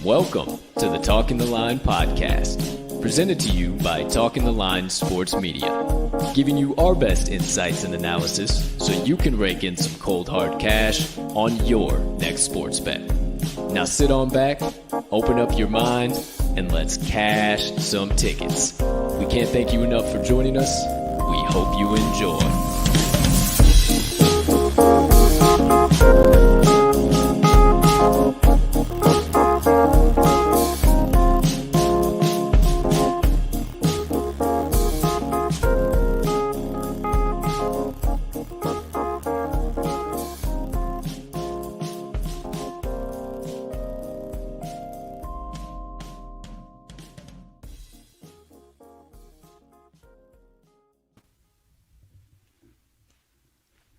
Welcome to the Talking the Line podcast, presented to you by Talking the Line Sports Media, giving you our best insights and analysis so you can rake in some cold hard cash on your next sports bet. Now sit on back, open up your mind, and let's cash some tickets. We can't thank you enough for joining us. We hope you enjoy.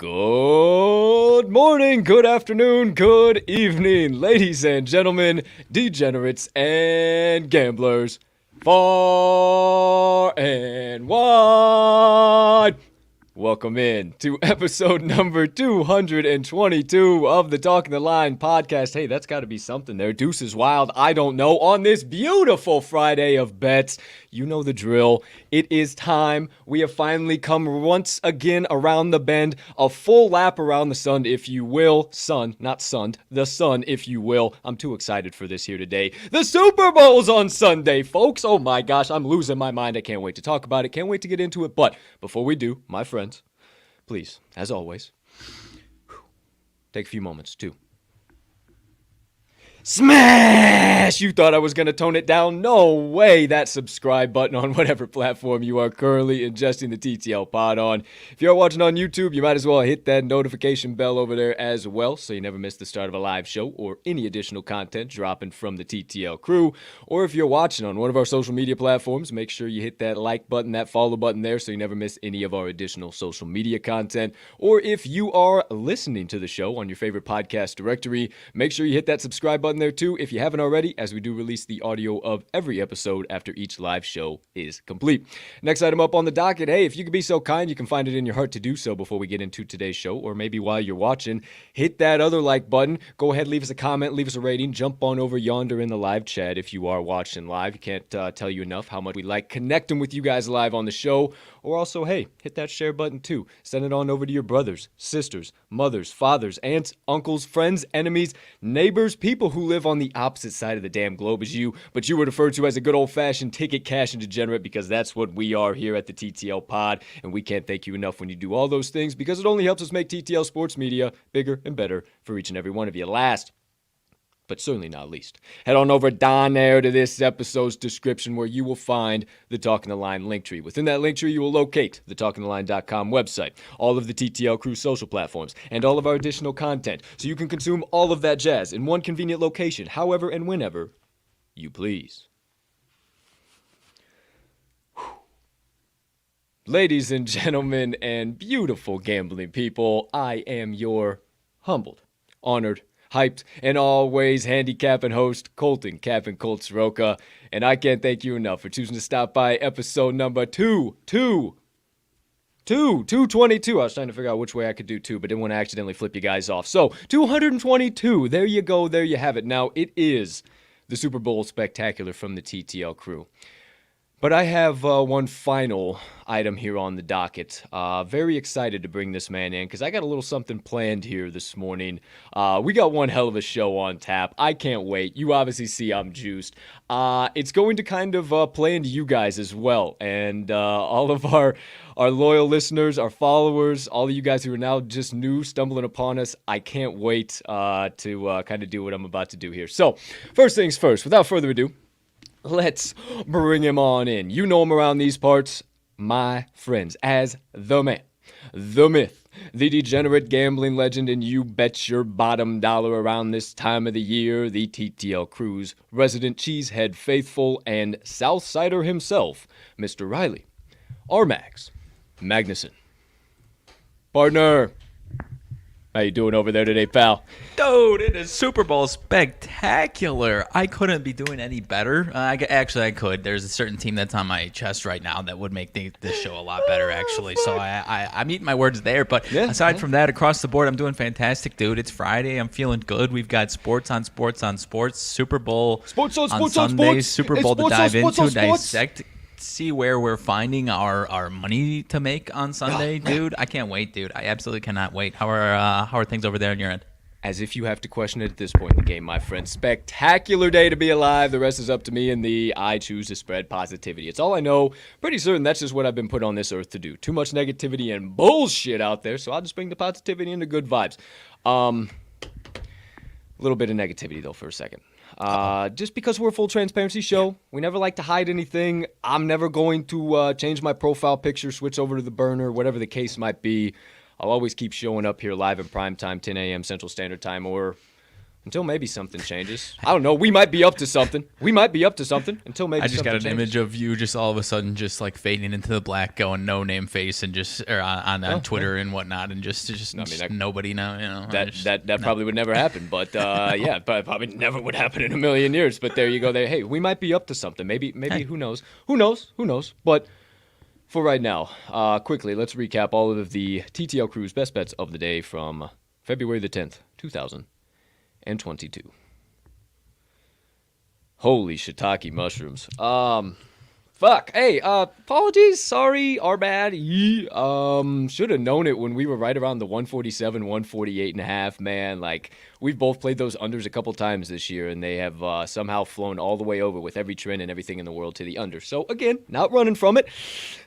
Good morning, good afternoon, good evening, ladies and gentlemen, degenerates and gamblers, far and wide. Welcome in to episode number 222 of the Talking the Line podcast. Hey, that's got to be something there. Deuce is wild. I don't know. On this beautiful Friday of bets, you know the drill. It is time. We have finally come once again around the bend, a full lap around the sun, if you will. Sun, not sunned. The sun, if you will. I'm too excited for this here today. The Super Bowl's on Sunday, folks. Oh my gosh, I'm losing my mind. I can't wait to talk about it. Can't wait to get into it. But before we do, my friends, please, as always, take a few moments to smash! You thought I was going to tone it down? No way! That subscribe button on whatever platform you are currently ingesting the TTL pod on. If you're watching on YouTube, you might as well hit that notification bell over there as well so you never miss the start of a live show or any additional content dropping from the TTL crew. Or if you're watching on one of our social media platforms, make sure you hit that like button, that follow button there so you never miss any of our additional social media content. Or if you are listening to the show on your favorite podcast directory, make sure you hit that subscribe button there too if you haven't already, as we do release the audio of every episode after each live show is complete. Next item up on the docket, hey, if you could be so kind, you can find it in your heart to do so before we get into today's show, or maybe while you're watching, hit that other like button, go ahead, leave us a comment, leave us a rating, jump on over yonder in the live chat if you are watching live. You can't tell you enough how much we like connecting with you guys live on the show. Or also, hey, hit that share button too. Send it on over to your brothers, sisters, mothers, fathers, aunts, uncles, friends, enemies, neighbors, people who live on the opposite side of the damn globe as you, but you were referred to as a good old-fashioned ticket cash and degenerate, because that's what we are here at the TTL pod, and we can't thank you enough when you do all those things, because it only helps us make TTL Sports Media bigger and better for each and every one of you. Last but certainly not least, head on over down there to this episode's description where you will find the Talking the Line link tree. Within that link tree, you will locate the talkingtheline.com website, all of the TTL Crew social platforms, and all of our additional content, so you can consume all of that jazz in one convenient location, however and whenever you please. Ladies and gentlemen and beautiful gambling people, I am your humbled, honored, hyped, and always handicapping host, Colton Cap'n Colt Soroka, and I can't thank you enough for choosing to stop by episode number 222. I was trying to figure out which way I could do 2, but didn't want to accidentally flip you guys off. So, 222, there you go, there you have it. Now, it is the Super Bowl Spectacular from the TTL Crew. But I have one final item here on the docket. Very excited to bring this man in because I got a little something planned here this morning. We got one hell of a show on tap. I can't wait. You obviously see I'm juiced. It's going to kind of play into you guys as well. And all of our loyal listeners, our followers, all of you guys who are now just new, stumbling upon us, I can't wait to kind of do what I'm about to do here. So, first things first, without further ado, let's bring him on in. You know him around these parts, my friends, as the man, the myth, the degenerate gambling legend, and you bet your bottom dollar around this time of the year, the TTL Crew's resident cheesehead faithful and Southsider himself, Mr. Riley RMags Magnuson. Partner, how you doing over there today, pal? Dude, it is Super Bowl spectacular. I couldn't be doing any better. I could. There's a certain team that's on my chest right now that would make this show a lot better, actually. So I'm eating my words there. But aside from that, across the board, I'm doing fantastic, dude. It's Friday. I'm feeling good. We've got sports on sports on sports. Super Bowl on Sunday. Super Bowl to dive into, dissect, see where we're finding our money to make on Sunday, dude. I can't wait, dude. I absolutely cannot wait. How are things over there on your end? As if you have to question it at this point in the game, my friend. Spectacular day to be alive. The rest is up to me and I choose to spread positivity. It's all I know. Pretty certain that's just what I've been put on this earth to do. Too much negativity and bullshit out there, so I'll just bring the positivity and the good vibes. A little bit of negativity, though, for a second. Just because we're a full transparency show, we never like to hide anything. I'm never going to change my profile picture, switch over to the burner, whatever the case might be. I'll always keep showing up here live in prime time, 10 a.m. Central Standard Time, or until maybe something changes. I don't know. We might be up to something. Until maybe I just got an changes. image of you just all of a sudden just like fading into the black, going no name face, and just on Twitter and whatnot, and just nobody now. You know that probably would never happen. But yeah, but probably never would happen in a million years. But there you go. There. Hey, we might be up to something. Maybe. Hey. Who knows? But for right now, quickly, let's recap all of the TTL Crew's best bets of the day from February the 10th, 2022. Holy shiitake mushrooms. Fuck. Hey, apologies. Sorry. Our bad. Should have known it when we were right around the 147, 148.5, man. Like, we've both played those unders a couple times this year, and they have somehow flown all the way over with every trend and everything in the world to the under. So, again, not running from it.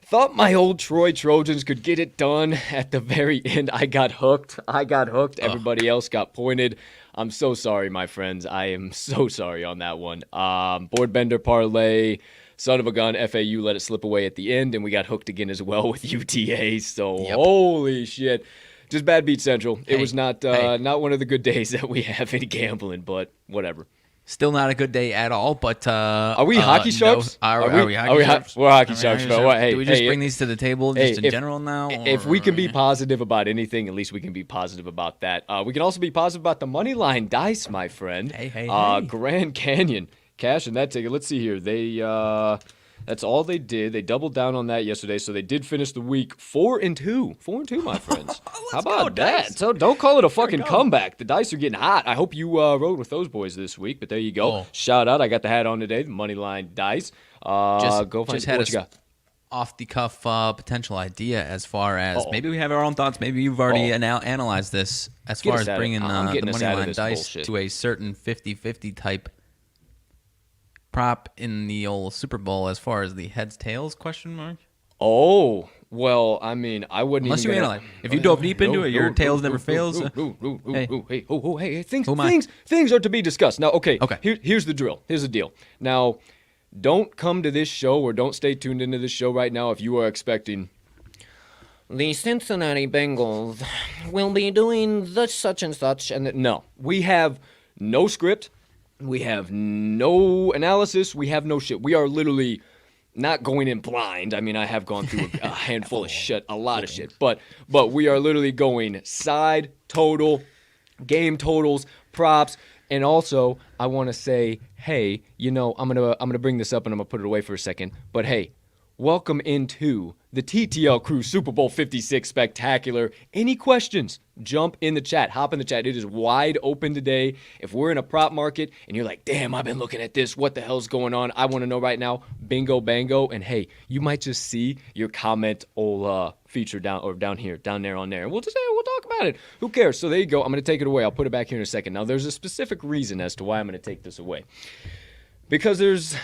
Thought my old Troy Trojans could get it done at the very end. I got hooked. Everybody else got pointed. I'm so sorry, my friends. I am so sorry on that one. Board bender parlay. Son of a gun, FAU let it slip away at the end, and we got hooked again as well with UTA. So, Holy shit. Just bad beat central. It was not one of the good days that we have in gambling, but whatever. Still not a good day at all, but... are we hockey sharks? No, are we hockey sharks? We're hockey sharks, bro. Do we just bring these to the table in general now? If we can be positive about anything, at least we can be positive about that. We can also be positive about the money line dice, my friend. Hey. Grand Canyon. Cash in that ticket. Let's see here. That's all they did. They doubled down on that yesterday, so they did finish the week 4-2. 4-2, my friends. How about that? Dice. So don't call it a fucking comeback. The dice are getting hot. I hope you rode with those boys this week, but there you go. Oh. Shout out. I got the hat on today, the money line dice. Go find what you got. Off the cuff potential idea as far as maybe we have our own thoughts. Maybe you've already analyzed this as far as bringing the money line dice to a certain 50-50 type prop in the old Super Bowl as far as the heads tails question mark. Oh, Well, I mean, I wouldn't Unless even you analyze. If you dove deep into it, your tails never fails. Hey, Who am I? things are to be discussed. Now, okay. Okay. Here's the drill. Here's the deal. Now, don't come to this show or don't stay tuned into this show right now if you are expecting the Cincinnati Bengals will be doing the such and such. And no, we have no script. We have no analysis. We have no shit. We are literally not going in blind. I mean, I have gone through a handful of shit, a lot of shit. But we are literally going side, total, game totals, props. And also, I want to say, hey, I'm gonna bring this up and I'm gonna put it away for a second. But hey, welcome into the TTL Crew Super Bowl 56 Spectacular. Any questions? Jump in the chat. Hop in the chat. It is wide open today. If we're in a prop market and you're like, damn, I've been looking at this. What the hell's going on? I want to know right now. Bingo, bango. And hey, you might just see your comment will feature down there on there. And we'll talk about it. Who cares? So there you go. I'm going to take it away. I'll put it back here in a second. Now, there's a specific reason as to why I'm going to take this away. Because there's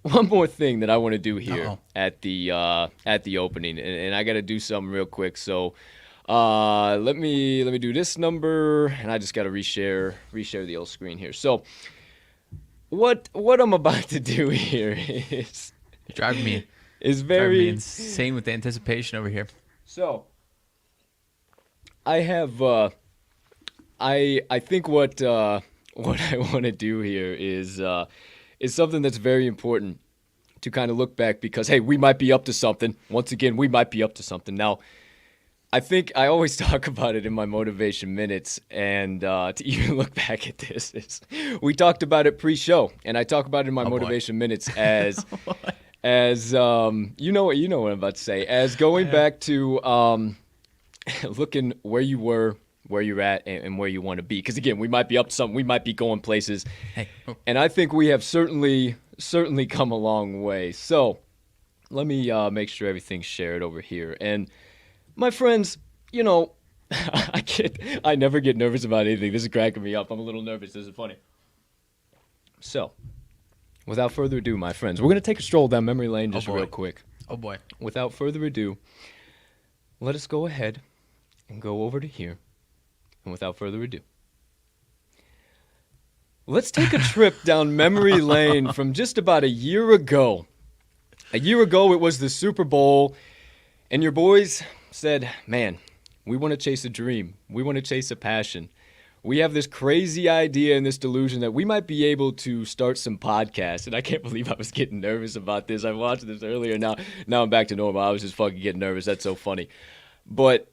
one more thing that I want to do here at the opening, and I got to do something real quick. So let me do this number, and I just got to reshare the old screen here. So what I'm about to do here is driving me insane with the anticipation over here. So I have I think what I want to do here is something that's very important to kind of look back because, hey, we might be up to something. Once again, we might be up to something. Now, I think I always talk about it in my motivation minutes, and to even look back at this, we talked about it pre-show, and I talk about it in my motivation minutes as you know what I'm about to say, as going back to looking where you were, where you're at, and where you want to be. Because again, we might be up to something, we might be going places, and I think we have certainly come a long way. So let me make sure everything's shared over here. And my friends, I never get nervous about anything. This is cracking me up. I'm a little nervous. This is funny. So, without further ado, my friends, we're going to take a stroll down memory lane just real quick. Oh, boy. Without further ado, let us go ahead and go over to here. And without further ado, let's take a trip down memory lane from just about a year ago. A year ago, it was the Super Bowl, and your boys said, man, we want to chase a dream. We want to chase a passion. We have this crazy idea and this delusion that we might be able to start some podcasts. And I can't believe I was getting nervous about this. I watched this earlier. Now I'm back to normal. I was just fucking getting nervous. That's so funny. But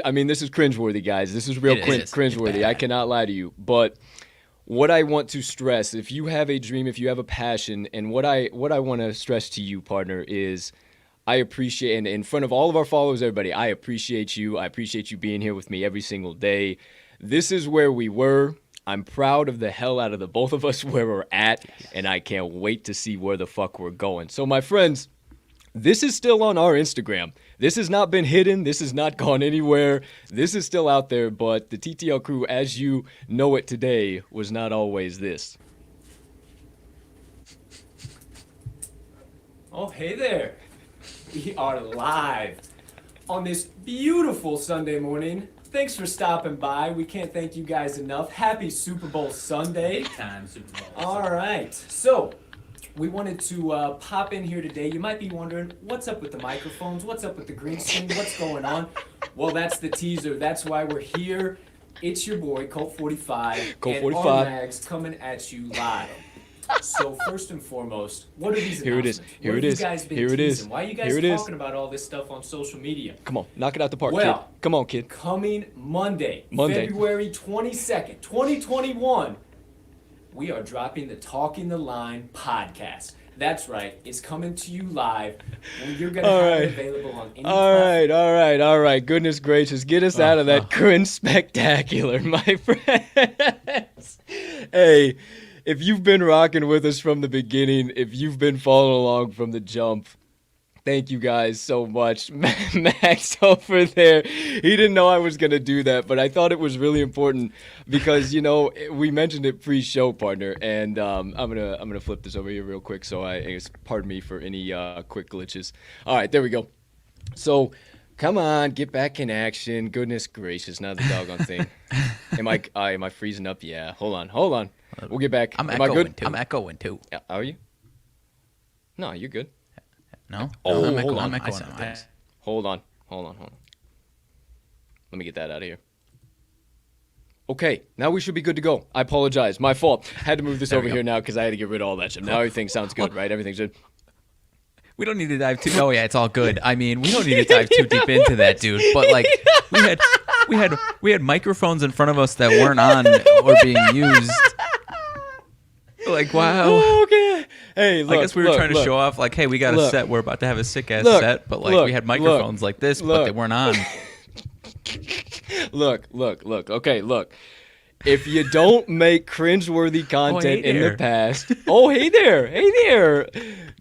I mean, this is cringeworthy, guys. This is real cringeworthy. I cannot lie to you. But what I want to stress, if you have a dream, if you have a passion, and what I want to stress to you, partner, is I appreciate, and in front of all of our followers, everybody, I appreciate you. I appreciate you being here with me every single day. This is where we were. I'm proud of the hell out of the both of us where we're at, and I can't wait to see where the fuck we're going. So, my friends, this is still on our Instagram. This has not been hidden. This has not gone anywhere. This is still out there, but the TTL Crew, as you know it today, was not always this. Oh, hey there. We are live on this beautiful Sunday morning. Thanks for stopping by. We can't thank you guys enough. Happy Super Bowl Sunday. Big time Super Bowl. All right. So, we wanted to pop in here today. You might be wondering, what's up with the microphones? What's up with the green screen? What's going on? Well, that's the teaser. That's why we're here. It's your boy, Colt 45. Colt and 45. RMags coming at you live. So first and foremost, what are these Here it is. announcements? Here What it have is. you guys been Here it is. teasing? Why are you guys Here it is. talking about all this stuff on social media? Come on, knock it out the park, Well, kid. Come on, kid. Coming Monday, Monday. February 22nd, 2021, we are dropping the Talking the Line podcast. That's right. It's coming to you live. You're going to have it available on any platform. All right. Goodness gracious. Get us out of that cringe spectacular, my friends. Hey, if you've been rocking with us from the beginning, if you've been following along from the jump, Thank you guys so much. Max over there, he didn't know I was going to do that, but I thought it was really important because, you know, we mentioned it pre-show, partner, and I'm gonna flip this over here real quick, so I guess pardon me for any quick glitches. All right, there we go. So, come on, get back in action. Goodness gracious, not the doggone thing. Am I freezing up? Yeah, hold on. We'll get back. I'm Am I good? I'm echoing too. Yeah, are you? No, you're good. No? Oh, I'm hold echoing. on. I'm echoing. Hold on. Let me get that out of here. Okay, now we should be good to go. I apologize. My fault. Had to move this over here now because I had to get rid of all that shit. Now everything sounds good, right? Everything's good. We don't need to dive too. Oh yeah, it's all good. I mean, we don't need to dive too deep into that, dude. But like, we had microphones in front of us that weren't on or being used. Like, wow. Okay. Hey, look. I guess we were trying to show off, like, hey, we got a set. We're about to have a sick ass set, but like, we had microphones like this, but they weren't on. Look. Okay, look. If you don't make cringeworthy content in the past, hey there,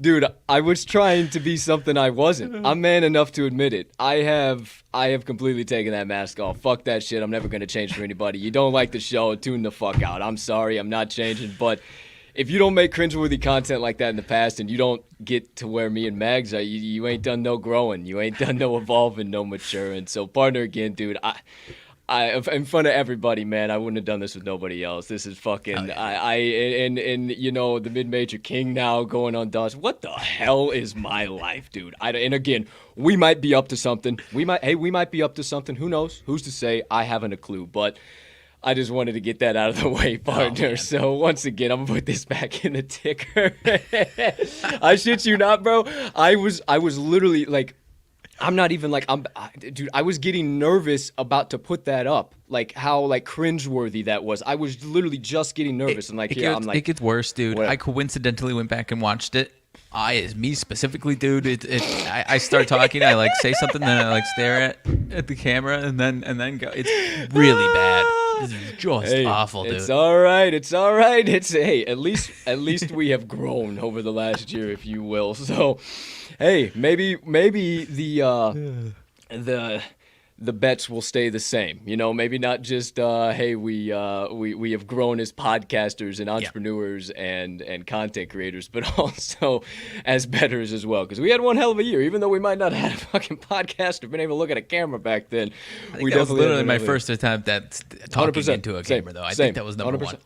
dude. I was trying to be something I wasn't. I'm man enough to admit it. I have completely taken that mask off. Fuck that shit. I'm never gonna change for anybody. You don't like the show, tune the fuck out. I'm sorry. I'm not changing, but. If you don't make cringeworthy content like that in the past and you don't get to where me and Mags are, you ain't done no growing. You ain't done no evolving, no maturing. So, partner, again, dude, I in front of everybody, man, I wouldn't have done this with nobody else. This is fucking, and you know, the mid-major king now going on Dawson. What the hell is my life, dude? And again, we might be up to something. We might be up to something. Who knows? Who's to say? I haven't a clue, but... I just wanted to get that out of the way, partner. So once again, I'm gonna put this back in the ticker. I shit you not, bro. I was literally like, I'm not even like dude. I was getting nervous about to put that up. Like how like cringeworthy that was. I was literally just getting nervous and like I'm like it gets worse, dude. What? I coincidentally went back and watched it. Me specifically, dude. I start talking. I like say something, then I like stare at the camera, and then go. It's really bad. It's just awful, dude. It's all right. It's at least we have grown over the last year, if you will. So, hey, maybe the bets will stay the same. You know, maybe not just hey, we have grown as podcasters and entrepreneurs and content creators, but also as bettors as well. Because we had one hell of a year, even though we might not have had a fucking podcast or been able to look at a camera back then. I think that was literally my first attempt at talking into a camera, though. I think that was number 1.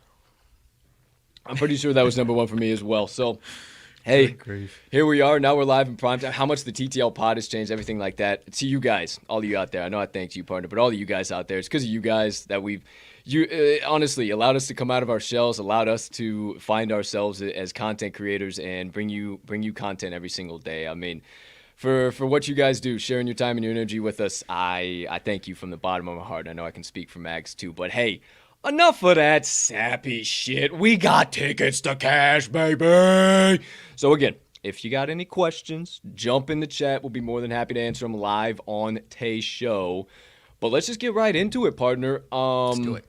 I'm pretty sure that was number 1 for me as well. So. Hey, here we are. Now we're live in prime time. How much the TTL pod has changed, everything like that. To you guys, all of you out there. I know I thanked you, partner, but all of you guys out there, it's because of you guys that you honestly allowed us to come out of our shells, allowed us to find ourselves as content creators and bring you content every single day. I mean, for what you guys do, sharing your time and your energy with us, I thank you from the bottom of my heart. I know I can speak for Mags too, but hey. Enough of that sappy shit. We got tickets to cash, baby. So again, if you got any questions, jump in the chat. We'll be more than happy to answer them live on Tay's show. But let's just get right into it, partner. Let's do it.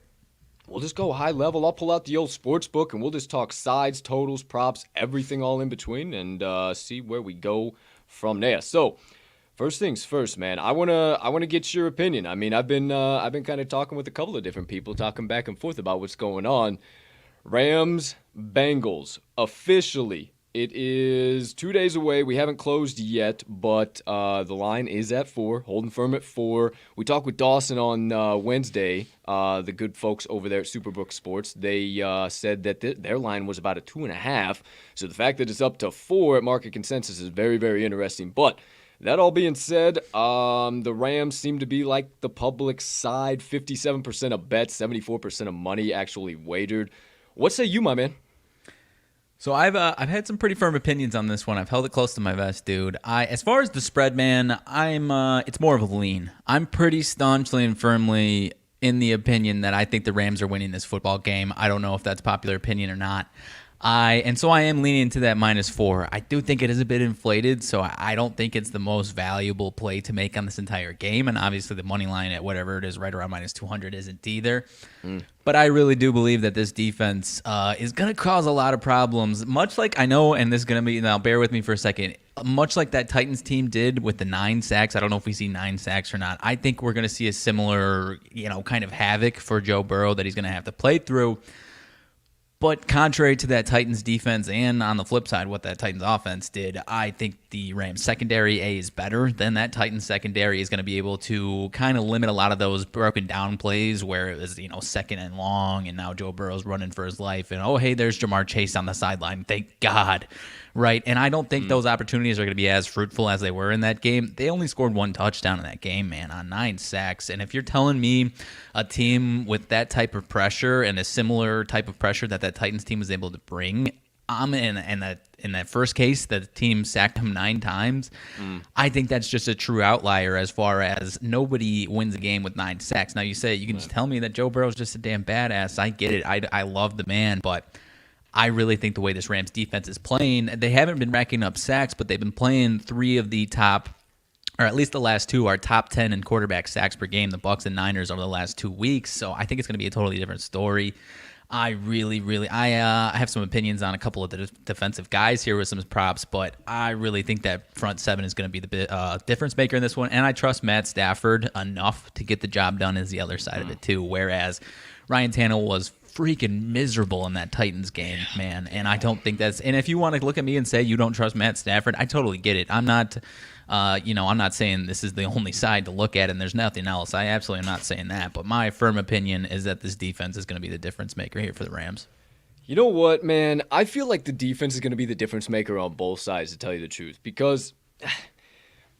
We'll just go high level. I'll pull out the old sports book and we'll just talk sides, totals, props, everything all in between and see where we go from there. So first things first, man. I wanna get your opinion. I mean, I've been kind of talking with a couple of different people, talking back and forth about what's going on. Rams, Bengals, officially, it is 2 days away. We haven't closed yet, but the line is at 4, holding firm at 4. We talked with Dawson on Wednesday, the good folks over there at Superbook Sports. They said that their line was about a 2.5. So the fact that it's up to 4 at market consensus is very, very interesting. But that all being said, the Rams seem to be like the public side, 57% of bets, 74% of money actually wagered. What say you, my man? So I've had some pretty firm opinions on this one. I've held it close to my vest, dude. As far as the spread, man, it's more of a lean. I'm pretty staunchly and firmly in the opinion that I think the Rams are winning this football game. I don't know if that's popular opinion or not. So I am leaning into that -4. I do think it is a bit inflated, so I don't think it's the most valuable play to make on this entire game. And obviously the money line at whatever it is, right around -200 isn't either. But I really do believe that this defense is going to cause a lot of problems. Much like I know, and this is going to be, now bear with me for a second, much like that Titans team did with the 9 sacks. I don't know if we see 9 sacks or not. I think we're going to see a similar, kind of havoc for Joe Burrow that he's going to have to play through. But contrary to that Titans defense and on the flip side, what that Titans offense did, I think the Rams secondary, is better than that Titans secondary is going to be able to kind of limit a lot of those broken down plays where it was, second and long and now Joe Burrow's running for his life and, oh, hey, there's Jamar Chase on the sideline. Thank God. Right. And I don't think those opportunities are going to be as fruitful as they were in that game. They only scored 1 touchdown in that game, man, on 9 sacks. And if you're telling me a team with that type of pressure and a similar type of pressure that Titans team was able to bring, in that first case, the team sacked him 9 times. I think that's just a true outlier as far as nobody wins a game with 9 sacks. Now, you can just tell me that Joe Burrow's just a damn badass. I get it. I love the man, but I really think the way this Rams defense is playing, they haven't been racking up sacks, but they've been playing 3 of the top, or at least the last 2 are top 10 in quarterback sacks per game, the Bucs and Niners over the last 2 weeks. So I think it's going to be a totally different story. I have some opinions on a couple of the defensive guys here with some props, but I really think that front 7 is going to be the difference maker in this one. And I trust Matt Stafford enough to get the job done is the other side of it too. Whereas Ryan Tannehill was freaking miserable in that Titans game, man. And I don't think that's, and if you want to look at me and say you don't trust Matt Stafford, I totally get it. I'm not, I'm not saying this is the only side to look at and there's nothing else. I absolutely am not saying that. But my firm opinion is that this defense is going to be the difference maker here for the Rams. You know what, man? I feel like the defense is going to be the difference maker on both sides, to tell you the truth. Because,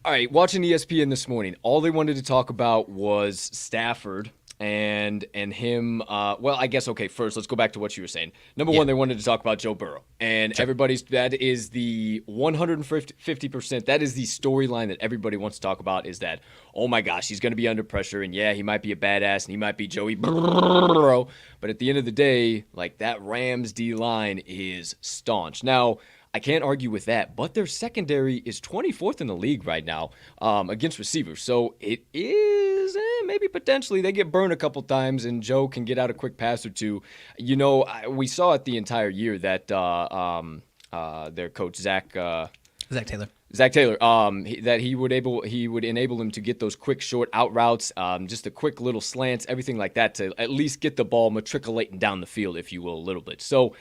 all right, watching ESPN this morning, all they wanted to talk about was Stafford and him. Well, I guess, okay, first, let's go back to what you were saying. Number one, they wanted to talk about Joe Burrow. And that is the 150%, that is the storyline that everybody wants to talk about, is that, oh my gosh, he's going to be under pressure, and yeah, he might be a badass, and he might be Joey Burrow. But at the end of the day, like, that Rams D-line is staunch. Now, I can't argue with that, but their secondary is 24th in the league right now against receivers. So it is maybe potentially they get burned a couple times and Joe can get out a quick pass or two. We saw it the entire year that their coach, Zach Taylor. That he would enable him to get those quick short out routes, just the quick little slants, everything like that to at least get the ball matriculating down the field, if you will, a little bit. So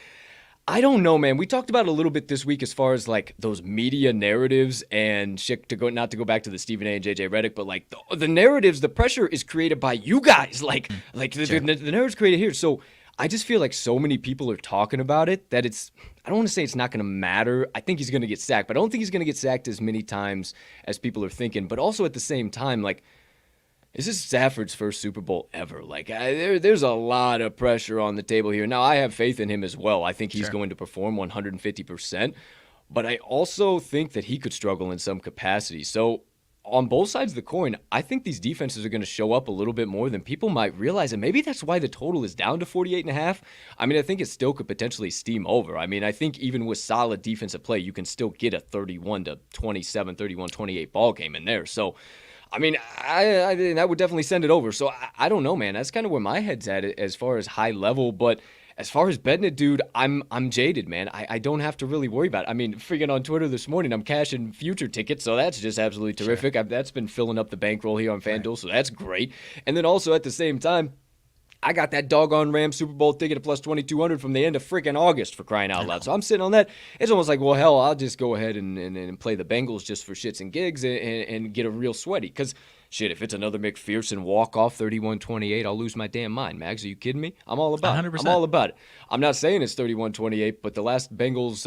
I don't know, man. We talked about it a little bit this week as far as like those media narratives and shit, not to go back to the Stephen A. and JJ Redick, but like the narratives, the pressure is created by you guys. The narrative's created here. So I just feel like so many people are talking about it that I don't want to say it's not going to matter. I think he's going to get sacked, but I don't think he's going to get sacked as many times as people are thinking. But also at the same time, like, this is Stafford's first Super Bowl ever. Like, there's a lot of pressure on the table here. Now, I have faith in him as well. I think he's going to perform 150%. But I also think that he could struggle in some capacity. So, on both sides of the coin, I think these defenses are going to show up a little bit more than people might realize. And maybe that's why the total is down to 48.5. I mean, I think it still could potentially steam over. I mean, I think even with solid defensive play, you can still get a 31-27, 31-28 ball game in there. So, I mean, I would definitely send it over. So I don't know, man. That's kind of where my head's at as far as high level. But as far as betting it, dude, I'm jaded, man. I don't have to really worry about it. I mean, freaking on Twitter this morning, I'm cashing future tickets, so that's just absolutely terrific. That's been filling up the bankroll here on FanDuel, so that's great. And then also at the same time, I got that doggone Rams Super Bowl ticket at plus 2,200 from the end of freaking August, for crying out loud. So I'm sitting on that. It's almost like, well, hell, I'll just go ahead and play the Bengals just for shits and gigs and get a real sweaty. Because, shit, if it's another McPherson walk-off 31-28, I'll lose my damn mind. Mags, are you kidding me? I'm all about 100%. I'm all about it. I'm not saying it's 31-28, but the last Bengals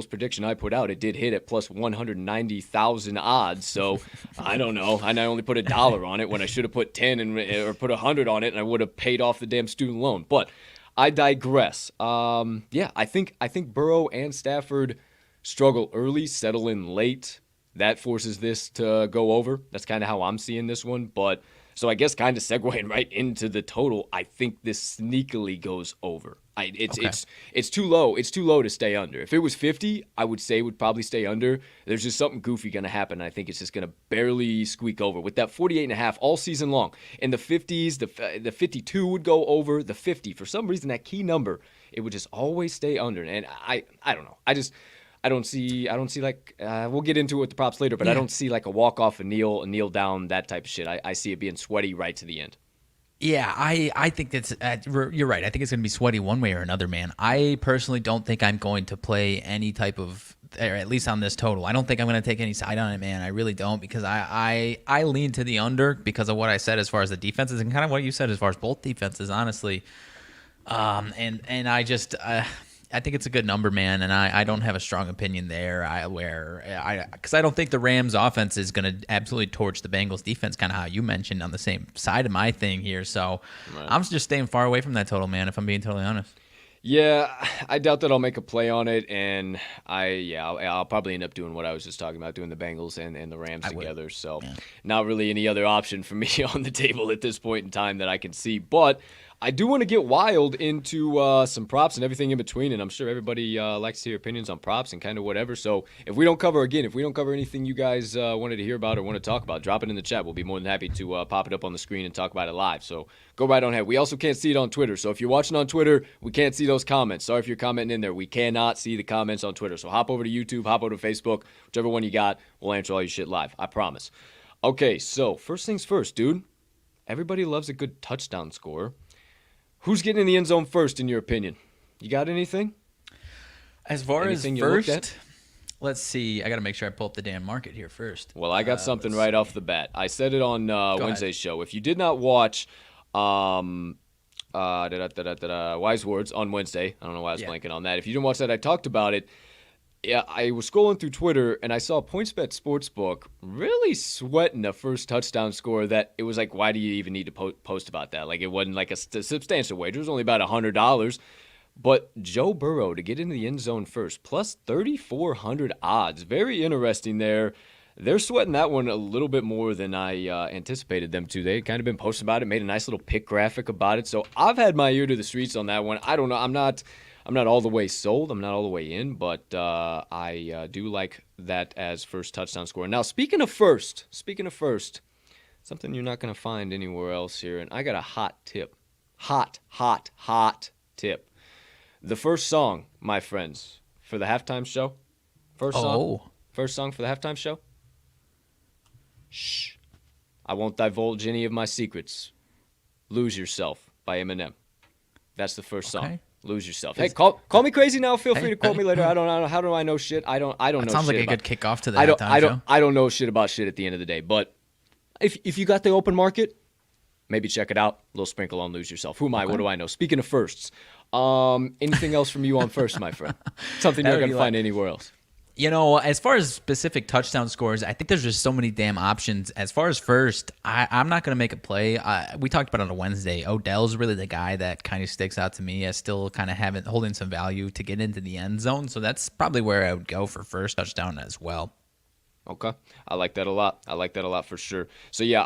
prediction I put out, it did hit at plus 190,000 odds. So I don't know. I only put $1 on it when I should have put 10 or put 100 on it, and I would have paid off the damn student loan. But I digress. I think Burrow and Stafford struggle early, settle in late. That forces this to go over. That's kind of how I'm seeing this one. But so I guess kind of segueing right into the total, I think this sneakily goes over. It's too low. It's too low to stay under. If it was 50, I would say it would probably stay under. There's just something goofy going to happen. I think it's just going to barely squeak over. With that 48.5 all season long. In the 50s, the 52 would go over. The 50, for some reason, that key number, it would just always stay under. And I don't know. I don't see like we'll get into it with the props later, but I don't see like a walk off, a kneel down, that type of shit. I see it being sweaty right to the end. Yeah, I think that's you're right. I think it's going to be sweaty one way or another, man. I personally don't think I'm going to play any type of, or at least on this total. I don't think I'm going to take any side on it, man. I really don't, because I lean to the under because of what I said as far as the defenses and kind of what you said as far as both defenses, honestly. And I think it's a good number, man, and I don't have a strong opinion there. Because I don't think the Rams' offense is going to absolutely torch the Bengals' defense, kind of how you mentioned on the same side of my thing here. So I'm just staying far away from that total, man, if I'm being totally honest. Yeah, I doubt that I'll make a play on it, and I'll probably end up doing what I was just talking about, doing the Bengals and the Rams together. So not really any other option for me on the table at this point in time that I can see, but I do want to get wild into some props and everything in between, and I'm sure everybody likes to hear opinions on props and kind of whatever. So if we don't cover anything you guys wanted to hear about or want to talk about, drop it in the chat. We'll be more than happy to pop it up on the screen and talk about it live. So go right on ahead. We also can't see it on Twitter. So if you're watching on Twitter, we can't see those comments. Sorry if you're commenting in there. We cannot see the comments on Twitter. So hop over to YouTube, hop over to Facebook, whichever one you got. We'll answer all your shit live. I promise. Okay, so first things first, dude. Everybody loves a good touchdown score. Who's getting in the end zone first, in your opinion? You got anything? As far Anything as you looked first, let's see. I got to make sure I pull up the damn market here first. Well, I got something right off the bat. I said it on Wednesday's show. If you did not watch Wise Words on Wednesday, I don't know why I was blanking on that. If you didn't watch that, I talked about it. Yeah, I was scrolling through Twitter, and I saw PointsBet Sportsbook really sweating the first touchdown score that it was like, why do you even need to post about that? Like, it wasn't like a substantial wager. It was only about $100. But Joe Burrow to get into the end zone first, plus 3,400 odds. Very interesting there. They're sweating that one a little bit more than I anticipated them to. They had kind of been posting about it, made a nice little pick graphic about it. So I've had my ear to the streets on that one. I don't know. I'm not all the way sold. I'm not all the way in, but I do like that as first touchdown score. Now, speaking of first, something you're not going to find anywhere else here, and I got a hot tip. Hot tip. The first song, my friends, for the halftime show. First song for the halftime show. Shh. I won't divulge any of my secrets. Lose Yourself by Eminem. That's the first song. Lose Yourself. Hey, call me crazy now. Feel free to quote me later. I don't know. How do I know shit? I don't know. Sounds shit like a about, good kickoff to the halftime show. I don't know shit about shit at the end of the day. But if you got the open market, maybe check it out. A little sprinkle on Lose Yourself. Who am I? What do I know? Speaking of firsts, anything else from you on first, my friend? Something you're not gonna find anywhere else. You know, as far as specific touchdown scores, I think there's just so many damn options. As far as first, I'm not going to make a play. We talked about it on Wednesday. Odell's really the guy that kind of sticks out to me as still kind of holding some value to get into the end zone. So that's probably where I would go for first touchdown as well. Okay. I like that a lot for sure. So, yeah,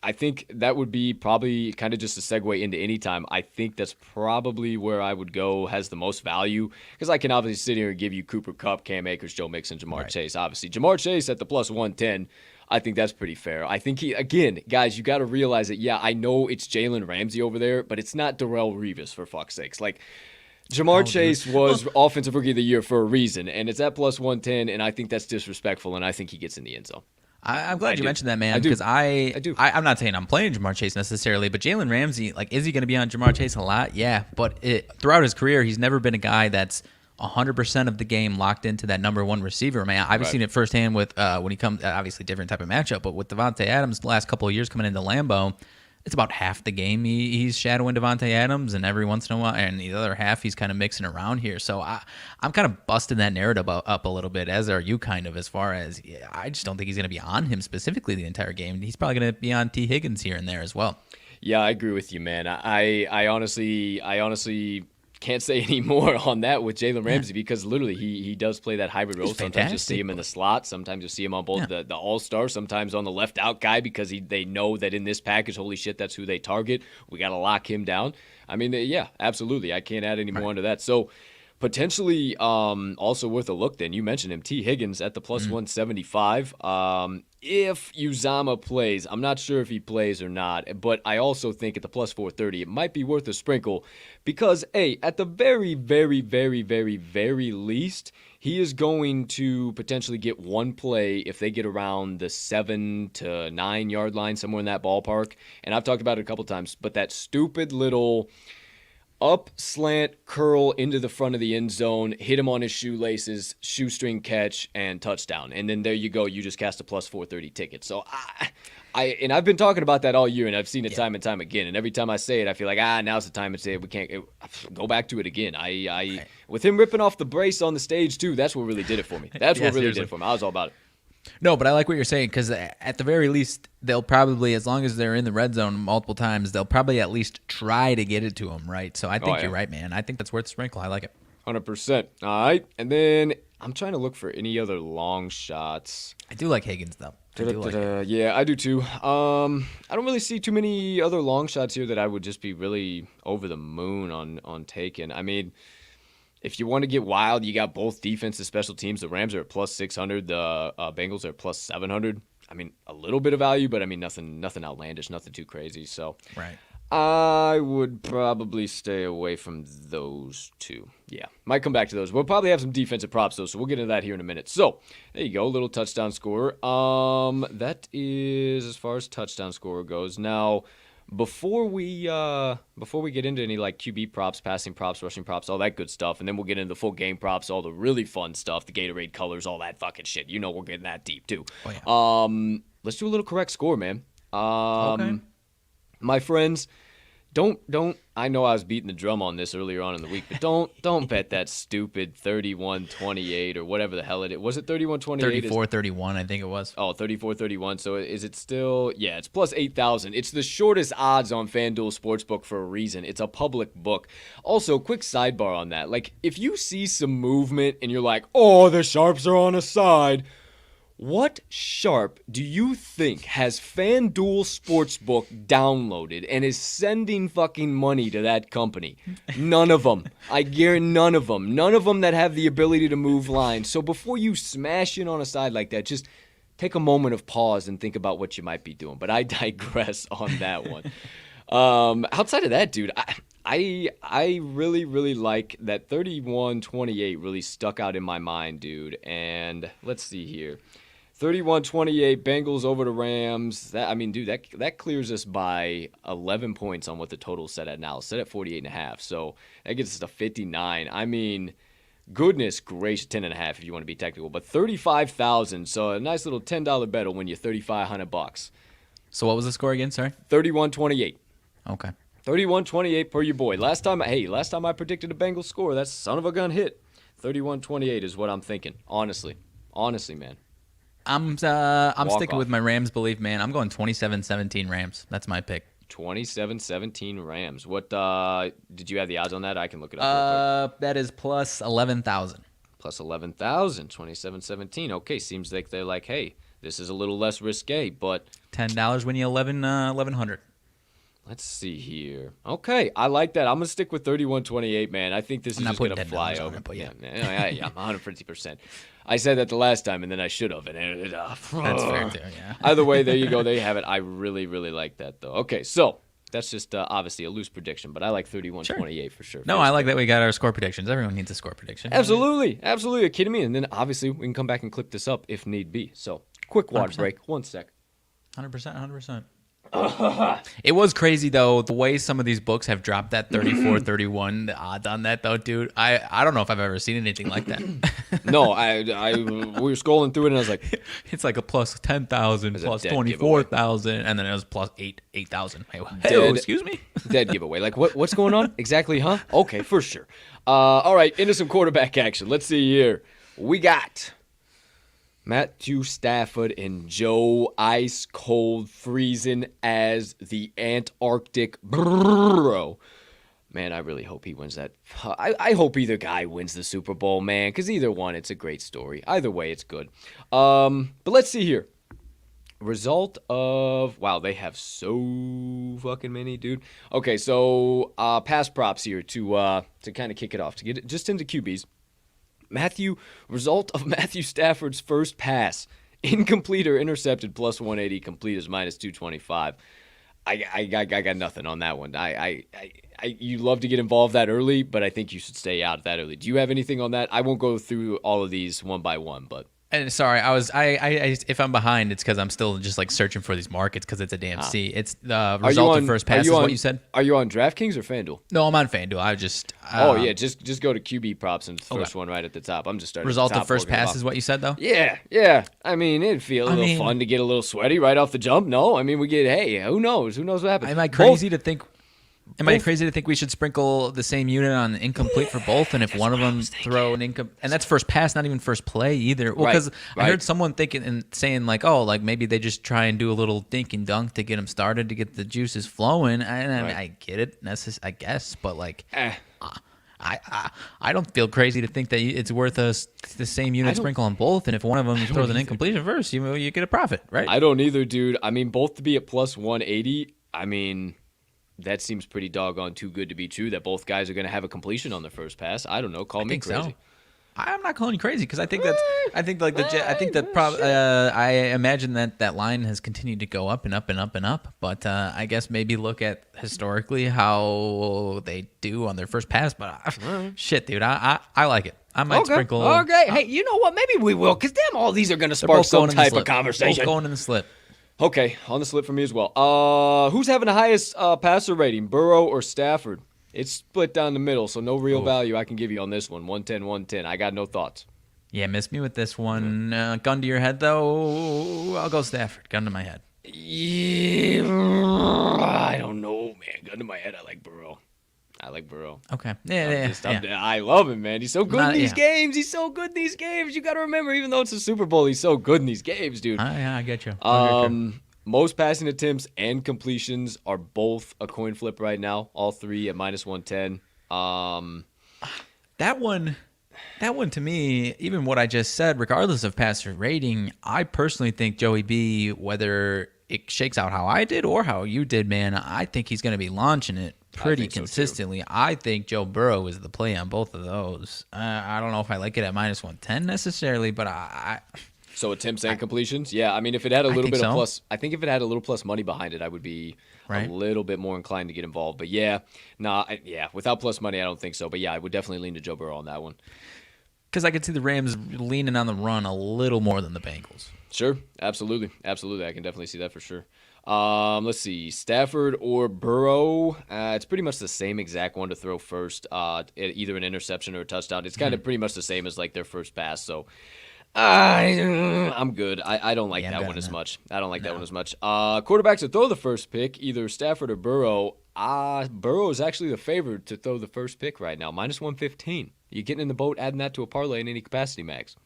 I think that would be probably kind of just a segue into any time. I think that's probably where I would go, has the most value, because I can obviously sit here and give you Cooper Kupp, Cam Akers, Joe Mixon, Jamar Chase. Obviously, Jamar Chase at the plus 110, I think that's pretty fair. I think again, guys, you got to realize that, yeah, I know it's Jalen Ramsey over there, but it's not Darrelle Revis, for fuck's sakes. Like, Jamar Chase was Offensive Rookie of the Year for a reason, and it's at plus 110, and I think that's disrespectful, and I think he gets in the end zone. I'm glad you mentioned that, man, because I'm not saying I'm playing Jamar Chase necessarily, but Jalen Ramsey, like, is he going to be on Jamar Chase a lot? Yeah, but throughout his career, he's never been a guy that's 100% of the game locked into that number one receiver, man. I've seen it firsthand with when he comes, obviously different type of matchup, but with Devontae Adams the last couple of years coming into Lambeau, it's about half the game he's shadowing Devontae Adams, and every once in a while, and the other half he's kind of mixing around here. So I'm kind of busting that narrative up a little bit, as are you kind of, as far as I just don't think he's going to be on him specifically the entire game. He's probably going to be on T. Higgins here and there as well. Yeah, I agree with you, man. I honestly can't say any more on that with Jalen Ramsey because literally he does play that hybrid role. Sometimes you'll see him in the slot. Sometimes you'll see him on both the all-star. Sometimes on the left out guy because they know that in this package, holy shit, that's who they target. We got to lock him down. I mean, yeah, absolutely. I can't add any more onto that. So Potentially also worth a look then. You mentioned him, T. Higgins at the plus 175. If Uzama plays, I'm not sure if he plays or not, but I also think at the plus 430, it might be worth a sprinkle because, A, at the very, very, very, very, very least, he is going to potentially get one play if they get around the 7 to 9 yard line, somewhere in that ballpark. And I've talked about it a couple times, but that stupid little up, slant, curl into the front of the end zone, hit him on his shoelaces, shoestring catch, and touchdown. And then there you go. You just cast a plus 430 ticket. So I've been talking about that all year, and I've seen it time and time again. And every time I say it, I feel like, now's the time to say it. We can't go back to it again. With him ripping off the brace on the stage, too, that's what really did it for me. That's what really did it for me. I was all about it. No, but I like what you're saying because at the very least, they'll probably, as long as they're in the red zone multiple times, they'll probably at least try to get it to him, right? So I think you're right, man. I think that's worth a sprinkle. I like it. 100%. All right. And then I'm trying to look for any other long shots. I do like Higgins, though. Yeah, I do too. I don't really see too many other long shots here that I would just be really over the moon on taking. I mean, if you want to get wild, you got both defensive special teams. The Rams are at plus 600. The Bengals are at plus 700. I mean, a little bit of value, but I mean, nothing outlandish, nothing too crazy. So right. I would probably stay away from those two. Yeah, might come back to those. We'll probably have some defensive props, though, so we'll get into that here in a minute. So there you go, little touchdown scorer. That is as far as touchdown scorer goes. Now, before we get into any like QB props, passing props, rushing props, all that good stuff, and then we'll get into the full game props, all the really fun stuff, the Gatorade colors, all that fucking shit. You know we're getting that deep too. Oh, yeah. Let's do a little correct score, man. Okay. My friends, don't. I know I was beating the drum on this earlier on in the week, but don't bet that stupid 31-28 or whatever the hell it is. Was it 31-28? 34-31, I think it was. Oh, 34-31. So is it still? Yeah, it's plus 8,000. It's the shortest odds on FanDuel Sportsbook for a reason. It's a public book. Also, quick sidebar on that. Like, if you see some movement and you're like, oh, the sharps are on a side. What sharp do you think has FanDuel Sportsbook downloaded and is sending fucking money to that company? None of them. I guarantee none of them. None of them that have the ability to move lines. So before you smash in on a side like that, just take a moment of pause and think about what you might be doing. But I digress on that one. Outside of that, dude, I really, really like that 31-28 really stuck out in my mind, dude. And let's see here. 31-28, Bengals over the Rams. That clears us by 11 points on what the total's set at now. It's set at 48.5, so that gets us to 59. I mean, goodness gracious, 10.5 if you want to be technical, but 35,000. So a nice little $10 bet will win you $3,500. So what was the score again? Sorry. 31-28. Okay. 31-28 per your boy. Last time I predicted a Bengals score, that son of a gun hit. 31-28 is what I'm thinking. Honestly, man. I'm sticking with my Rams belief, man. I'm going 27-17 Rams. That's my pick. 27-17 Rams. What did you have the odds on that? I can look it up real quick. That is plus 11,000. Plus 11,000, 27-17. Okay, seems like they're like, hey, this is a little less risque, but $10 win you 1,100. Let's see here. Okay, I like that. I'm going to stick with 31-28, man. I think this is just going to fly over. But yeah, I'm 150%. I said that the last time, and then I should have. That's fair, too, yeah. Either way, there you go. There you have it. I really, really like that, though. Okay, so that's just obviously a loose prediction, but I like 31-28 for sure. No, I like that we got our score predictions. Everyone needs a score prediction. Absolutely. Absolutely. Are you kidding me? And then, obviously, we can come back and clip this up if need be. So, quick water 100%. break. 1 sec. 100%. It was crazy though the way some of these books have dropped that 34-31 the odds on that though, dude. I don't know if I've ever seen anything like that. No, we were scrolling through it and I was like, it's like a plus 10,000, plus 24,000, and then it was plus 8,000. Hey, excuse me. Dead giveaway. Like what's going on exactly? Huh? Okay, for sure. All right, into some quarterback action. Let's see here. We got Matthew Stafford and Joe Ice Cold freezing as the Antarctic Bro. Man, I really hope he wins that. I hope either guy wins the Super Bowl, man, because either one, it's a great story. Either way, it's good. But let's see here. Result of wow, they have so fucking many, dude. Okay, so pass props here to kind of kick it off to get it just into QBs. Result of Matthew Stafford's first pass, incomplete or intercepted, plus 180, complete is minus 225. I got nothing on that one. You love to get involved that early, but I think you should stay out that early. Do you have anything on that? I won't go through all of these one by one, but. And sorry, if I'm behind, it's because I'm still just like searching for these markets because it's a damn C. It's the result of first pass is what you said. Are you on DraftKings or FanDuel? No, I'm on FanDuel. I just just go to QB props and the first one right at the top. I'm just starting. Result of first pass is what you said though. Yeah. I mean, it'd feel a little fun to get a little sweaty right off the jump. No, I mean who knows? Who knows what happens? Am I crazy to think we should sprinkle the same unit on incomplete for both? And if one of them throw an incomplete, and that's first pass, not even first play either. Well, because I heard someone thinking and saying like, oh, like maybe they just try and do a little dink and dunk to get them started to get the juices flowing. And I mean, I get it, I guess, but like, I don't feel crazy to think that it's worth us the same unit sprinkle on both. And if one of them throws an incompletion first, you get a profit, right? I don't either, dude. I mean, both to be at plus 180. I mean. That seems pretty doggone too good to be true that both guys are going to have a completion on their first pass. I don't know. Call me crazy. So. I'm not calling you crazy because I imagine that line has continued to go up and up and up and up. But I guess maybe look at historically how they do on their first pass. But shit, dude, I like it. I might sprinkle. Okay. Hey, you know what? Maybe we will because damn, all these are going to spark some type of conversation. Both going in the slip. Okay, on the slip for me as well. Who's having the highest passer rating, Burrow or Stafford? It's split down the middle, so no real value I can give you on this one. 110. I got no thoughts. Yeah, miss me with this one. Gun to your head, though. I'll go Stafford. Gun to my head. Yeah, I don't know, man. Gun to my head, I like Burrow. Okay. Yeah. I love him, man. He's so good in these games. You got to remember, even though it's a Super Bowl, he's so good in these games, dude. I get you. Most passing attempts and completions are both a coin flip right now. All three at minus 110. That one to me, even what I just said, regardless of passer rating, I personally think Joey B, whether it shakes out how I did or how you did, man, I think he's going to be launching it pretty consistently. So I think Joe Burrow is the play on both of those. I don't know if I like it at minute 110 necessarily, but So attempts and completions? Yeah, I mean, if it had a little bit of plus, I think if it had a little plus money behind it, I would be a little bit more inclined to get involved. But without plus money, I don't think so. But yeah, I would definitely lean to Joe Burrow on that one. Because I could see the Rams leaning on the run a little more than the Bengals. Sure, absolutely. I can definitely see that for sure. Let's see, Stafford or Burrow. It's pretty much the same exact one to throw first, either an interception or a touchdown. It's kind of pretty much the same as like their first pass. So I'm good. I don't like that one as much. Quarterbacks to throw the first pick, either Stafford or Burrow. Burrow is actually the favorite to throw the first pick right now, minus 115. You getting in the boat, adding that to a parlay in any capacity, Max?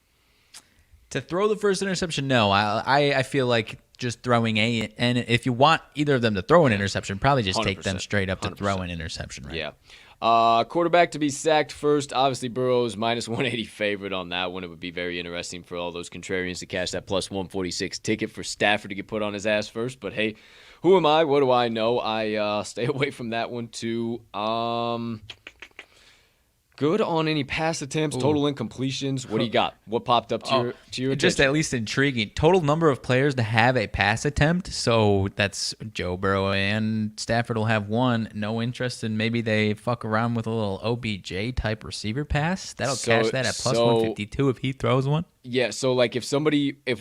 To throw the first interception, no. I feel like just throwing and if you want either of them to throw an interception, probably just take them straight up to 100%. Throw an interception, right? Yeah. Quarterback to be sacked first. Obviously, Burrow's minus 180 favorite on that one. It would be very interesting for all those contrarians to cash that plus 146 ticket for Stafford to get put on his ass first. But hey, who am I? What do I know? I stay away from that one too. Good on any pass attempts, total incompletions. What do you got? What popped up to your attention? Just at least intriguing. Total number of players to have a pass attempt. So that's Joe Burrow and Stafford will have one. No interest in maybe they fuck around with a little OBJ type receiver pass. That'll cash that at plus 152 if he throws one. Yeah, so like if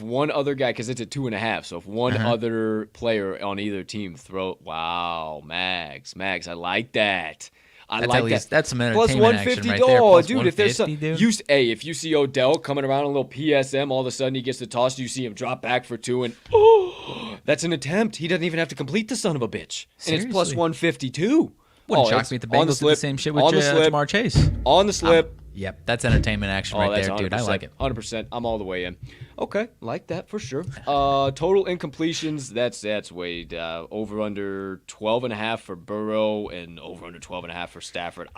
one other guy, because it's at 2.5, so if one other player on either team Mags, I like that. That's some entertainment plus 150 action right there. Plus dude. If there's if you see Odell coming around a little PSM, all of a sudden he gets the toss, you see him drop back for two, and that's an attempt. He doesn't even have to complete the son of a bitch, and it's plus 152. Wouldn't shock me if the Bengals did the same shit with Jamar Chase. On the slip, Yep, that's entertainment action right that's there, dude. I like it. 100%. I'm all the way in. Okay, like that for sure. Total incompletions, that's way over under 12.5 for Burrow and over under 12.5 for Stafford.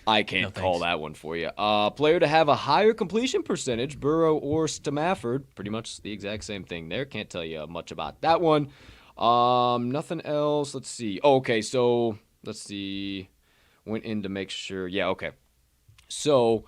I can't call that one for you. Player to have a higher completion percentage, Burrow or Stafford. Pretty much the exact same thing there. Can't tell you much about that one. Nothing else. Let's see. Okay, so let's see. Went in to make sure. Yeah, okay. So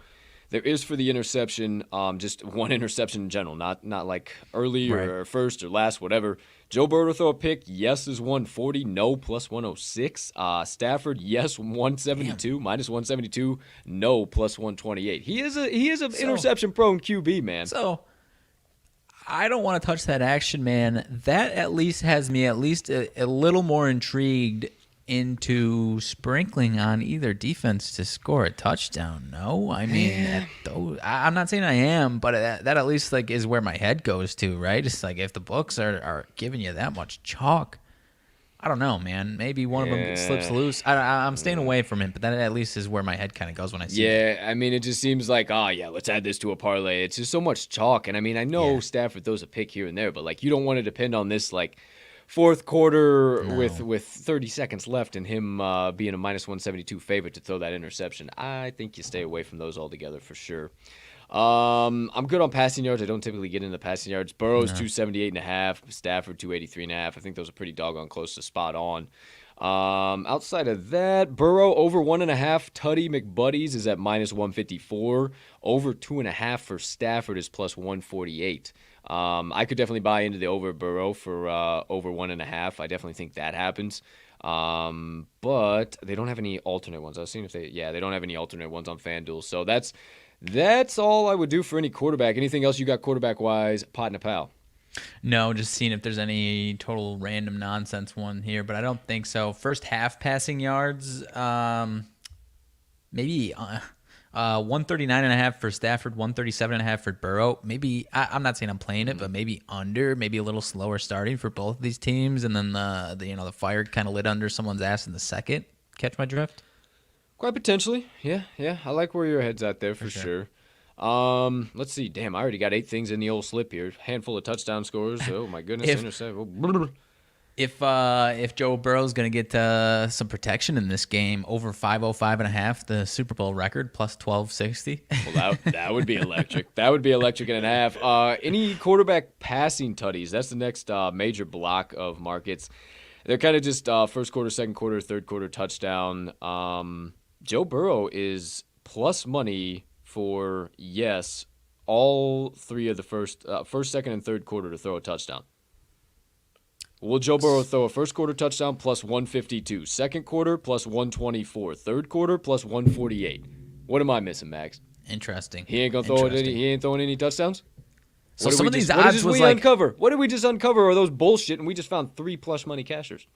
there is for the interception, just one interception in general, not like early or first or last, whatever. Joe Burrow throw a pick, yes is 140, no plus 106. Stafford, yes 172, minus 172, no plus 128. He is an interception prone QB, man. So I don't want to touch that action, man. That at least has me at least a little more intrigued into sprinkling on either defense to score a touchdown. No, I mean, I'm not saying I am, but that at least like is where my head goes to, right? It's like if the books are giving you that much chalk, I don't know, man. Maybe one of them slips loose. I'm staying away from it, but that at least is where my head kind of goes when I see it. Yeah, I mean, it just seems like, let's add this to a parlay. It's just so much chalk. And I mean, I know Stafford throws a pick here and there, but like you don't want to depend on this like fourth quarter with 30 seconds left and him being a minus 172 favorite to throw that interception. I think you stay away from those altogether for sure. I'm good on passing yards. I don't typically get into passing yards. Burrow's 278.5, Stafford 283.5. I think those are pretty doggone close to spot on. Outside of that, Burrow over 1.5. Tutty McBuddies is at minus 154. Over 2.5 for Stafford is plus 148. I could definitely buy into the over Burrow for over 1.5. I definitely think that happens. But they don't have any alternate ones. I was seeing if they don't have any alternate ones on FanDuel. So that's all I would do for any quarterback. Anything else you got quarterback wise, pot and a pal? No, just seeing if there's any total random nonsense one here, but I don't think so. First half passing yards, maybe 139.5 for Stafford, 137.5 for Burrow. Maybe I'm not saying I'm playing it, but maybe under, maybe a little slower starting for both of these teams, and then the fire kind of lit under someone's ass in the second. Catch my drift? Quite potentially, yeah. I like where your head's at there for sure. Let's see. Damn, I already got 8 things in the old slip here. Handful of touchdown scores. Oh my goodness, If Joe Burrow's going to get some protection in this game, over 505.5, the Super Bowl record, plus 1260. Well, that would be electric. That would be electric and a half. Any quarterback passing tutties? That's the next major block of markets. They're kind of just first quarter, second quarter, third quarter touchdown. Joe Burrow is plus money for, yes, all 3 of the first, second, and third quarter to throw a touchdown. Will Joe Burrow throw a first quarter touchdown plus 152, second quarter plus 124, third quarter plus 148? What am I missing, Max? Interesting. He ain't gonna throw it. He ain't throwing any touchdowns. So some of these odds was like, uncover? What did we just uncover? Are those bullshit? And we just found 3 plus money cashers.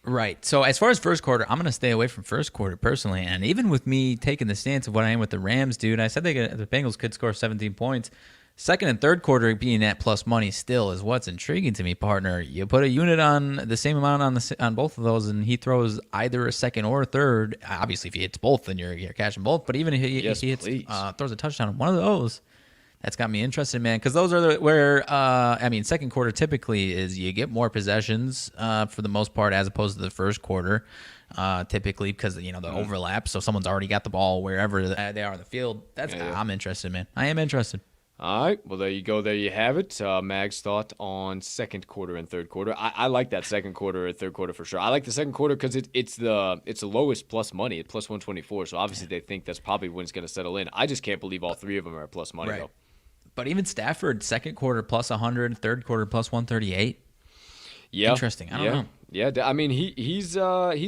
Right. So as far as first quarter, I'm going to stay away from first quarter personally. And even with me taking the stance of what I am with the Rams, dude, I said the Bengals could score 17 points. Second and third quarter being at plus money still is what's intriguing to me, partner. You put a unit on the same amount on both of those, and he throws either a second or a third. Obviously, if he hits both, then you're cashing both. But even if he hits, throws a touchdown on one of those, that's got me interested, man. Because those are where second quarter typically is you get more possessions for the most part as opposed to the first quarter. Typically because the overlap, so someone's already got the ball wherever they are on the field. I'm interested, man. I am interested. All right, well, there you go. There you have it. Mag's thought on second quarter and third quarter. I like that second quarter and third quarter for sure. I like the second quarter because it's the lowest plus money at plus 124. So obviously they think that's probably when it's going to settle in. I just can't believe all 3 of them are at plus money though. But even Stafford, second quarter plus 100, third quarter plus 138. Yeah, interesting. I don't know. Yeah, I mean he's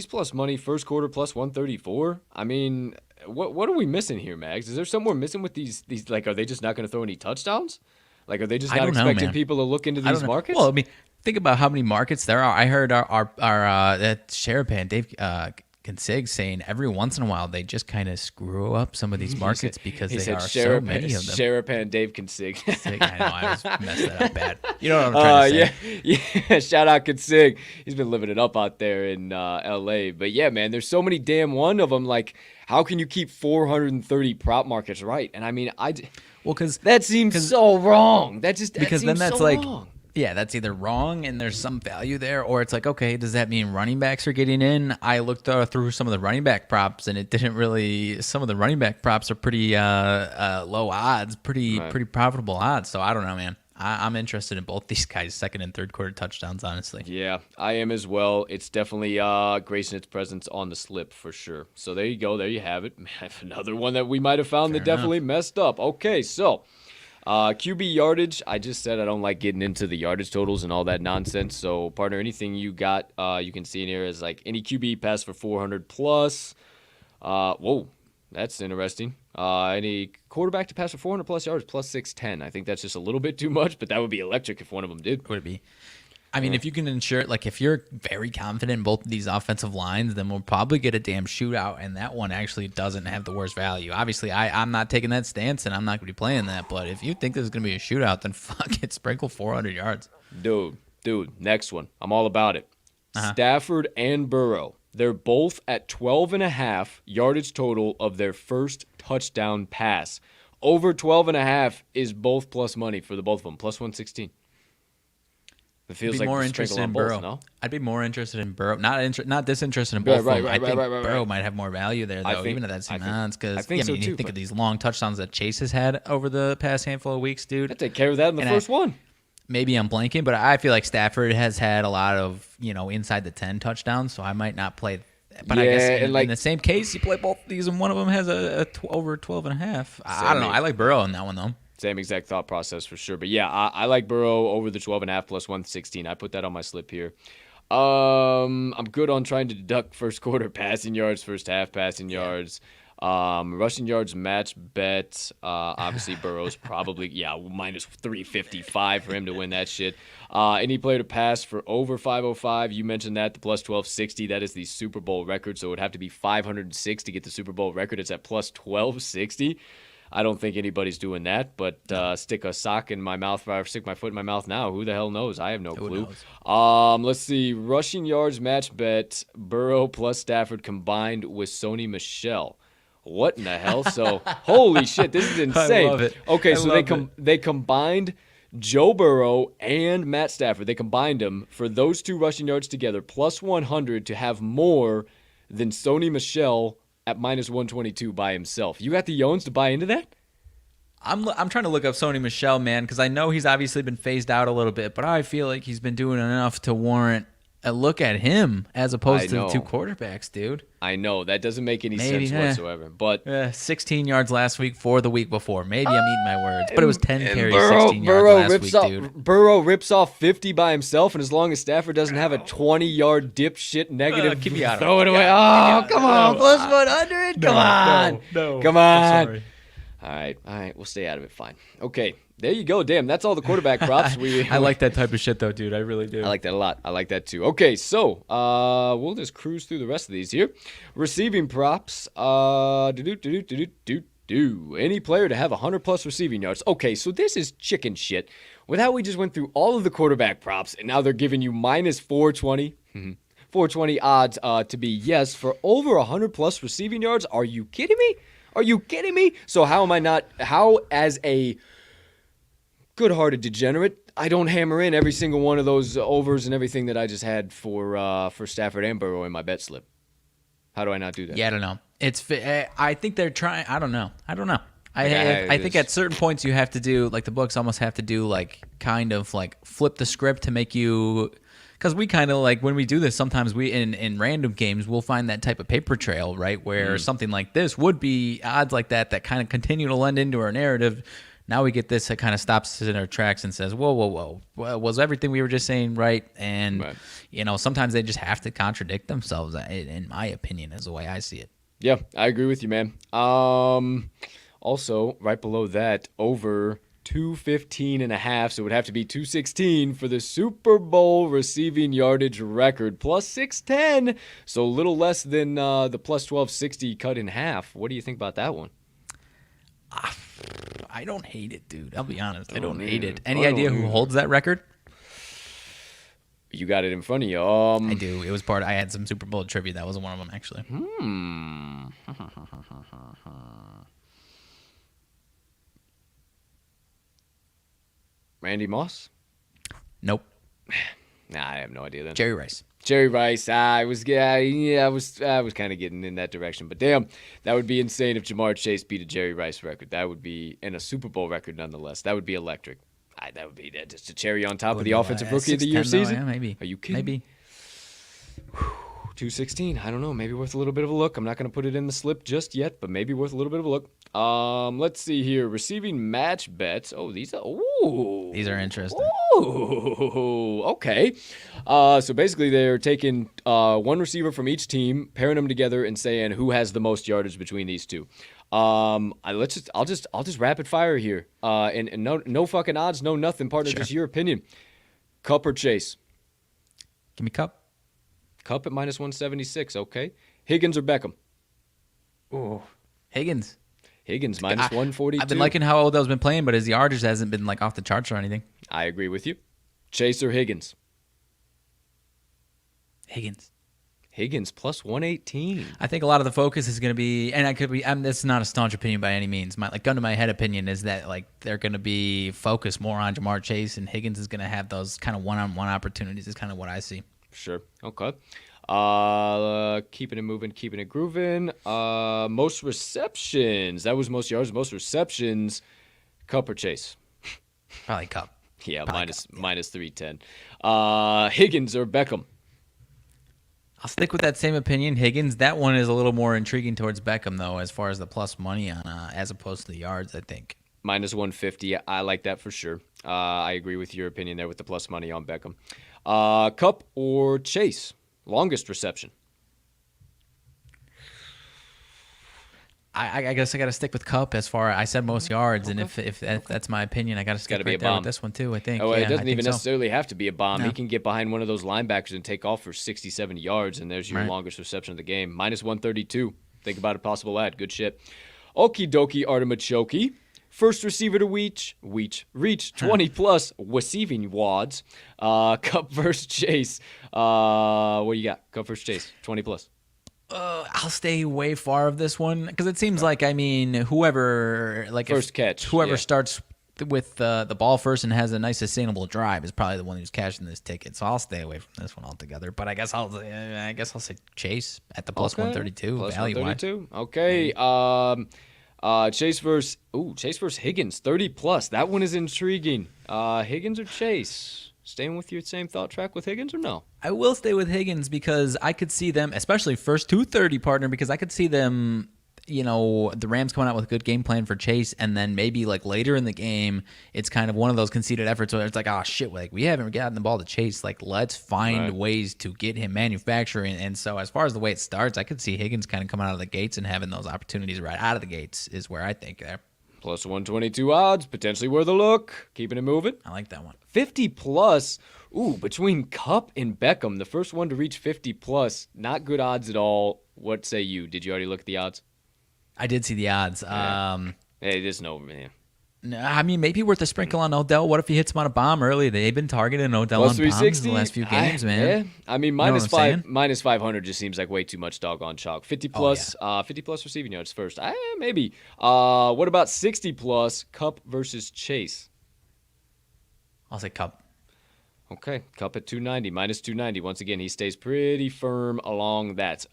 plus money. First quarter plus 134. I mean. What are we missing here, Mags? Is there something we're missing with these? Like, are they just not going to throw any touchdowns? Like, are they just not expecting people to look into these markets? Well, think about how many markets there are. I heard our that Sherapan, Dave Consig saying every once in a while they just kind of screw up some of these markets because there are so Sheriff, many of them. Sheriff Dave Consig. I know, I just messed that up bad. You know what I'm trying to say. Yeah. Shout out Consig. He's been living it up out there in LA. But yeah, man, there's so many damn one of them. Like, how can you keep 430 prop markets right? And I mean, because that seems so wrong. Because then that's so like, wrong. yeah, that's either wrong and there's some value there, or it's like, okay, does that mean running backs are getting in? I looked through some of the running back props, and it didn't really. Some of the running back props are pretty low odds, pretty profitable odds. So I don't know, man. I'm interested in both these guys' second and third quarter touchdowns, honestly. Yeah, I am as well. It's definitely gracing its presence on the slip for sure. So there you go. There you have it. Another one that we might have found that definitely messed up. Okay, so QB yardage. I just said I don't like getting into the yardage totals and all that nonsense. So, partner, anything you got, you can see in here is like any QB pass for 400 plus. Whoa, that's interesting. Any quarterback to pass for 400 plus yards plus 610. I think that's just a little bit too much, but that would be electric if one of them did. Would it be? I mean, if you can ensure, like, if you're very confident in both of these offensive lines, then we'll probably get a damn shootout, and that one actually doesn't have the worst value. Obviously, I'm not taking that stance, and I'm not going to be playing that, but if you think there's going to be a shootout, then fuck it, sprinkle 400 yards. Dude, next one. I'm all about it. Stafford and Burrow. They're both at 12.5 yardage total of their first touchdown pass. Over 12.5 is both plus money for the both of them, plus 116. It feels like more interested in Burrow. No? I'd be more interested in Burrow. Not disinterested in both of them. I think Burrow might have more value there, though, even at that same odds. Because you think of these long touchdowns that Chase has had over the past handful of weeks, dude. I'd take care of that in the first one. Maybe I'm blanking, but I feel like Stafford has had a lot of, inside the 10 touchdowns, so I might not play. But I guess in the same case, you play both of these, and one of them has over 12.5. I don't know. I like Burrow in that one, though. Same exact thought process for sure. But yeah, I like Burrow over the 12.5 plus 116. I put that on my slip here. I'm good on trying to deduct first quarter passing yards, first half passing yards. Rushing yards match bet. Obviously, Burrow's probably, minus 355 for him to win that shit. Any player to pass for over 505. You mentioned that, the plus 1260. That is the Super Bowl record, so it would have to be 506 to get the Super Bowl record. It's at plus 1260. I don't think anybody's doing that, but stick a sock in my mouth, or stick my foot in my mouth now. Who the hell knows? I have no clue. Let's see. Rushing yards match bet. Burrow plus Stafford combined with Sony Michel. What in the hell? So, holy shit, this is insane. I love it. Okay, so they combined Joe Burrow and Matt Stafford. They combined them for those two rushing yards together, plus 100 to have more than Sony Michel at minus 122 by himself. You got the Yones to buy into that? I'm trying to look up Sony Michel, man, because I know he's obviously been phased out a little bit, but I feel like he's been doing enough to warrant a look at him as opposed to the two quarterbacks, dude. I know. That doesn't make any sense whatsoever. But 16 yards last week for the week before. Maybe I'm eating my words, but it was 10 carries, 16 yards last week, dude. Burrow rips off 50 by himself, and as long as Stafford doesn't have a 20-yard dipshit negative, keep me out of throw it away. Oh, come on. Plus 100? Come on. No. Come on. I'm sorry. All right. We'll stay out of it. Fine. Okay. There you go. Damn, that's all the quarterback props. I like that type of shit, though, dude. I really do. I like that a lot. I like that, too. Okay, so we'll just cruise through the rest of these here. Receiving props. Any player to have 100-plus receiving yards. Okay, so this is chicken shit. With how we just went through all of the quarterback props, and now they're giving you minus 420. 420 odds to be yes for over 100-plus receiving yards. Are you kidding me? So how as a good-hearted degenerate, I don't hammer in every single one of those overs and everything that I just had for Stafford and Burrow in my bet slip. How do I not do that? Yeah, I don't know. I think they're trying. I don't know. I think at certain points you have to do, like, the books almost have to do, like, kind of like flip the script to make you. Because we kind of, like, when we do this, sometimes we in random games we'll find that type of paper trail, right, where something like this would be odds like that kind of continue to lend into our narrative. Now we get this that kind of stops us in our tracks and says, whoa. Was everything we were just saying right? And, sometimes they just have to contradict themselves, in my opinion, is the way I see it. Yeah, I agree with you, man. Also, right below that, over 215.5, so it would have to be 216 for the Super Bowl receiving yardage record. Plus 610, so a little less than the plus 1260 cut in half. What do you think about that one? I don't hate it, dude. I'll be honest. I don't hate it. Any idea who holds that record? You got it in front of you. I do. It was I had some Super Bowl trivia. That was one of them, actually. Randy Moss? Nope. Nah, I have no idea then. Jerry Rice. Jerry Rice. I was kind of getting in that direction, but damn, that would be insane if Jamar Chase beat a Jerry Rice record. That would be, and a Super Bowl record nonetheless. That would be electric. That would be just a cherry on top of the offensive rookie of the year season. Yeah, maybe. Are you kidding? Maybe. 216. I don't know. Maybe worth a little bit of a look. I'm not going to put it in the slip just yet, but maybe worth a little bit of a look. Let's see here. Receiving match bets. Oh, these are interesting. Ooh, okay. So basically, they're taking one receiver from each team, pairing them together, and saying who has the most yardage between these two. I'll just rapid fire here. And no fucking odds, no nothing, partner. Sure. Just your opinion. Cup or Chase? Give me Cup. Cup at minus 176. Okay. Higgins or Beckham? Oh, Higgins. Higgins minus 142. I've been liking how Odell's been playing, but his yardage hasn't been like off the charts or anything. I agree with you. Chase or Higgins? Higgins. Higgins plus 118. I think a lot of the focus is going to be, and this is not a staunch opinion by any means. My gun to my head opinion is that like they're going to be focused more on Jamar Chase, and Higgins is going to have those kind of one-on-one opportunities. Is kind of what I see. Sure. Okay. Keeping it moving, keeping it grooving. Most receptions. That was most yards. Most receptions. Cup or Chase? Probably Cup. Yeah, Probably minus 310. Higgins or Beckham? I'll stick with that same opinion. Higgins. That one is a little more intriguing towards Beckham, though, as far as the plus money on, as opposed to the yards, I think. Minus 150. I like that for sure. I agree with your opinion there with the plus money on Beckham. Cup or Chase? Longest reception. I guess I got to stick with Cup as far. I said most yards, and if that's my opinion, I got to stick right there with this one too. I think. Oh, yeah, it doesn't even necessarily have to be a bomb. No. He can get behind one of those linebackers and take off for 60, 70 yards, and there's your Right. longest reception of the game. Minus 132. Think about a possible ad. Good shit. Okie dokie, artimachoke. First receiver to reach 20 plus receiving wads. Cup versus Chase. What do you got? Cup versus Chase, 20 plus. I'll stay way far of this one because it seems like whoever First catch, whoever yeah. starts with the ball first and has a nice sustainable drive is probably the one who's cashing this ticket. So I'll stay away from this one altogether. But I guess I'll say Chase at the plus 132 Plus value. 132. Okay. Chase versus Higgins, 30 plus. That one is intriguing. Higgins or Chase? Staying with your same thought track with Higgins or no? I will stay with Higgins because I could see them, especially first 230 partner, because I could see them, the Rams coming out with a good game plan for Chase, and then maybe like later in the game, it's kind of one of those conceded efforts where it's like, oh shit, like we haven't gotten the ball to Chase. Like let's find ways to get him manufacturing. And so as far as the way it starts, I could see Higgins kind of coming out of the gates and having those opportunities right out of the gates is where I think there. Plus 122 odds, potentially worth a look. Keeping it moving. I like that one. 50 plus. Ooh, between Cup and Beckham, the first one to reach 50 plus. Not good odds at all. What say you? Did you already look at the odds? I did see the odds. Hey, there's no, man. No, I mean, maybe worth a sprinkle on Odell. What if he hits him on a bomb early? They've been targeting Odell Plus on bombs 360 the last few games, man. Yeah, I mean, You know what I'm saying? minus 500 just seems like way too much doggone chalk. 50 plus, 50 plus receiving yards first. Maybe. What about 60 plus? Cup versus Chase. I'll say Cup. Okay, Cup at 290, minus 290. Once again, he stays pretty firm along that.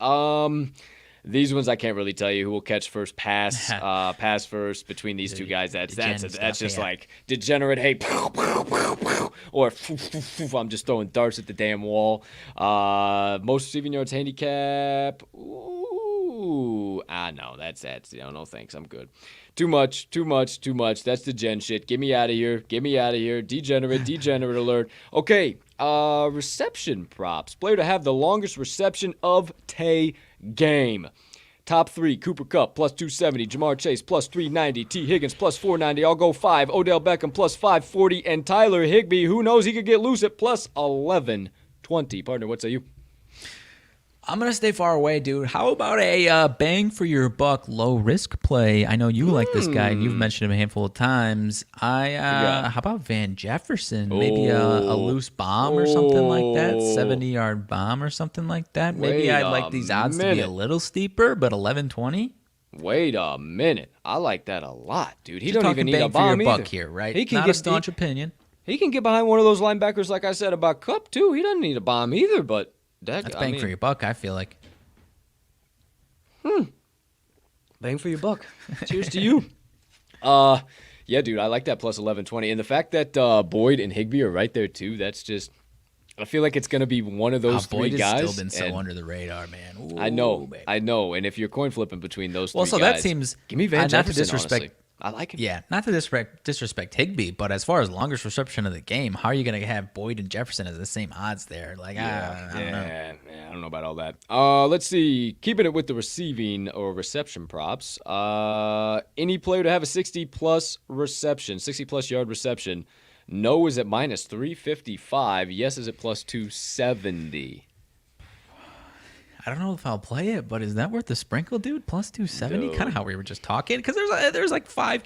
These ones I can't really tell you who will catch first pass, pass first between these two guys. That's just like degenerate. Hey, or I'm just throwing darts at the damn wall. Most receiving yards handicap. Ooh, no, that's no thanks. I'm good. Too much. That's the gen shit. Get me out of here. Degenerate alert. Okay, reception props. Player to have the longest reception of game. Top 3, Cooper Kupp, plus 270. Jamar Chase, plus 390. T. Higgins, plus 490. I'll go 5. Odell Beckham, plus 540. And Tyler Higbee, who knows, he could get loose at plus 1120. Partner, what say you? I'm going to stay far away, dude. How about a bang for your buck, low risk play? I know you like this guy, and you've mentioned him a handful of times. How about Van Jefferson? Maybe a loose bomb or something like that, 70-yard bomb or something like that. Maybe I'd like these odds to be a little steeper, but 1120. Wait a minute. I like that a lot, dude. He Just don't even need a bomb for your either. buck here, right? He can Not get a staunch opinion. He can get behind one of those linebackers, like I said about Kupp, too. He doesn't need a bomb either, but that's bang for your buck, I feel like. Bang for your buck. Cheers to you. Yeah, dude, I like that plus 1120. And the fact that Boyd and Higbee are right there, too, that's just... I feel like it's going to be one of those three Boyd guys. Boyd has still been so under the radar, man. Ooh, I know. baby. I know. And if you're coin flipping between those three guys... Well, so that seems... Give me Van Jefferson, not to disrespect, honestly. I like him. Yeah, not to disrespect Higbee, but as far as longest reception of the game, how are you going to have Boyd and Jefferson as the same odds there? Like, I don't know. Yeah, I don't know about all that. Let's see. Keeping it with the receiving or reception props. Any player to have a 60-plus reception, 60-plus yard reception. No is at minus 355. Yes is at plus 270. I don't know if I'll play it, but is that worth the sprinkle, dude? Plus 270, kind of how we were just talking. Because there's like 6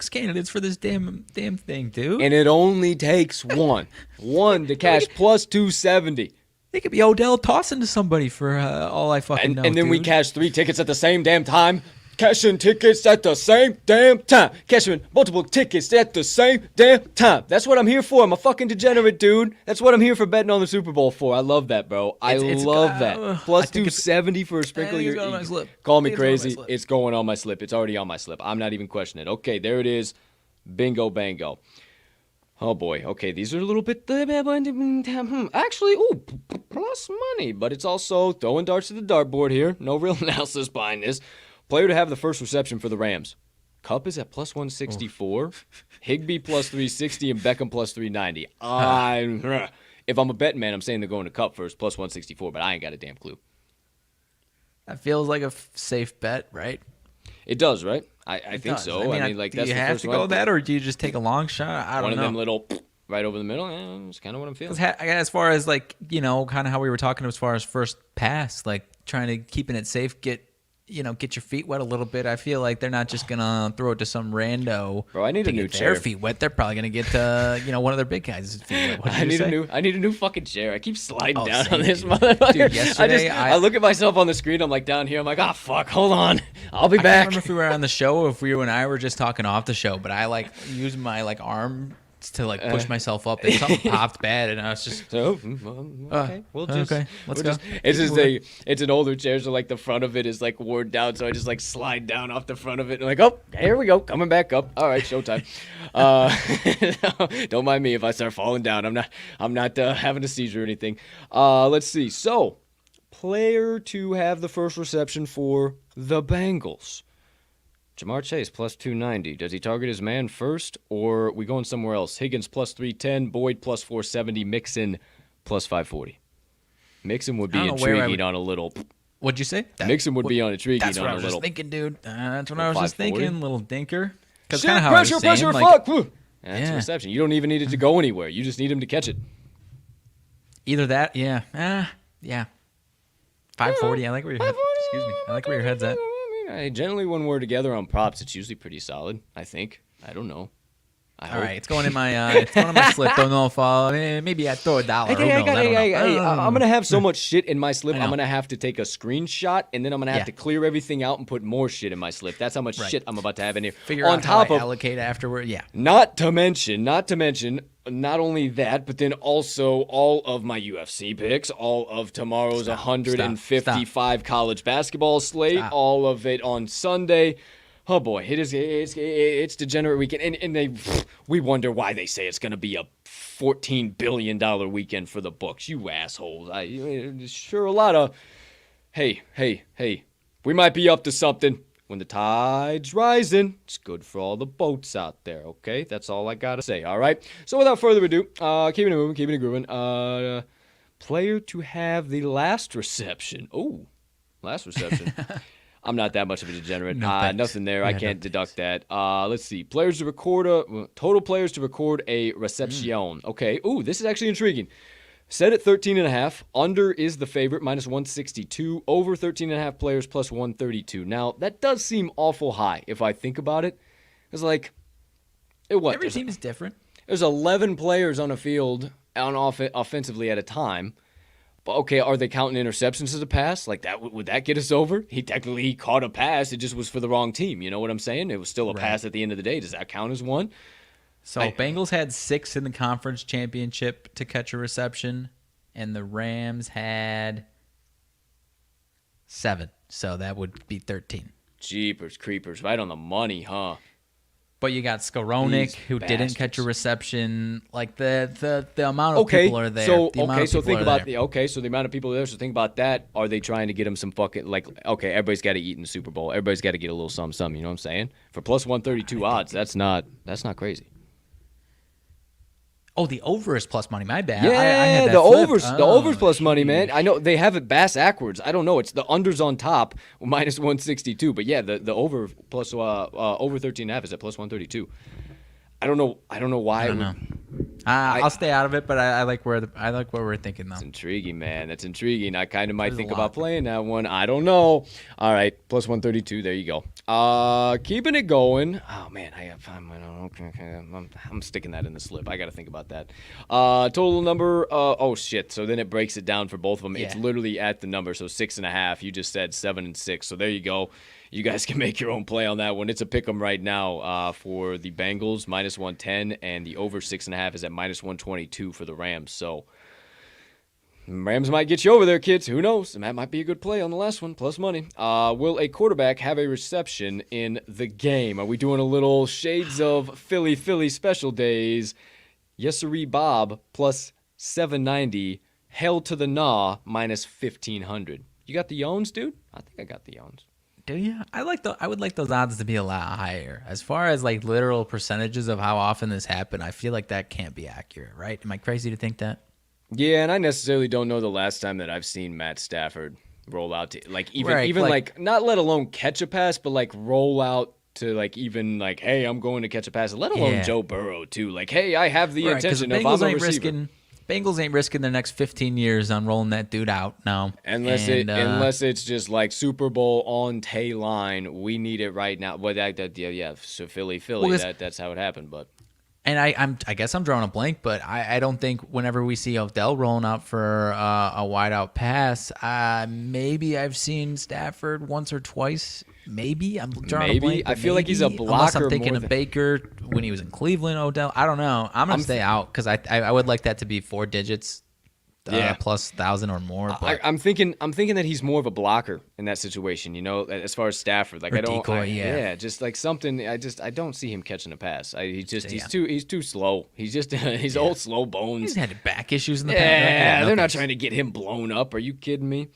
candidates for this damn thing, dude. And it only takes one to cash plus 270. It could be Odell tossing to somebody for all I fucking know. And then we dude. cash 3 tickets at the same damn time. Cashing tickets at the same damn time. Cashing multiple tickets at the same damn time. That's what I'm here for. I'm a fucking degenerate, dude. That's what I'm here for betting on the Super Bowl for. I love that, bro. I love that. Plus 270 for a sprinkle. Call me crazy. It's going on my slip. It's already on my slip. I'm not even questioning it. Okay, there it is. Bingo, bango. Oh, boy. Okay, these are a little bit... Actually, plus money. But it's also throwing darts to the dartboard here. No real analysis behind this. Player to have the first reception for the Rams. Kupp is at plus 164. Higbee plus 360 and Beckham plus 390. If I'm a betting man, I'm saying they're going to Kupp first, plus 164, but I ain't got a damn clue. That feels like a safe bet, right? It does, right? I think so. I mean, like, do that's you the have first to one. go that, or do you just take a long shot? I don't know. One of them little right over the middle. It's kind of what I'm feeling. As far as, like, kind of how we were talking as far as first pass, like trying to keeping it safe, get your feet wet a little bit. I feel like they're not just gonna throw it to some rando. Bro, I need a new chair. Their feet wet. They're probably gonna get one of their big guys' feet wet. I need a new fucking chair. I keep sliding down on this motherfucker. Dude, yesterday I look at myself on the screen. I'm like down here. I'm like, fuck, hold on. I'll be back. I can't remember if we were on the show or if you and I were just talking off the show, but I like used my arm to push myself up, and something popped bad, and I was just okay. Let's go. It's an older chair, so like the front of it is like worn down, so I just like slide down off the front of it, and like, oh, here we go, coming back up. All right, showtime. Don't mind me if I start falling down. I'm not having a seizure or anything. Let's see. So, player to have the first reception for the Bengals. Jamar Chase plus 290. Does he target his man first, or we going somewhere else? Higgins plus 310, Boyd plus 470, Mixon plus 540. Mixon would be intriguing on a little. What'd you say? Mixon would be on intriguing on a little. That's what I was just thinking, dude. That's what I was just thinking, little dinker. Because kind of how pressure, fuck. That's a reception. You don't even need it to go anywhere. You just need him to catch it. Either that, yeah. 540. I like where your I like where your head's at. Generally, when we're together on props, it's usually pretty solid, I think. I don't know. All right, it's going in my slip. Don't know if maybe I throw $1. I'm going to have so much shit in my slip, I'm going to have to take a screenshot, and then I'm going to have to clear everything out and put more shit in my slip. That's how much shit I'm about to have in here. Figure out how I allocate afterward, Not to mention, not only that, but then also all of my UFC picks, all of tomorrow's 155 college basketball slate, all of it on Sunday. Oh boy, it's degenerate weekend, and we wonder why they say it's going to be a $14 billion weekend for the books. You assholes! Sure, a lot of hey, we might be up to something. When the tide's rising, it's good for all the boats out there, okay? That's all I gotta say, all right? So without further ado, keeping it moving, keeping it grooving, player to have the last reception. Oh, last reception. I'm not that much of a degenerate. No, thanks. Nothing there. I Yeah, can't no, deduct that. Let's see. Total players to record a reception. Okay. Ooh, this is actually intriguing. Set at 13.5. Under is the favorite, minus 162. Over 13.5 players, plus 132. Now, that does seem awful high if I think about it. It's like, Every team is different. There's 11 players on a field offensively at a time. But okay, are they counting interceptions as a pass? Like that, would that get us over? He technically caught a pass. It just was for the wrong team. You know what I'm saying? It was still a pass at the end of the day. Does that count as one? So Bengals had 6 in the conference championship to catch a reception, and the Rams had 7. So that would be 13. Jeepers creepers, right on the money, huh? But you got Skowronek, These who didn't bastards. catch a reception. Like the amount of people are there. So the amount of so people think are about there. so the amount of people there. So think about that. Are they trying to get him some fucking everybody's got to eat in the Super Bowl. Everybody's got to get a little something. You know what I'm saying? For plus 132 odds, that's not crazy. Oh, the over is plus money. My bad. Yeah, I had that the flipped. overs plus money, geez. man. I know they have it bass backwards. I don't know. It's the unders on top, minus 162. But yeah, the over plus over 13.5 is at plus 132. I don't know why. I don't know. I'll stay out of it, but I like what we're thinking though. That's intriguing, man. That's intriguing. I kind of might There's think a about lot. playing that one. I don't know. All right, plus 132. There you go. Keeping it going. Oh man, I'm sticking that in the slip. I got to think about that. Total number. Oh shit. So then it breaks it down for both of them. It's Yeah. literally at the number. So 6.5. You just said 7 and 6. So there you go. You guys can make your own play on that one. It's a pick 'em right now for the Bengals, minus 110, and the over 6.5 is at minus 122 for the Rams. So Rams might get you over there, kids. Who knows? And that might be a good play on the last one, plus money. Will a quarterback have a reception in the game? Are we doing a little shades of Philly special days? Yes, sirree, Bob, plus 790. Hell to the gnaw, minus 1,500. You got the yawns, dude? I think I got the yawns. Do you? I would like those odds to be a lot higher. As far as like literal percentages of how often this happened, I feel like that can't be accurate, right? Am I crazy to think that? Yeah, and I necessarily don't know the last time that I've seen Matt Stafford roll out to Right, like- not let alone catch a pass, but like roll out to hey, I'm going to catch a pass. Let alone Yeah. Joe Burrow too. Like, hey, I have the Right, 'cause intention of I'm a receiver. Bengals ain't risking their next 15 years on rolling that dude out. No, Unless it's just like Super Bowl on Tay line, we need it right now. Well, so Philly, Well, that's how it happened. But and I guess I'm drawing a blank, but I don't think whenever we see Odell rolling out for a wide out pass, maybe I've seen Stafford once or twice. Maybe I'm drawing a blank. I feel like he's a blocker. Unless I'm thinking more of than- Baker when he was in Cleveland. Odell, I don't know. I'm gonna stay out because I would like that to be 4 digits, plus 1,000 or more. But I'm thinking that he's more of a blocker in that situation. You know, as far as Stafford, like Or I don't, decoy, yeah. just like something. I don't see him catching a pass. He's too slow. He's old slow bones. he's had back issues in the past. Yeah, they're not trying to get him blown up. Are you kidding me?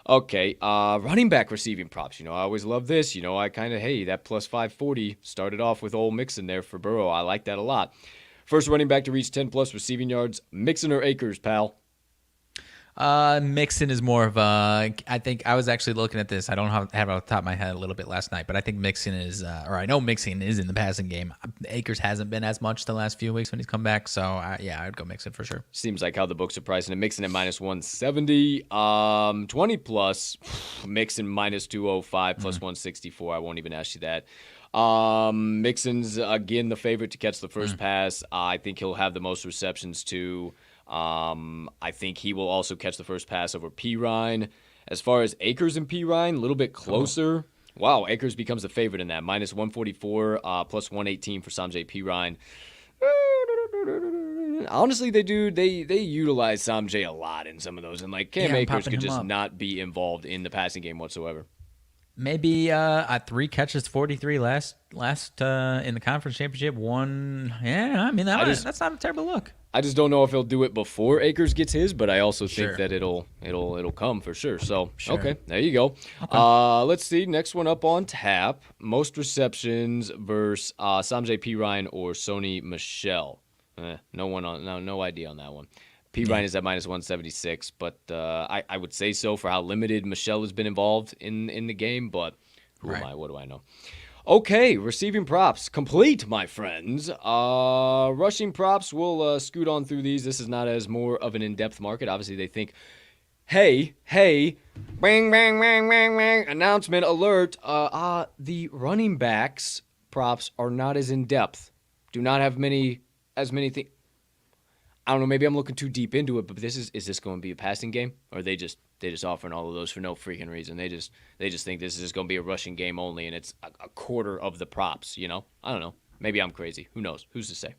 Okay, running back receiving props. You know, I always love this. You know, that plus 540 started off with old Mixon there for Burrow. I like that a lot. First running back to reach 10 plus receiving yards. Mixon or Akers, pal? Mixon is more of a. I think I was actually looking at this. I don't have it off the top of my head a little bit last night, but I think Mixon is, or I know Mixon is in the passing game. Akers hasn't been as much the last few weeks when he's come back, so I'd go Mixon for sure. Seems like how the books are pricing it. Mixon at minus 170. 20 plus. Mixon minus 205 plus 164. I won't even ask you that. Mixon's again the favorite to catch the first pass. I think he'll have the most receptions too. I think he will also catch the first pass over Pirine. As far as Akers and Pirine, a little bit closer. Wow, Akers becomes the favorite in that. Minus 144, plus 118 for Samjay Pirine. Honestly, they utilize Samjay a lot in some of those, and like Cam Yeah, I'm Akers popping could him just up. not be involved in the passing game whatsoever. Maybe 3 catches, 43 last in the conference championship. That's not a terrible look. I just don't know if he'll do it before Akers gets his, but I also think Sure. that it'll come for sure. So Sure. okay, there you go. Let's see. Next one up on tap: most receptions versus Samjay Pirine or Sony Michel. No idea on that one. Pirine is at minus 176, but I would say so for how limited Michel has been involved in the game. But Who am I? What do I know? Okay, receiving props complete, my friends. Rushing props, we'll scoot on through these. This is not as more of an in-depth market. Obviously, they think, hey, bang, bang, bang, bang, bang, announcement, alert. The running backs props are not as in-depth. Do not have as many things. I don't know, maybe I'm looking too deep into it, but is this going to be a passing game? Or are they just offering all of those for no freaking reason? They just think this is just going to be a rushing game only, and it's a quarter of the props, you know? I don't know. Maybe I'm crazy. Who knows? Who's to say?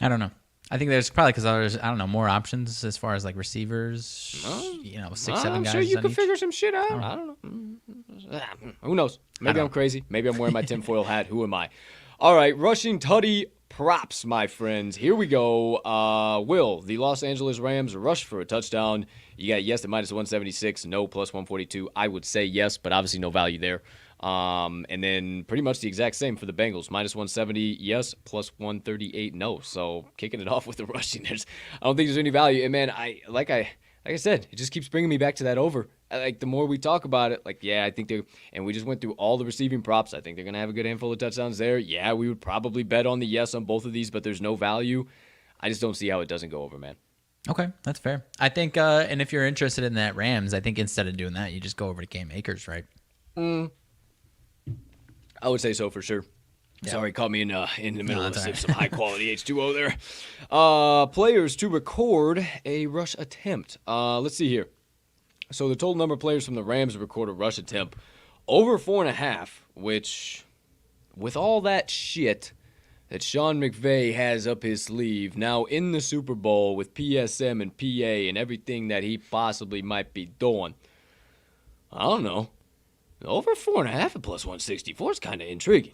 I don't know. I think there's probably because there's, I don't know, more options as far as like receivers, 6-7 guys. I'm sure you can each. figure some shit out. I don't know. Who knows? Maybe I'm crazy. Maybe I'm wearing my tinfoil hat. Who am I? All right, rushing tutty props, my friends. Here we go. Will the Los Angeles Rams rush for a touchdown? You got yes at -176, no +142. I would say yes, but obviously no value there. And then pretty much the exact same for the Bengals. -170, yes, +138, no. So kicking it off with the rushing, I don't think there's any value. And man, like I said, it just keeps bringing me back to that over. Like the more we talk about it, like yeah, I think and we just went through all the receiving props. I think they're gonna have a good handful of touchdowns there. Yeah, we would probably bet on the yes on both of these, but there's no value. I just don't see how it doesn't go over, man. Okay, that's fair. I think, and if you're interested in that Rams, I think instead of doing that, you just go over to Cam Akers, right? I would say so for sure. Yeah. Sorry, caught me in the middle of some high quality H2O there. Players to record a rush attempt. Let's see here. So the total number of players from the Rams to record a rush attempt over 4.5, which with all that shit that Sean McVay has up his sleeve now in the Super Bowl with PSM and PA and everything that he possibly might be doing, I don't know. Over 4.5 at +164 is kind of intriguing.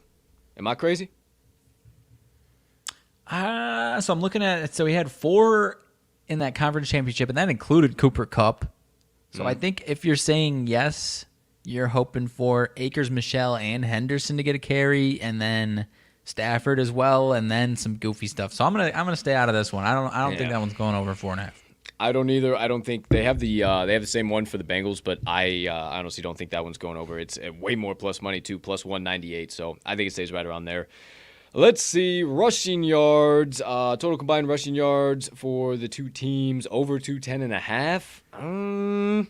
Am I crazy? So I'm looking at it. So he had 4 in that conference championship, and that included Cooper Kupp. So I think if you're saying yes, you're hoping for Akers, Michelle, and Henderson to get a carry, and then Stafford as well, and then some goofy stuff. So I'm gonna stay out of this one. I don't think that one's going over 4.5. I don't either. I don't think they have the same one for the Bengals, but I honestly don't think that one's going over. It's way more plus money too, +198. So I think it stays right around there. Let's see, rushing yards, total combined rushing yards for the two teams over 210.5. I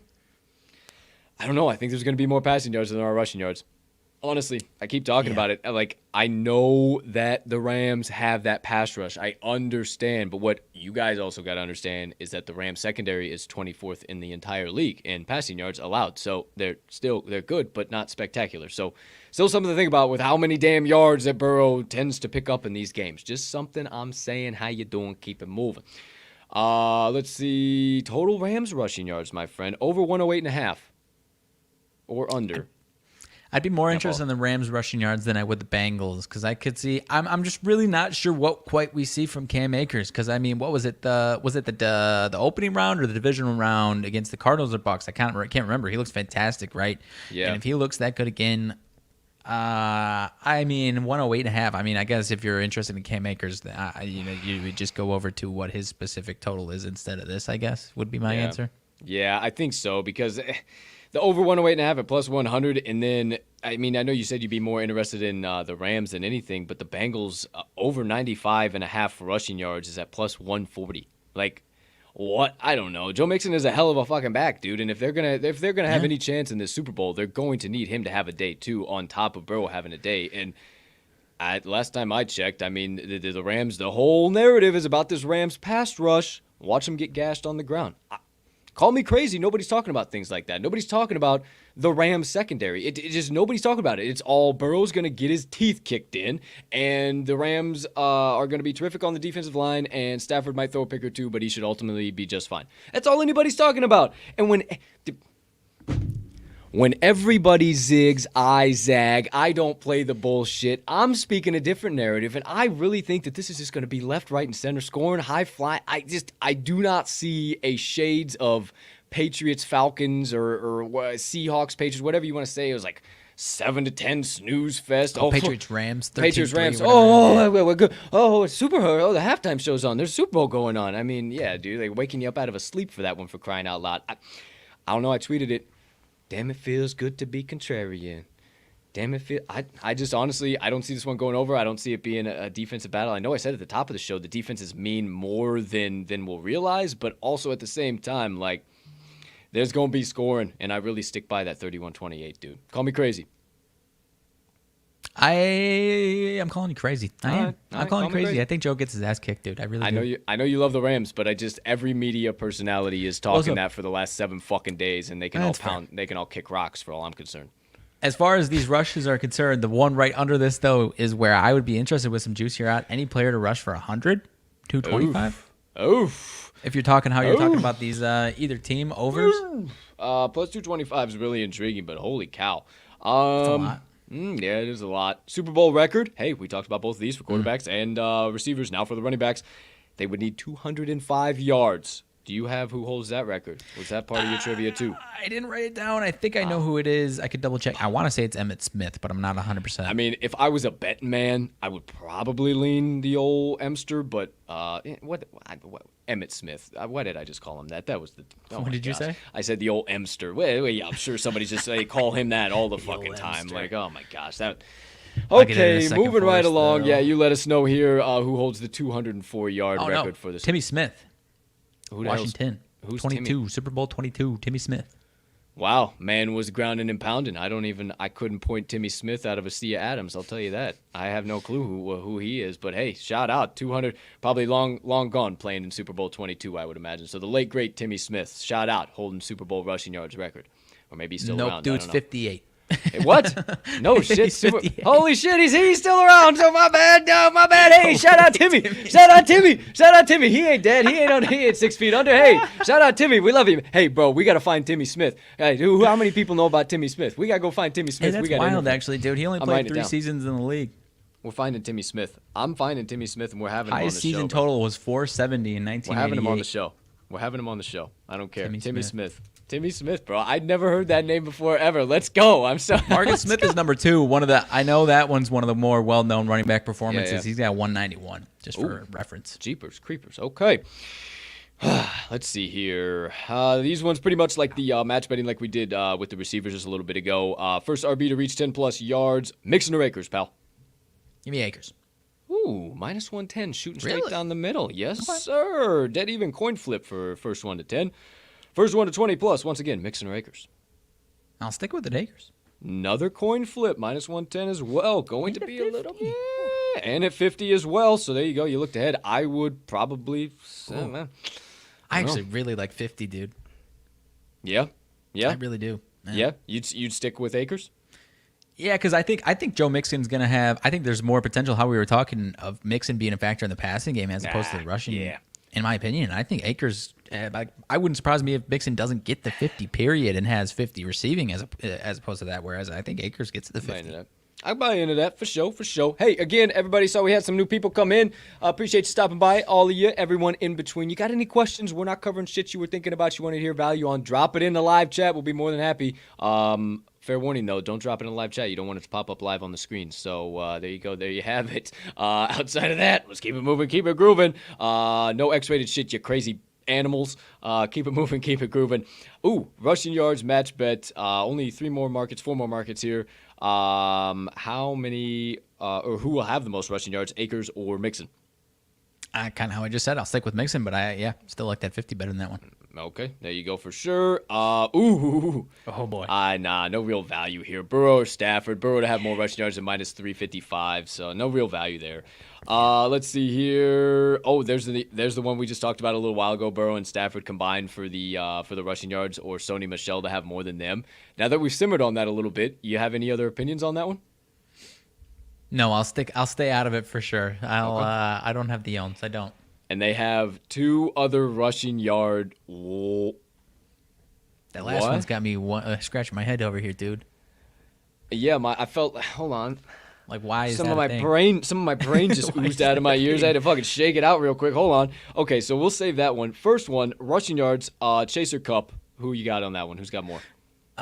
don't know. I think there's going to be more passing yards than there are rushing yards. Honestly, I keep talking about it. Like, I know that the Rams have that pass rush. I understand. But what you guys also got to understand is that the Rams secondary is 24th in the entire league in passing yards allowed. So they're good, but not spectacular. So still something to think about with how many damn yards that Burrow tends to pick up in these games. Just something I'm saying. How you doing? Keep it moving. Let's see. Total Rams rushing yards, my friend. Over 108.5 or under. I'd be more interested in the Rams rushing yards than I would the Bengals because I could see. I'm just really not sure what quite we see from Cam Akers because I mean, what was it? The opening round or the divisional round against the Cardinals or Bucks? I can't remember. He looks fantastic, right? Yeah. And if he looks that good again, I mean, 108.5. I mean, I guess if you're interested in Cam Akers, you would just go over to what his specific total is instead of this. I guess would be my answer. Yeah, I think so because. The over 108.5 at +100, and then, I mean, I know you said you'd be more interested in the Rams than anything, but the Bengals over 95.5 rushing yards is at +140. Like, what? I don't know. Joe Mixon is a hell of a fucking back, dude, and if they're gonna have any chance in this Super Bowl, they're going to need him to have a day too, on top of Burrow having a day. And last time I checked, I mean, the Rams, the whole narrative is about this Rams pass rush. Watch them get gashed on the ground. Call me crazy. Nobody's talking about things like that. Nobody's talking about the Rams secondary. It just nobody's talking about it. It's all Burrow's going to get his teeth kicked in, and the Rams are going to be terrific on the defensive line, and Stafford might throw a pick or two, but he should ultimately be just fine. That's all anybody's talking about. And when everybody zigs, I zag. I don't play the bullshit. I'm speaking a different narrative, and I really think that this is just going to be left, right, and center, scoring, high fly. I do not see a shades of Patriots, Falcons, or Seahawks, Patriots, whatever you want to say. It was like 7-10 snooze fest. Patriots, Rams, Patriots, Rams. We're good. It's Super Bowl. Oh, the halftime show's on. There's Super Bowl going on. I mean, yeah, dude, like waking you up out of a sleep for that one, for crying out loud. I don't know. I tweeted it. Damn, it feels good to be contrarian. Damn it. I just honestly, I don't see this one going over. I don't see it being a defensive battle. I know I said at the top of the show the defenses mean more than we'll realize, but also at the same time, like, there's going to be scoring, and I really stick by that 31-28, dude. Call me crazy. I'm calling you crazy. I'm calling you crazy. Crazy. I think Joe gets his ass kicked, dude. I really do. I know you love the Rams, but every media personality is talking that for the last 7 fucking days, and they can all kick rocks for all I'm concerned. As far as these rushes are concerned, the one right under this, though, is where I would be interested with some juice here out. Any player to rush for 100, 225? Oof. If you're talking how you're talking about these either team overs. Plus 225 is really intriguing, but holy cow. That's a lot. Yeah, it is a lot. Super Bowl record. Hey, we talked about both of these for quarterbacks and receivers. Now for the running backs, they would need 205 yards. Do you have who holds that record? Was that part of your trivia too? I didn't write it down. I think I know who it is. I could double check. I want to say it's Emmitt Smith, but I'm not 100%. I mean, if I was a betting man, I would probably lean the old Emster, but what Emmitt Smith. Why did I just call him that? That was the. Oh what did you say? I said the old Emster. Wait, yeah, I'm sure somebody's just call him that all the fucking time. Emster. Like, oh my gosh, that. I'll get it in a Okay, second moving for right us, along. though. Yeah, you let us know here who holds the 204-yard record for this. Timmy Smith. Who the hell's- Washington. Who's 22, Timmy? Super Bowl 22, Timmy Smith. Wow, man was grounding and pounding. I couldn't point Timmy Smith out of a sea of atoms. I'll tell you that. I have no clue who he is, but hey, shout out 200. Probably long gone playing in Super Bowl 22, I would imagine. So the late great Timmy Smith, shout out, holding Super Bowl rushing yards record, or maybe he's still around. Nope, dude's 58. What? No shit. He's 58. Holy shit, he's still around. So my bad. No, my bad. Hey, shout out Timmy. Shout out Timmy. He ain't dead. He ain't 6 feet under. Hey, shout out Timmy. We love him. Hey, bro, we got to find Timmy Smith. Hey, how many people know about Timmy Smith? We got to go find Timmy Smith. Hey, that's wild, actually, dude. He only played 3 seasons in the league. We're finding Timmy Smith. I'm finding Timmy Smith, and we're having him on the show. Highest season total was 470 in 1988. We're having him on the show. I don't care. Timmy Smith. Timmy Smith, bro. I'd never heard that name before ever. Let's go. I'm sorry. Marcus Smith is number 2. I know that one's one of the more well-known running back performances. Yeah. He's got 191, just for reference. Jeepers creepers. Okay. Let's see here. These ones pretty much like the match betting like we did with the receivers just a little bit ago. First RB to reach 10-plus yards. Mixing or Akers, pal? Give me Akers. Ooh, minus 110, shooting straight Really? down the middle. Yes, sir. Dead even coin flip for first one to 10. First one to 20-plus, once again, Mixon or Akers. I'll stick with the Akers. Another coin flip, minus 110 as well. Going to And be at a little 50. yeah, and at 50 as well. So there you go. You looked ahead. I would probably. I actually really like 50, dude. Yeah. I really do. Man. Yeah. You'd stick with Akers. Yeah, because I think Joe Mixon's gonna have. I think there's more potential. How we were talking of Mixon being a factor in the passing game as opposed to the rushing. Yeah. In my opinion, I think Akers. I wouldn't surprise me if Mixon doesn't get the 50 period and has 50 receiving as opposed to that. Whereas I think Akers gets the 50. I buy into that for sure. Hey, again, everybody saw we had some new people come in. Appreciate you stopping by, all of you, everyone in between. You got any questions? We're not covering shit you were thinking about, you want to hear value on. Drop it in the live chat. We'll be more than happy. Fair warning, though, don't drop it in the live chat. You don't want it to pop up live on the screen. So there you go. There you have it. Outside of that, let's keep it moving, keep it grooving. No X-rated shit, you crazy animals. Keep it moving, keep it grooving. Ooh, rushing yards, match bet. Only 4 more markets here. How many or who will have the most rushing yards, Akers or Mixon? Kind of how I just said. I'll stick with Mixon, but I still like that 50 better than that one. Okay, there you go for sure. Oh boy. No real value here. Burrow or Stafford. Burrow to have more rushing yards than minus 355, so no real value there. Let's see here. Oh, there's the one we just talked about a little while ago. Burrow and Stafford combined for the rushing yards, or Sony Michel to have more than them. Now that we've simmered on that a little bit, you have any other opinions on that one? No, I'll stay out of it for sure. I don't have the owns. I don't. And they have 2 other rushing yard. That last one's got me scratching my head over here, dude. Yeah, I felt. Hold on. Like, why is some that of a my thing? brain? Some of my brain just oozed out of my ears. I had to fucking shake it out real quick. Hold on. Okay, so we'll save that one. First one, rushing yards. Chaser Cup. Who you got on that one? Who's got more?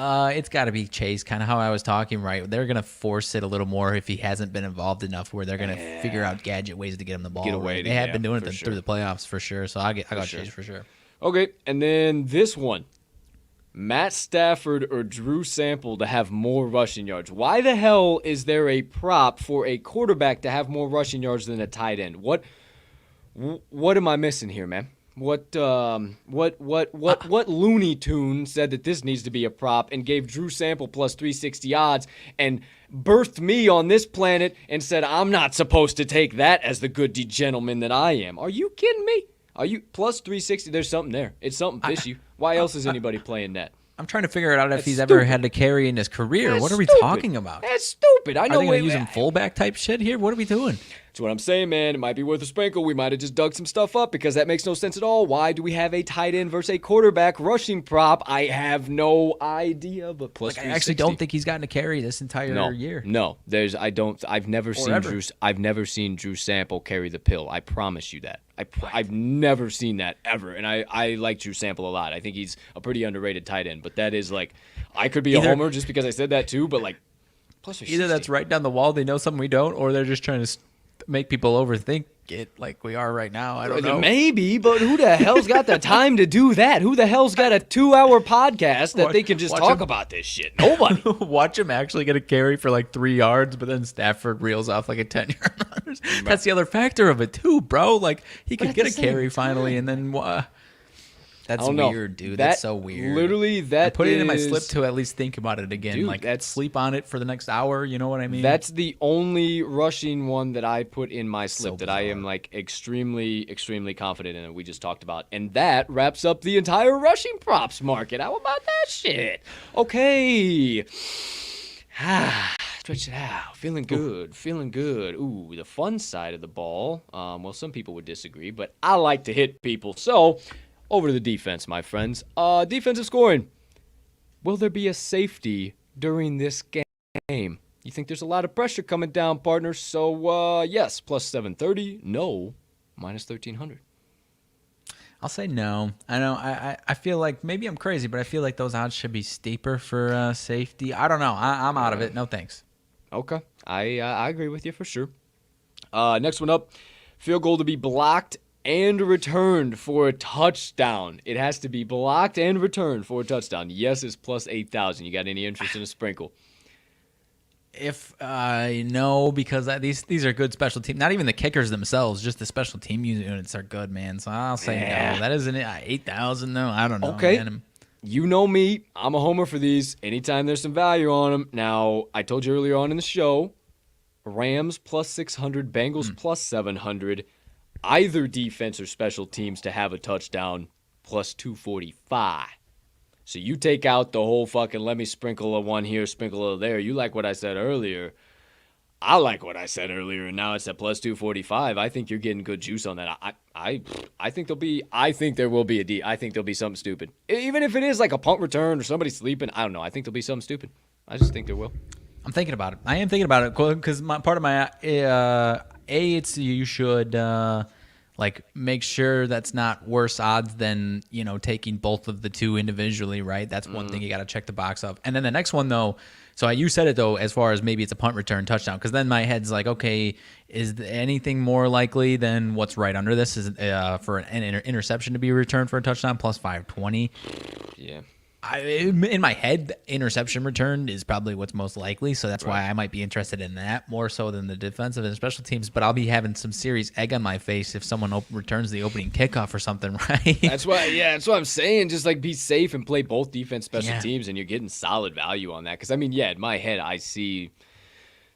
It's got to be Chase, kind of how I was talking, right? They're going to force it a little more if he hasn't been involved enough, where they're going to figure out gadget ways to get him the ball. Get away. Right? They have been doing it sure. through the playoffs for sure, so I got Chase for sure. Okay, and then this one. Matt Stafford or Drew Sample to have more rushing yards. Why the hell is there a prop for a quarterback to have more rushing yards than a tight end? What am I missing here, man? What Looney Tune said that this needs to be a prop and gave Drew Sample plus 360 odds and birthed me on this planet and said I'm not supposed to take that as the good gentleman that I am? Are you kidding me? Are you plus 360? There's something there. It's something fishy. Why else is anybody playing that? I'm trying to figure it out if he's That's ever stupid. had to carry in his career. That's What are we stupid. talking about? That's stupid. I Are know. they going to use him fullback type shit here? What are we doing? That's what I'm saying, man. It might be worth a sprinkle. We might have just dug some stuff up because that makes no sense at all. Why do we have a tight end versus a quarterback rushing prop? I have no idea. But plus, I actually don't think he's gotten a carry this entire year. No, I've never seen Drew Sample carry the pill. I promise you that. I've never seen that ever. And I like Drew Sample a lot. I think he's a pretty underrated tight end. But that is like, I could be a homer just because I said that too. But like, plus Either that's right down the wall, they know something we don't, or they're just trying to make people overthink it like we are right now. I don't know. Maybe, but who the hell's got the time to do that? Who the hell's got a 2-hour podcast that they can just talk about this shit? Nobody. Watch him actually get a carry for like 3 yards, but then Stafford reels off like a 10-yard run. That's the other factor of it too, bro. Like he could get a carry finally, and then that's weird, dude. That's so weird. Literally, I put it in my slip to at least think about it again. Dude, sleep on it for the next hour. You know what I mean? That's the only rushing one that I put in my slip that I am like extremely, extremely confident in. We just talked about, and that wraps up the entire rushing props market. How about that shit? Okay. Stretch it out. Feeling good. Feeling good. Ooh, the fun side of the ball. Well, some people would disagree, but I like to hit people. So, over to the defense, my friends. Defensive scoring. Will there be a safety during this game? You think there's a lot of pressure coming down, partners? So, yes, plus 730. No, minus 1300. I'll say no. I know. I feel like maybe I'm crazy, but I feel like those odds should be steeper for safety. I don't know. I'm out of it. No thanks. Okay. I agree with you for sure. Next one up. Field goal to be blocked and returned for a touchdown. It has to be blocked and returned for a touchdown. Yes, it's plus 8,000. You got any interest in a sprinkle? If no, because these are good special team. Not even the kickers themselves, just the special team units are good, man. So I'll say no. That isn't it. 8,000 though. I don't know. Okay. Man. You know me. I'm a homer for these. Anytime there's some value on them. Now, I told you earlier on in the show, Rams plus 600, Bengals plus 700. Either defense or special teams to have a touchdown, plus 245. So you take out the whole fucking let me sprinkle a one here, sprinkle a there. You like what I said earlier. I like what I said earlier, and now it's at plus 245. I think you're getting good juice on that. I think there will be I think there'll be something stupid. Even if it is like a punt return or somebody sleeping, I don't know. I think there'll be something stupid. I just think there will. I'm thinking about it. I am thinking about it because part of my it's you should like make sure that's not worse odds than taking both of the two individually, right? That's one thing you got to check the box of. And then the next one though, so you said it though, as far as maybe it's a punt return touchdown, because then my head's like, okay, is anything more likely than what's right under this? Is for an interception to be returned for a touchdown plus 520? Yeah. In my head, interception return is probably what's most likely, so that's why I might be interested in that more so than the defensive and special teams. But I'll be having some serious egg on my face if someone returns the opening kickoff or something, right? That's what I'm saying. Just like be safe and play both defense, special teams, and you're getting solid value on that. Because in my head, I see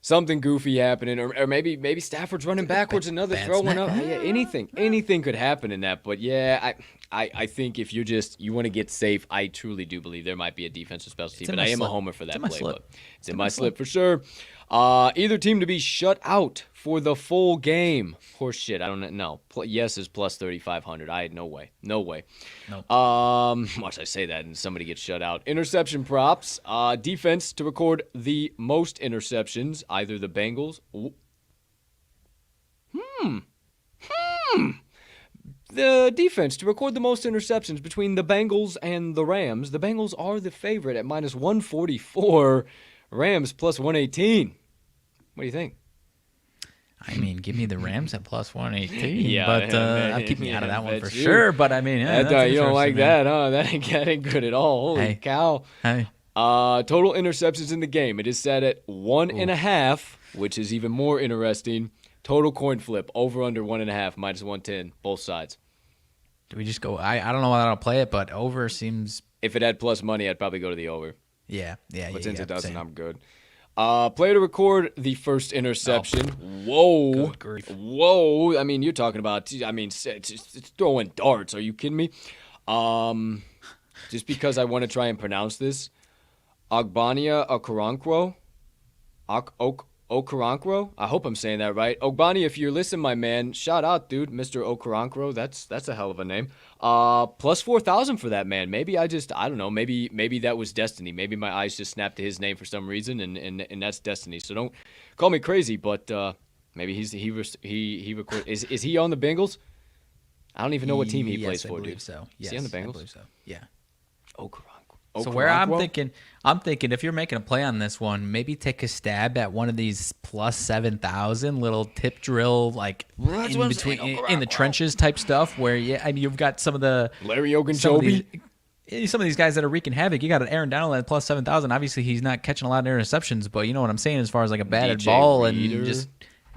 something goofy happening, or maybe Stafford's running backwards, another throw one up. Yeah, anything could happen in that. But yeah, I think if you want to get safe, I truly do believe there might be a defensive special team. But I am a homer for that play. But it's in my slip for sure. Either team to be shut out for the full game. Horse shit. I don't know. Yes is plus 3,500. I had no way. Nope. Watch I say that and somebody gets shut out. Interception props. Defense to record the most interceptions. Either the Bengals. The defense to record the most interceptions between the Bengals and the Rams. The Bengals are the favorite at minus 144. Rams plus 118. What do you think? I mean, give me the Rams at plus 118. Yeah, but man, I'll keep me out of that one for bet you. sure. But I mean, yeah, that's You don't like interesting, man. that, huh? That ain't good at all. Holy Hey. cow. Hey, Total interceptions in the game. It is set at 1.5, which is even more interesting. Total coin flip, over under 1.5, minus 110, both sides. do we just go? I don't know whether I'll play it, but over seems. If it had plus money, I'd probably go to the over. Yeah. But since it doesn't, same. I'm good. Player to record the first interception. Whoa. Good grief. Whoa. I mean, you're talking about, it's throwing darts. Are you kidding me? Just because I want to try and pronounce this. Ogbania Okoronkwo. Okoronkwo? I hope I'm saying that right. Ogbani, if you're listening, my man, shout out, dude. Mr. Okoronkwo. That's a hell of a name. Plus 4,000 for that man. Maybe I don't know. Maybe that was destiny. Maybe my eyes just snapped to his name for some reason, and that's destiny. So don't call me crazy, but maybe he record. Is he on the Bengals? I don't even know what team he plays for, dude. So. Is he on the Bengals? I believe so. Yeah. Okoronkwo. So where I'm thinking if you're making a play on this one, maybe take a stab at one of these plus 7,000 little tip drill, like in between in the trenches type stuff. Where you've got some of the Larry Ogunjobi. Some of these guys that are wreaking havoc. You got an Aaron Donald at plus 7,000. Obviously, he's not catching a lot of interceptions, but you know what I'm saying as far as like a batted DJ ball Reader. and just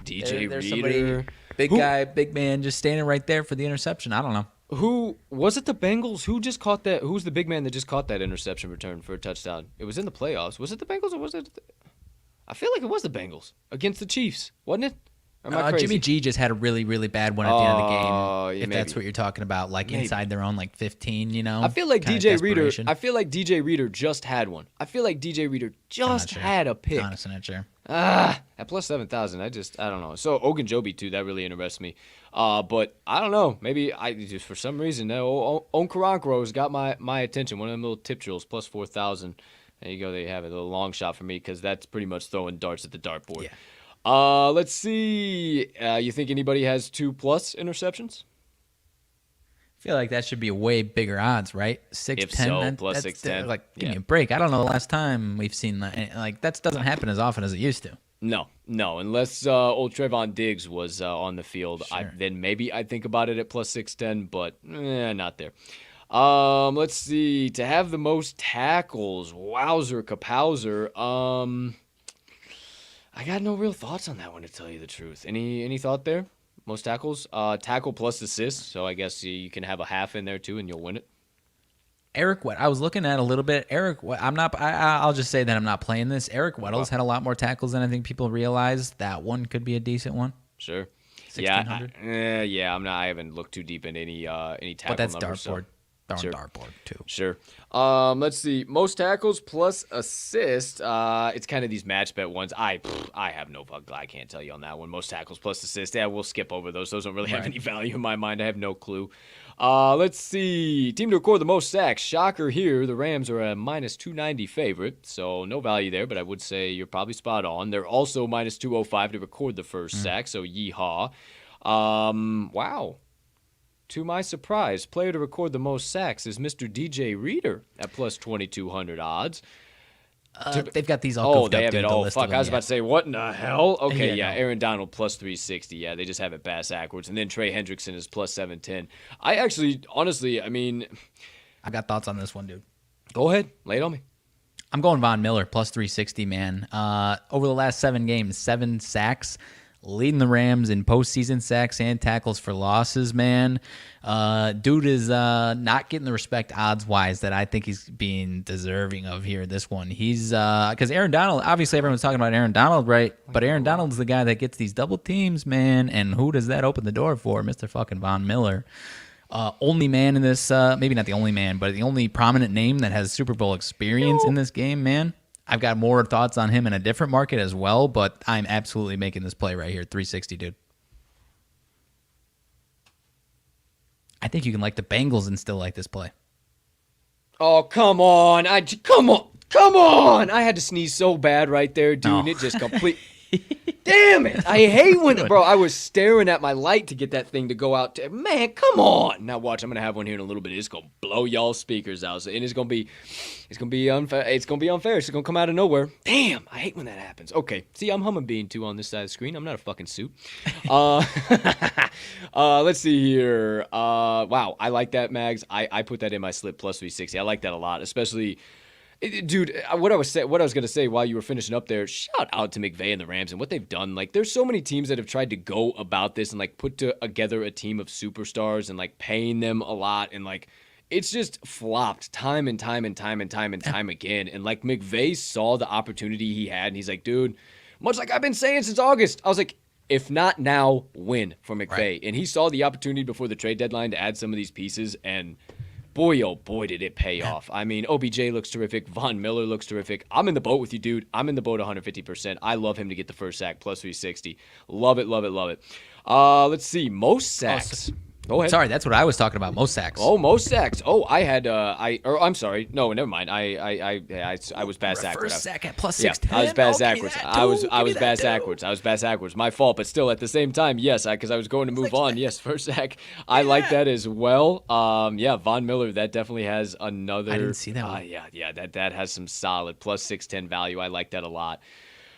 DJ there's Reader. somebody, big guy, big man, just standing right there for the interception. I don't know. Who was it? The Bengals? Who just caught that? Who's the big man that just caught that interception return for a touchdown? It was in the playoffs. Was it the Bengals or was it? I feel like it was the Bengals against the Chiefs, wasn't it? Or am I crazy? Jimmy G just had a really, really bad one at the end of the game. Yeah, if that's maybe. what you're talking about, like inside their own like 15, you know. I feel like kinda DJ Reader. desperation. I feel like DJ Reader just had one. I feel like DJ Reader just sure. had a pick. Honestly, not sure. At plus 7,000, I don't know. So Ogunjobi too, that really interests me. But I don't know. Maybe I just for some reason Okoronkwo's got my attention. One of them little tip drills, plus 4,000. There you go. There you have it. A little long shot for me because that's pretty much throwing darts at the dartboard. Yeah. Let's see. You think anybody has 2+ interceptions? I feel like that should be way bigger odds, right? 6'10". If so, plus 6'10". Like, give me Yeah. a break. I don't know the last time we've seen that. Like, that doesn't happen as often as it used to. No, unless old Trevon Diggs was on the field, Sure. then maybe I'd think about it at plus 610, but not there. Let's see. To have the most tackles, wowzer, kapowzer. I got no real thoughts on that one, to tell you the truth. Any thought there? Most tackles? Tackle plus assist, so I guess you can have a half in there too, and you'll win it. Eric Weddle, I was looking at a little bit. I'll just say that I'm not playing this. Eric Weddle's had a lot more tackles than I think people realize. That one could be a decent one. Sure. 1,600? Yeah, I'm not. I haven't looked too deep in any tackle But that's numbers. So. dartboard. Sure. Dartboard, too. Sure. Let's see. Most tackles plus assist. It's kind of these match bet ones. I have no fuck. I can't tell you on that one. Most tackles plus assist. Yeah, we'll skip over those. Those don't really have any value in my mind. I have no clue. Let's see. Team to record the most sacks. Shocker here. The Rams are a minus 290 favorite, so no value there. But I would say you're probably spot on. They're also minus 205 to record the first sack. So yeehaw. Wow. To my surprise, player to record the most sacks is Mr. DJ Reader at plus 2,200 odds. They've got these all goofed they up, have dude, it. the Oh, list of fuck. them, I was about to say, what in the hell? Okay, Yeah, no. Aaron Donald plus 360. Yeah, they just have it bass backwards. And then Trey Hendrickson is plus 710. I actually, honestly, I mean, I got thoughts on this one, dude. go ahead. Lay it on me. I'm going Von Miller, plus 360, man. Over the last 7 games, 7 sacks, leading the Rams in postseason sacks and tackles for losses, man. Dude is not getting the respect odds-wise that I think he's being deserving of here, this one. He's because Aaron Donald, obviously everyone's talking about Aaron Donald, right? But Aaron Donald's the guy that gets these double teams, man. And who does that open the door for? Mr. fucking Von Miller. Only man in this, maybe not the only man, but the only prominent name that has Super Bowl experience in this game, man. I've got more thoughts on him in a different market as well, but I'm absolutely making this play right here, 360, dude. I think you can like the Bengals and still like this play. Oh, come on. Come on. I had to sneeze so bad right there, dude. No. And it just complete. Damn it! I hate when, bro. I was staring at my light to get that thing to go out. Man, come on! Now watch, I'm gonna have one here in a little bit. It's gonna blow y'all speakers out, and it's gonna be unfair. It's gonna be unfair. It's gonna come out of nowhere. Damn! I hate when that happens. Okay, see, I'm humming bean too on this side of the screen. I'm not a fucking suit. Let's see here. Wow, I like that, Mags. I put that in my slip plus 360. I like that a lot, especially. Dude, what I was gonna say while you were finishing up there, shout out to McVay and the Rams and what they've done. Like, there's so many teams that have tried to go about this and like put together a team of superstars and like paying them a lot, and like it's just flopped time and time again. And like McVay saw the opportunity he had, and he's like, dude, much like I've been saying since August, I was like, if not now, when for McVay? Right. And he saw the opportunity before the trade deadline to add some of these pieces, and boy, oh boy, did it pay off. I mean, OBJ looks terrific. Von Miller looks terrific. I'm in the boat with you, dude. I'm in the boat 150%. I love him to get the first sack, plus 360. Love it. Let's see. Most sacks. Go ahead. Sorry, that's what I was talking about. Most sacks. Oh, most sacks. Oh, I had. I'm sorry. No, never mind. I was bass backwards. First sack at plus 610. I was bass backwards. I was bass backwards. I was bass backwards. My fault, but still, at the same time, yes, because I was going to move on. Yes, first sack. I like that as well. Yeah, Von Miller. That definitely has another. I didn't see that one. Yeah. That has some solid plus 610 value. I like that a lot.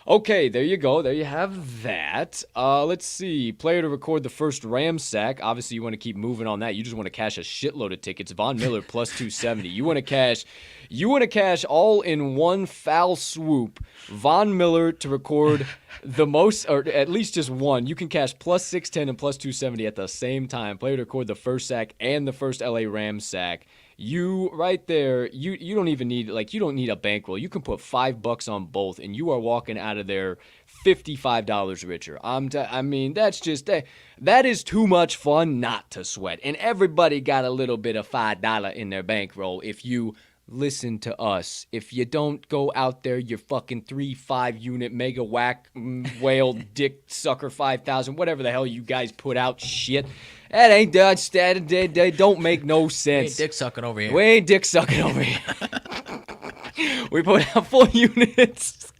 Okay, there you go. There you have that. Let's see. Player to record the first Ram sack. Obviously, you want to keep moving on that. You just want to cash a shitload of tickets. Von Miller plus 270. You want to cash all in one foul swoop. Von Miller to record the most, or at least just one. You can cash plus 610 and plus 270 at the same time. Player to record the first sack and the first LA Rams sack. You right there, you don't even need, like, you don't need a bankroll. You can put $5 on both, and you are walking out of there $55 richer. I mean, that's just that is too much fun not to sweat. And everybody got a little bit of $5 in their bankroll if you listen to us. If you don't go out there, your fucking 3-5 unit mega whack whale dick sucker 5,000, whatever the hell you guys put out shit. That ain't Dutch. They don't make no sense. We ain't dick sucking over here. We ain't dick sucking over here. We put out full units.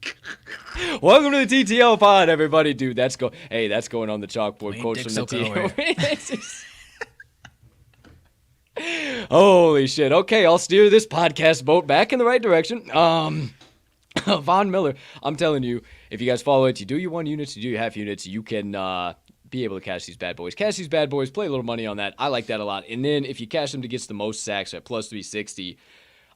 Welcome to the TTL pod, everybody. Dude, that's going on the chalkboard. Quotes from the TL. Holy shit. Okay, I'll steer this podcast boat back in the right direction. Von Miller, I'm telling you, if you guys follow it, you do your 1 units, you do your half units, you can be able to cash these bad boys. Cash these bad boys, play a little money on that. I like that a lot. And then if you cash them to get the most sacks at plus 360,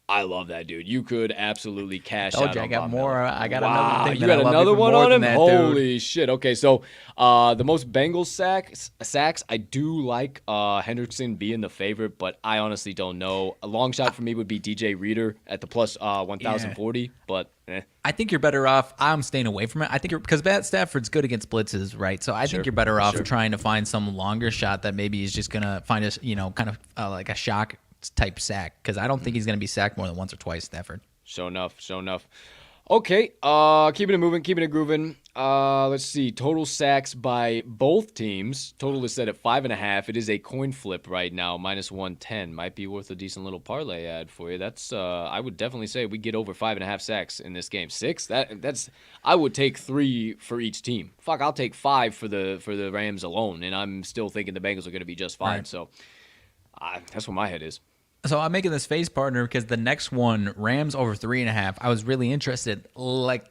I love that, dude. You could absolutely cash out. I got more. I got wow, another thing. You got another one on him? That, holy shit. Okay, so the most Bengals sacks, I do like Hendrickson being the favorite, but I honestly don't know. A long shot for me would be DJ Reader at the plus 1,040, but I think you're better off. I'm staying away from it. I think because Matt Stafford's good against blitzes, right? So I think you're better off trying to find some longer shot that maybe is just gonna find us, kind of like a shock type sack, because I don't think he's gonna be sacked more than once or twice. Stafford. Sure enough. Okay, keeping it moving, keeping it grooving. Let's see. Total sacks by both teams. Total is set at 5.5. It is a coin flip right now, minus 110. Might be worth a decent little parlay ad for you. That's I would definitely say we get over 5.5 sacks in this game. 6. That's I would take 3 for each team. Fuck, I'll take 5 for the Rams alone, and I'm still thinking the Bengals are going to be just fine. Right. So that's where my head is. So I'm making this face, partner, because the next one, Rams over 3.5. I was really interested. Like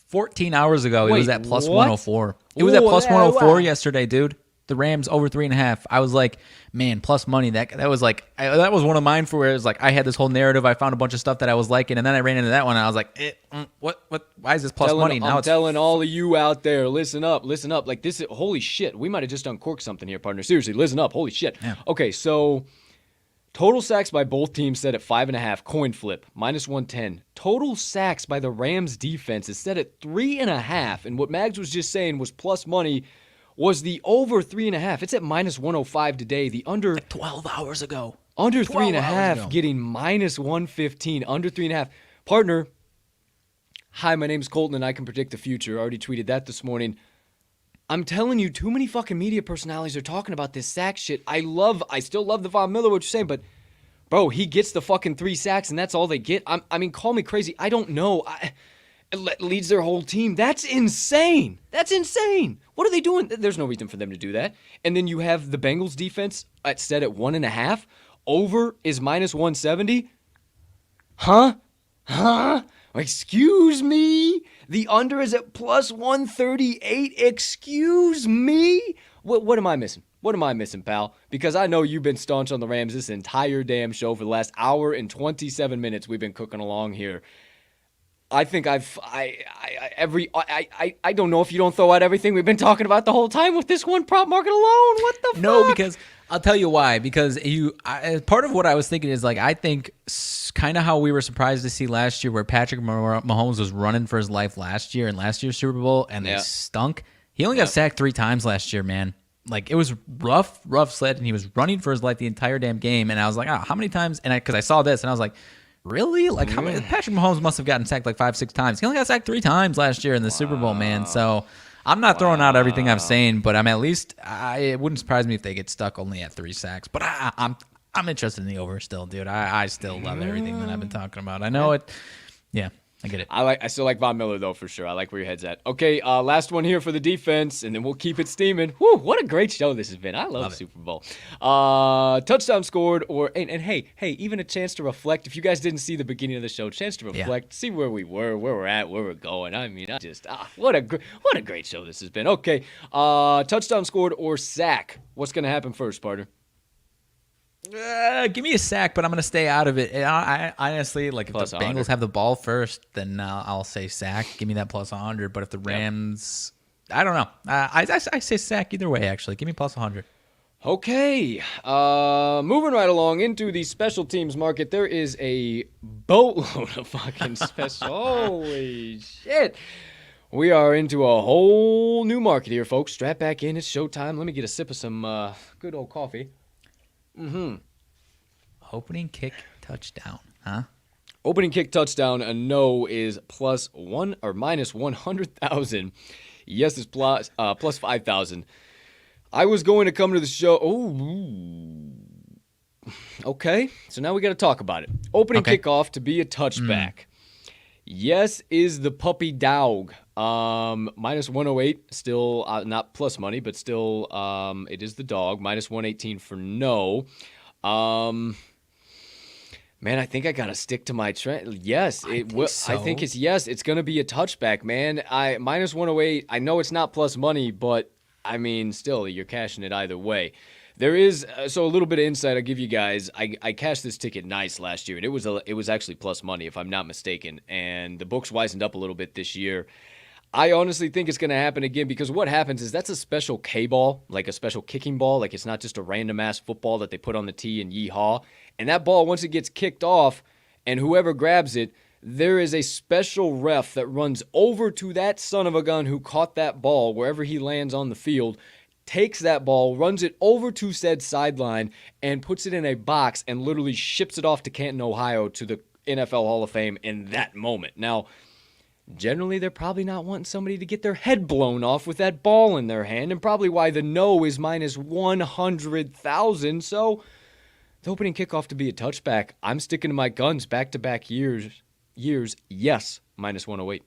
14 hours ago, it was at plus 104. It was at plus 104 yesterday, dude. The Rams over 3.5. I was like, man, plus money. That was like that was one of mine for where it was like I had this whole narrative. I found a bunch of stuff that I was liking, and then I ran into that one, and I was like, what? Why is this plus money? Now I'm telling all of you out there, listen up. Like this, holy shit. We might have just uncorked something here, partner. Seriously, listen up. Holy shit. Yeah. Okay, so. Total sacks by both teams set at 5.5. Coin flip, minus 110. Total sacks by the Rams defense is set at 3.5. And what Mags was just saying was plus money was the over 3.5. It's at minus 105 today. The under like 12 hours ago. Under 3.5 getting minus 115. Under 3.5. Partner, hi, my name's Colton and I can predict the future. I already tweeted that this morning. I'm telling you, too many fucking media personalities are talking about this sack shit. I still love the Von Miller, what you're saying, but, bro, he gets the fucking 3 sacks, and that's all they get. I mean, call me crazy. I don't know. leads their whole team. That's insane. That's insane. What are they doing? There's no reason for them to do that. And then you have the Bengals defense set at 1.5. Over is minus 170. Huh? Excuse me? The under is at plus 138. Excuse me? What am I missing? What am I missing, pal? Because I know you've been staunch on the Rams this entire damn show for the last hour and 27 minutes we've been cooking along here. I think I don't know if you don't throw out everything we've been talking about the whole time with this one prop market alone. What the fuck? No, because I'll tell you why. Because part of what I was thinking is like I think kind of how we were surprised to see last year where Patrick Mahomes was running for his life last year in last year's Super Bowl and they stunk. He only got sacked 3 times last year, man. Like it was rough sled, and he was running for his life the entire damn game. And I was like, how many times? And because I saw this, and I was like, really? Like how many? Patrick Mahomes must have gotten sacked like 5-6 times. He only got sacked 3 times last year in the Super Bowl, man. So I'm not throwing out everything I'm saying, but I'm at least it wouldn't surprise me if they get stuck only at 3 sacks. But I'm interested in the over still, dude. I still love everything that I've been talking about. I know it. Yeah. I get it. I still like Von Miller, though, for sure. I like where your head's at. Okay, last one here for the defense, and then we'll keep it steaming. Whew, what a great show this has been. I love Super Bowl. Touchdown scored, and hey, even a chance to reflect. If you guys didn't see the beginning of the show, chance to reflect, see where we were, where we're at, where we're going. I mean, what a great show this has been. Okay, touchdown scored or sack. What's going to happen first, partner? Give me a sack, but I'm going to stay out of it. I honestly, like, if plus the 100. Bengals have the ball first, then I'll say sack. Give me that plus 100. But if the Rams, I don't know. I say sack either way, actually. Give me plus 100. Okay, moving right along into the special teams market, there is a boatload of fucking special. Holy shit. We are into a whole new market here, folks. Strap back in. It's showtime. Let me get a sip of some good old coffee. Opening kick touchdown, huh? Opening kick touchdown, a no is plus 1 or minus 100,000. Yes is plus 5,000. I was going to come to the show. Oh, okay. So now we got to talk about it. Opening kickoff to be a touchback. Yes is the puppy dog. Minus 108, still not plus money, but still it is the dog. Minus 118 for no. Man, I think I gotta stick to my trend. Yes, it will. So. I think it's yes. It's gonna be a touchback, man. Minus 108. I know it's not plus money, but I mean, still, you're cashing it either way. There is so a little bit of insight I'll give you guys. I cashed this ticket nice last year, and it was actually plus money if I'm not mistaken. And the books wisened up a little bit this year. I honestly think it's going to happen again because what happens is that's a special K-ball, like a special kicking ball. Like it's not just a random-ass football that they put on the tee and yee-haw. And that ball, once it gets kicked off and whoever grabs it, there is a special ref that runs over to that son of a gun who caught that ball wherever he lands on the field, takes that ball, runs it over to said sideline, and puts it in a box and literally ships it off to Canton, Ohio to the NFL Hall of Fame in that moment. Now, generally, they're probably not wanting somebody to get their head blown off with that ball in their hand, and probably why the no is minus 100,000. So, the opening kickoff to be a touchback, I'm sticking to my guns back-to-back years. Yes, minus 108.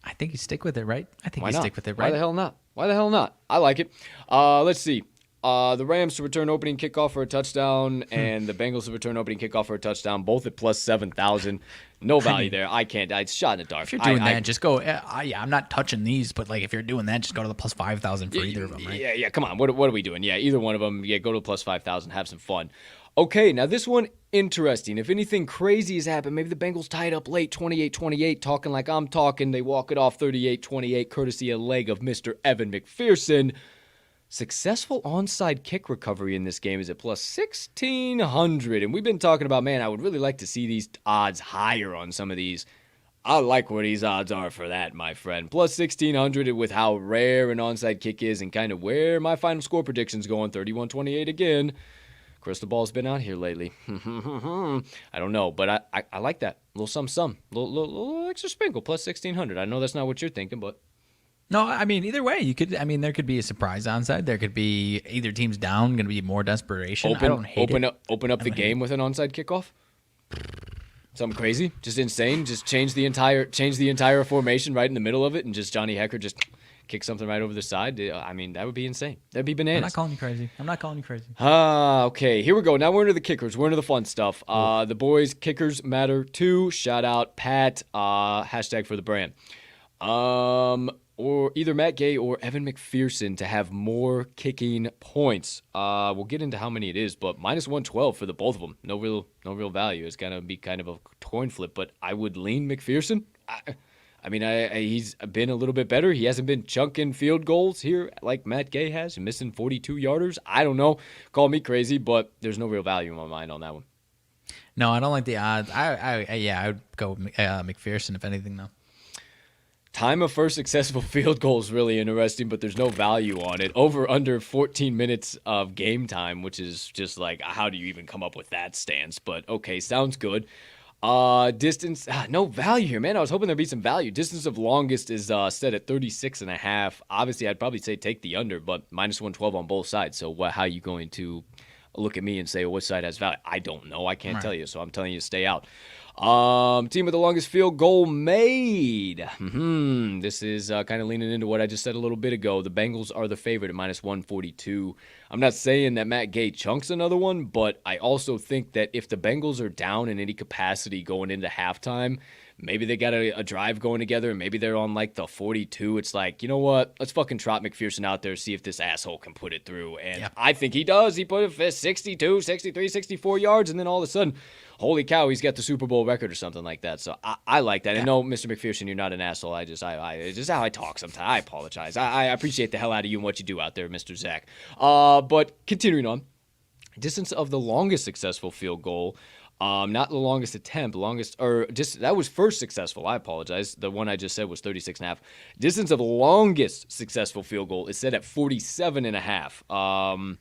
I think you stick with it, right? I think Why you not? stick with it, right? Why the hell not? Why the hell not? I like it. Let's see. The Rams to return opening kickoff for a touchdown, and the Bengals to return opening kickoff for a touchdown, both at plus 7,000. No value there. I can't. It's shot in the dark. If you're doing that, just go. I'm not touching these, but like if you're doing that, just go to the plus 5,000 for either of them, right? Yeah. Come on. What are we doing? Yeah, either one of them. Yeah, go to plus 5,000. Have some fun. Okay, now this one, interesting. If anything crazy has happened, maybe the Bengals tied up late, 28-28, talking like I'm talking. They walk it off 38-28, courtesy a leg of Mr. Evan McPherson. Successful onside kick recovery in this game is at plus 1,600. And we've been talking about, man, I would really like to see these odds higher on some of these. I like where these odds are for that, my friend. Plus 1,600 with how rare an onside kick is and kind of where my final score prediction's going, 31-28 again. Crystal ball's been out here lately. I don't know, but I like that. A little some. Little extra sprinkle, plus 1,600. I know that's not what you're thinking, but... No, I mean, either way, you could. I mean, there could be a surprise onside. There could be either team's down, going to be more desperation. I don't hate open it. up the game with an onside kickoff. Something crazy, just insane. Just change the entire formation right in the middle of it, and just Johnny Hecker just kick something right over the side. I mean, that would be insane. That'd be bananas. I'm not calling you crazy. Okay, here we go. Now we're into the kickers. We're into the fun stuff. The boys' kickers matter too. Shout out Pat. Hashtag for the brand. Or either Matt Gay or Evan McPherson to have more kicking points. We'll get into how many it is, but minus 112 for the both of them. No real value. It's gonna be kind of a coin flip, but I would lean McPherson. I mean, he's been a little bit better. He hasn't been chunking field goals here like Matt Gay has, missing 42-yarders. I don't know. Call me crazy, but there's no real value in my mind on that one. No, I don't like the odds. I would go McPherson if anything though. Time of first successful field goal is really interesting, but there's no value on it. Over under 14 minutes of game time, which is just like, how do you even come up with that stance? But okay, sounds good. Distance, no value here, man. I was hoping there'd be some value. Distance of longest is set at 36.5. Obviously, I'd probably say take the under, but minus 112 on both sides. So how are you going to look at me and say, what side has value? I don't know. I can't tell you, so I'm telling you to stay out. Team with the longest field goal made. This is kind of leaning into what I just said a little bit ago. The Bengals are the favorite at minus 142. I'm not saying that Matt Gay chunks another one, but I also think that if the Bengals are down in any capacity going into halftime, maybe they got a drive going together, and maybe they're on like the 42. It's like, you know what? Let's fucking trot McPherson out there, see if this asshole can put it through. And I think he does. He put it 62, 63, 64 yards, and then all of a sudden, holy cow, he's got the Super Bowl record or something like that. So I like that. And no, Mr. McPherson, you're not an asshole. It's just how I talk sometimes. I apologize. I appreciate the hell out of you and what you do out there, Mr. Zach. But continuing on, distance of the longest successful field goal. Not the longest attempt, that was first successful. I apologize. The one I just said was 36.5. Distance of longest successful field goal is set at 47.5.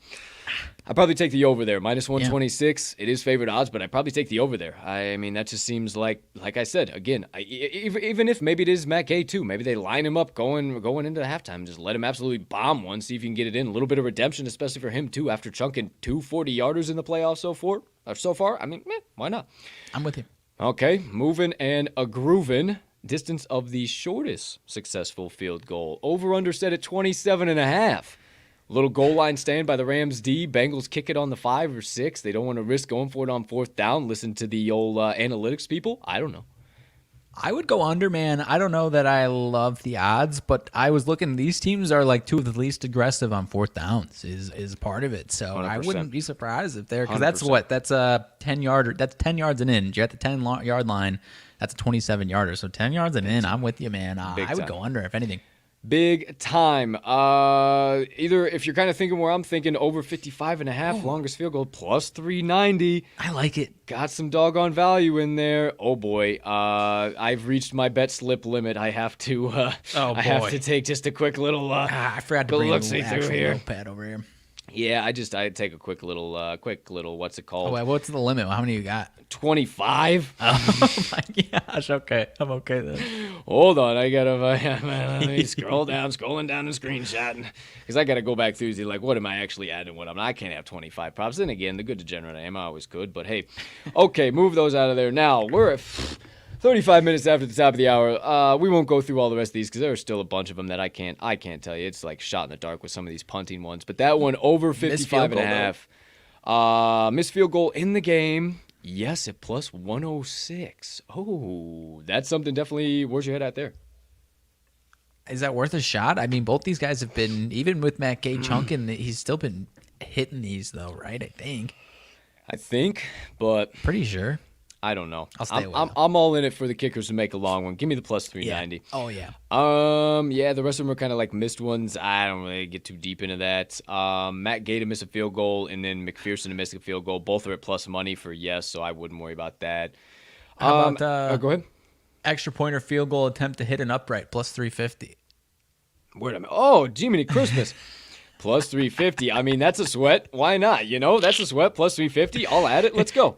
I'd probably take the over there. Minus 126. It is favorite odds, but I'd probably take the over there. I mean, that just seems like I said, again, even if maybe it is Matt Gay too. Maybe they line him up going into halftime. Just let him absolutely bomb one, see if you can get it in. A little bit of redemption, especially for him too, after chunking 2 40-yarders in the playoffs so far. I mean, why not? I'm with you. Okay, moving and a grooving. Distance of the shortest successful field goal. Over under set at 27.5. Little goal line stand by the Rams D. Bengals kick it on the 5 or 6. They don't want to risk going for it on 4th down. Listen to the old analytics people. I don't know. I would go under, man. I don't know that I love the odds, but I was looking. These teams are like 2 of the least aggressive on 4th downs. Is part of it. So 100%. I wouldn't be surprised if they're, because that's a 10-yarder. That's 10 yards and in. You're at the 10-yard line. That's a 27-yarder. So 10 yards and in. I'm with you, man. I would go under if anything. Big time. Either if you're kind of thinking where I'm thinking, over 55.5, longest field goal, plus 390. I like it. Got some doggone value in there. Oh boy. I've reached my bet slip limit. I have to I have to take just a quick little I forgot to bring a through here. notepad over here. Yeah, I take a quick little what's it called? Oh, wait, what's the limit? How many you got? 25. Oh my gosh. Okay. I'm okay then. Hold on. I gotta let me scrolling down and screenshotting, because I gotta go back through and see, like, what am I actually adding, what I'm not. I can't have 25 props. Then again, the good degenerate I am, I always could, but hey. Okay, move those out of there. Now we're at 35 minutes after the top of the hour. We won't go through all the rest of these because there are still a bunch of them that I can't tell you. It's like shot in the dark with some of these punting ones. But that one over 55.5. Missed field goal in the game. Yes, at plus 106. Oh, that's something definitely. Where's your head at there? Is that worth a shot? I mean, both these guys have been, even with Matt Gay chunking, he's still been hitting these though, right? I think, but pretty sure. I don't know. I'll stay with I'm all in it for the kickers to make a long one. Give me the plus 390. Yeah. Oh, yeah. Yeah, the rest of them are kind of like missed ones. I don't really get too deep into that. Matt Gay to miss a field goal, and then McPherson to miss a field goal. Both are at plus money for yes, so I wouldn't worry about that. How about, go ahead. Extra point or field goal attempt to hit an upright, plus 350. Wait a minute. Oh, Jiminy Christmas. Plus 350. I mean, that's a sweat. Why not? That's a sweat. Plus 350. I'll add it. Let's go.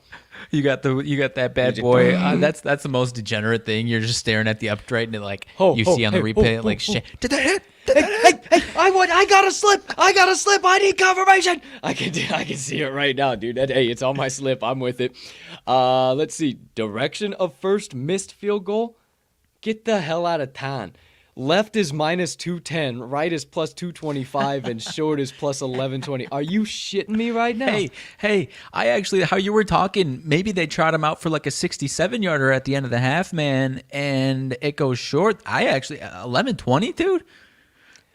You got that bad boy. That's the most degenerate thing. You're just staring at the upright and you see on the replay shit. Did that hit? Hey, I got a slip. I need confirmation. I can see it right now, dude. Hey, it's on my slip. I'm with it. Let's see. Direction of first missed field goal. Get the hell out of town. Left is minus 210, right is plus 225, and short is plus 1120. Are you shitting me right now? Hey, I actually, how you were talking, maybe they trot him out for like a 67-yarder at the end of the half, man, and it goes short. I actually, 1120, dude?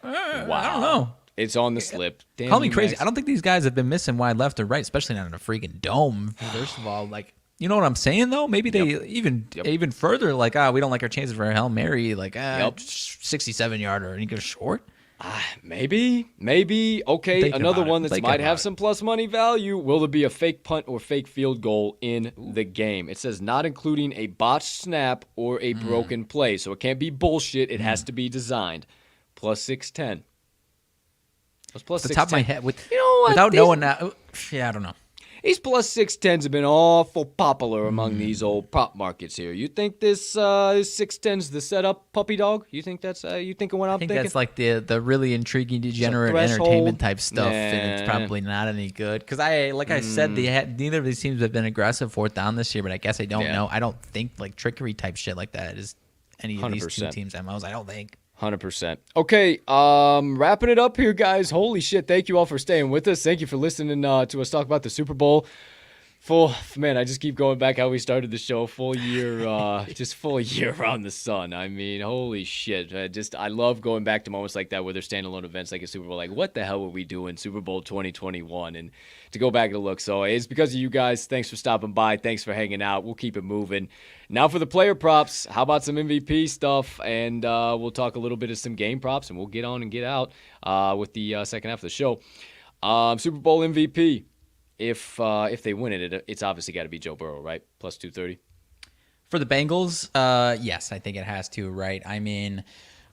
Wow. I don't know. It's on the slip. Damn, Call me you, crazy. Max. I don't think these guys have been missing wide, left, or right, especially not in a freaking dome. First of all, like, you know what I'm saying, though? Maybe they even further, like, we don't like our chances for a Hail Mary, like, 67-yarder, and he goes short? Maybe. Okay, Thinking another about it. one that Thinking might have about it. some plus money value. Will there be a fake punt or fake field goal in the game? It says not including a botched snap or a broken play. So it can't be bullshit. It has to be designed. Plus 610. Plus Off the 610. top of my head, You know what? without knowing that, I don't know. These plus 610s have been awful popular among these old prop markets here. You think this 610's the setup, puppy dog? You think that's you thinking what I'm I think thinking? that's like the really intriguing degenerate threshold? entertainment type stuff, and it's Nah. probably not any good. Because I said, neither of these teams have been aggressive fourth down this year, but I guess I don't know. I don't think like trickery type shit like that is any of these two 100%. teams' MOs. I don't think. 100%. Okay, wrapping it up here, guys. Holy shit, thank you all for staying with us. Thank you for listening to us talk about the Super Bowl. Man, I just keep going back how we started the show. Full year, just full year around the sun. I mean, holy shit. I love going back to moments like that where there's standalone events like a Super Bowl. Like, what the hell were we doing Super Bowl 2021? And to go back and look. So it's because of you guys. Thanks for stopping by. Thanks for hanging out. We'll keep it moving. Now for the player props. How about some MVP stuff? And we'll talk a little bit of some game props, and we'll get on and get out with the second half of the show. Super Bowl MVP. If they win it, it's obviously got to be Joe Burrow, right? Plus 230. For the Bengals, yes, I think it has to, right? I mean,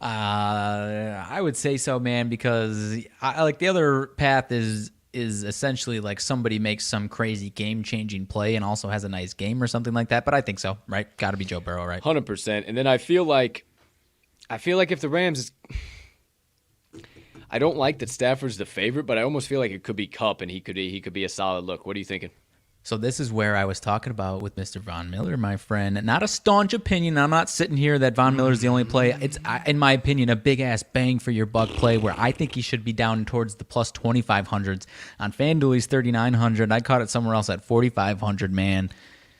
I would say so, man, because I like the other path is essentially like somebody makes some crazy game-changing play and also has a nice game or something like that. But I think so, right? Got to be Joe Burrow, right? 100%. And then I feel like if the Rams I don't like that Stafford's the favorite, but I almost feel like it could be Kupp and he could be a solid look. What are you thinking? So this is where I was talking about with Mr. Von Miller, my friend. Not a staunch opinion. I'm not sitting here that Von Miller's the only play. It's, in my opinion, a big-ass bang-for-your-buck play where I think he should be down towards the plus 2,500s. On FanDuel, he's 3,900. I caught it somewhere else at 4,500, man.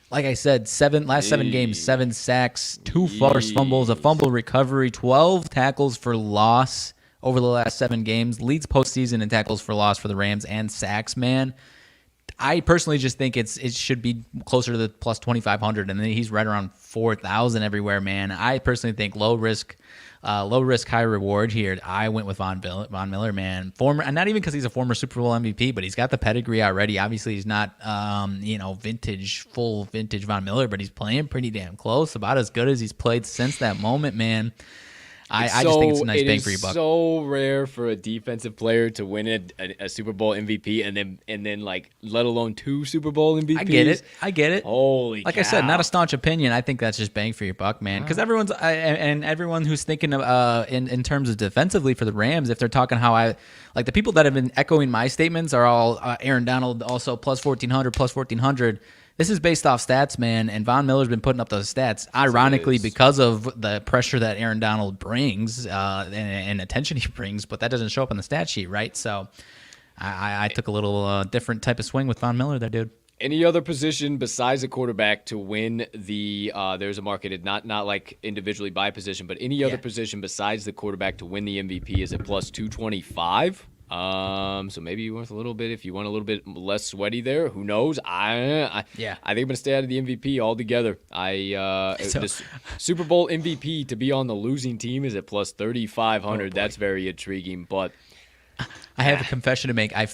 Like I said, last 7 games, 7 sacks, 2 forced fumbles, a fumble recovery, 12 tackles for loss over the last 7 games. Leads postseason in tackles for loss for the Rams and sacks, man. I personally just think it should be closer to the plus 2,500, and then he's right around 4,000 everywhere, man. I personally think low risk, high reward here. I went with Von Miller, man. And not even because he's a former Super Bowl MVP, but he's got the pedigree already. Obviously, he's not, full vintage Von Miller, but he's playing pretty damn close, about as good as he's played since that moment, man. I just think it's a nice bang for your buck. It's so rare for a defensive player to win a Super Bowl MVP and then like let alone 2 Super Bowl MVPs. I get it. Holy like cow. I said, not a staunch opinion. I think that's just bang for your buck, man. Because everyone who's thinking of in terms of defensively for the Rams, if they're talking how the people that have been echoing my statements are all Aaron Donald also plus 1,400. This is based off stats, man, and Von Miller's been putting up those stats, ironically, because of the pressure that Aaron Donald brings and attention he brings, but that doesn't show up on the stat sheet, right? So I took a little different type of swing with Von Miller there, dude. Any other position besides a quarterback to win there's a marketed, not like individually by position, but any other position besides the quarterback to win the MVP is at plus 225? So maybe you want a little bit, if you want a little bit less sweaty there, who knows? I think I'm going to stay out of the MVP altogether. The Super Bowl MVP to be on the losing team is at plus 3,500. That's very intriguing, but I have a confession to make. I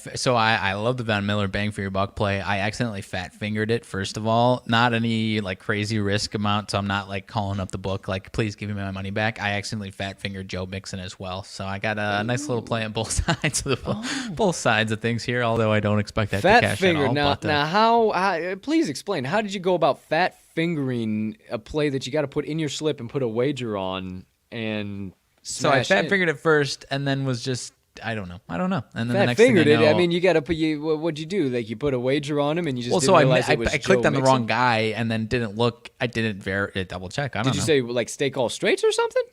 love the Von Miller bang for your buck play. I accidentally fat fingered it, first of all. Not any like crazy risk amount, so I'm not like calling up the book like, please give me my money back. I accidentally fat fingered Joe Mixon as well. So I got a nice little play on both sides of both sides of things here, although I don't expect that to fat cash finger. at all. Now how please explain, how did you go about fat fingering a play that you got to put in your slip and put a wager on and So I smash fat in. fingered it first, and then was just I don't know. And then the Fat next thing fingered I it. know, I mean, you got to put what'd you do? Like you put a wager on him, and you just well, didn't so realize it was I clicked Joe on the Mixon? wrong guy, and then didn't look. I didn't double check. I don't Did you know. say like stake all straights or something?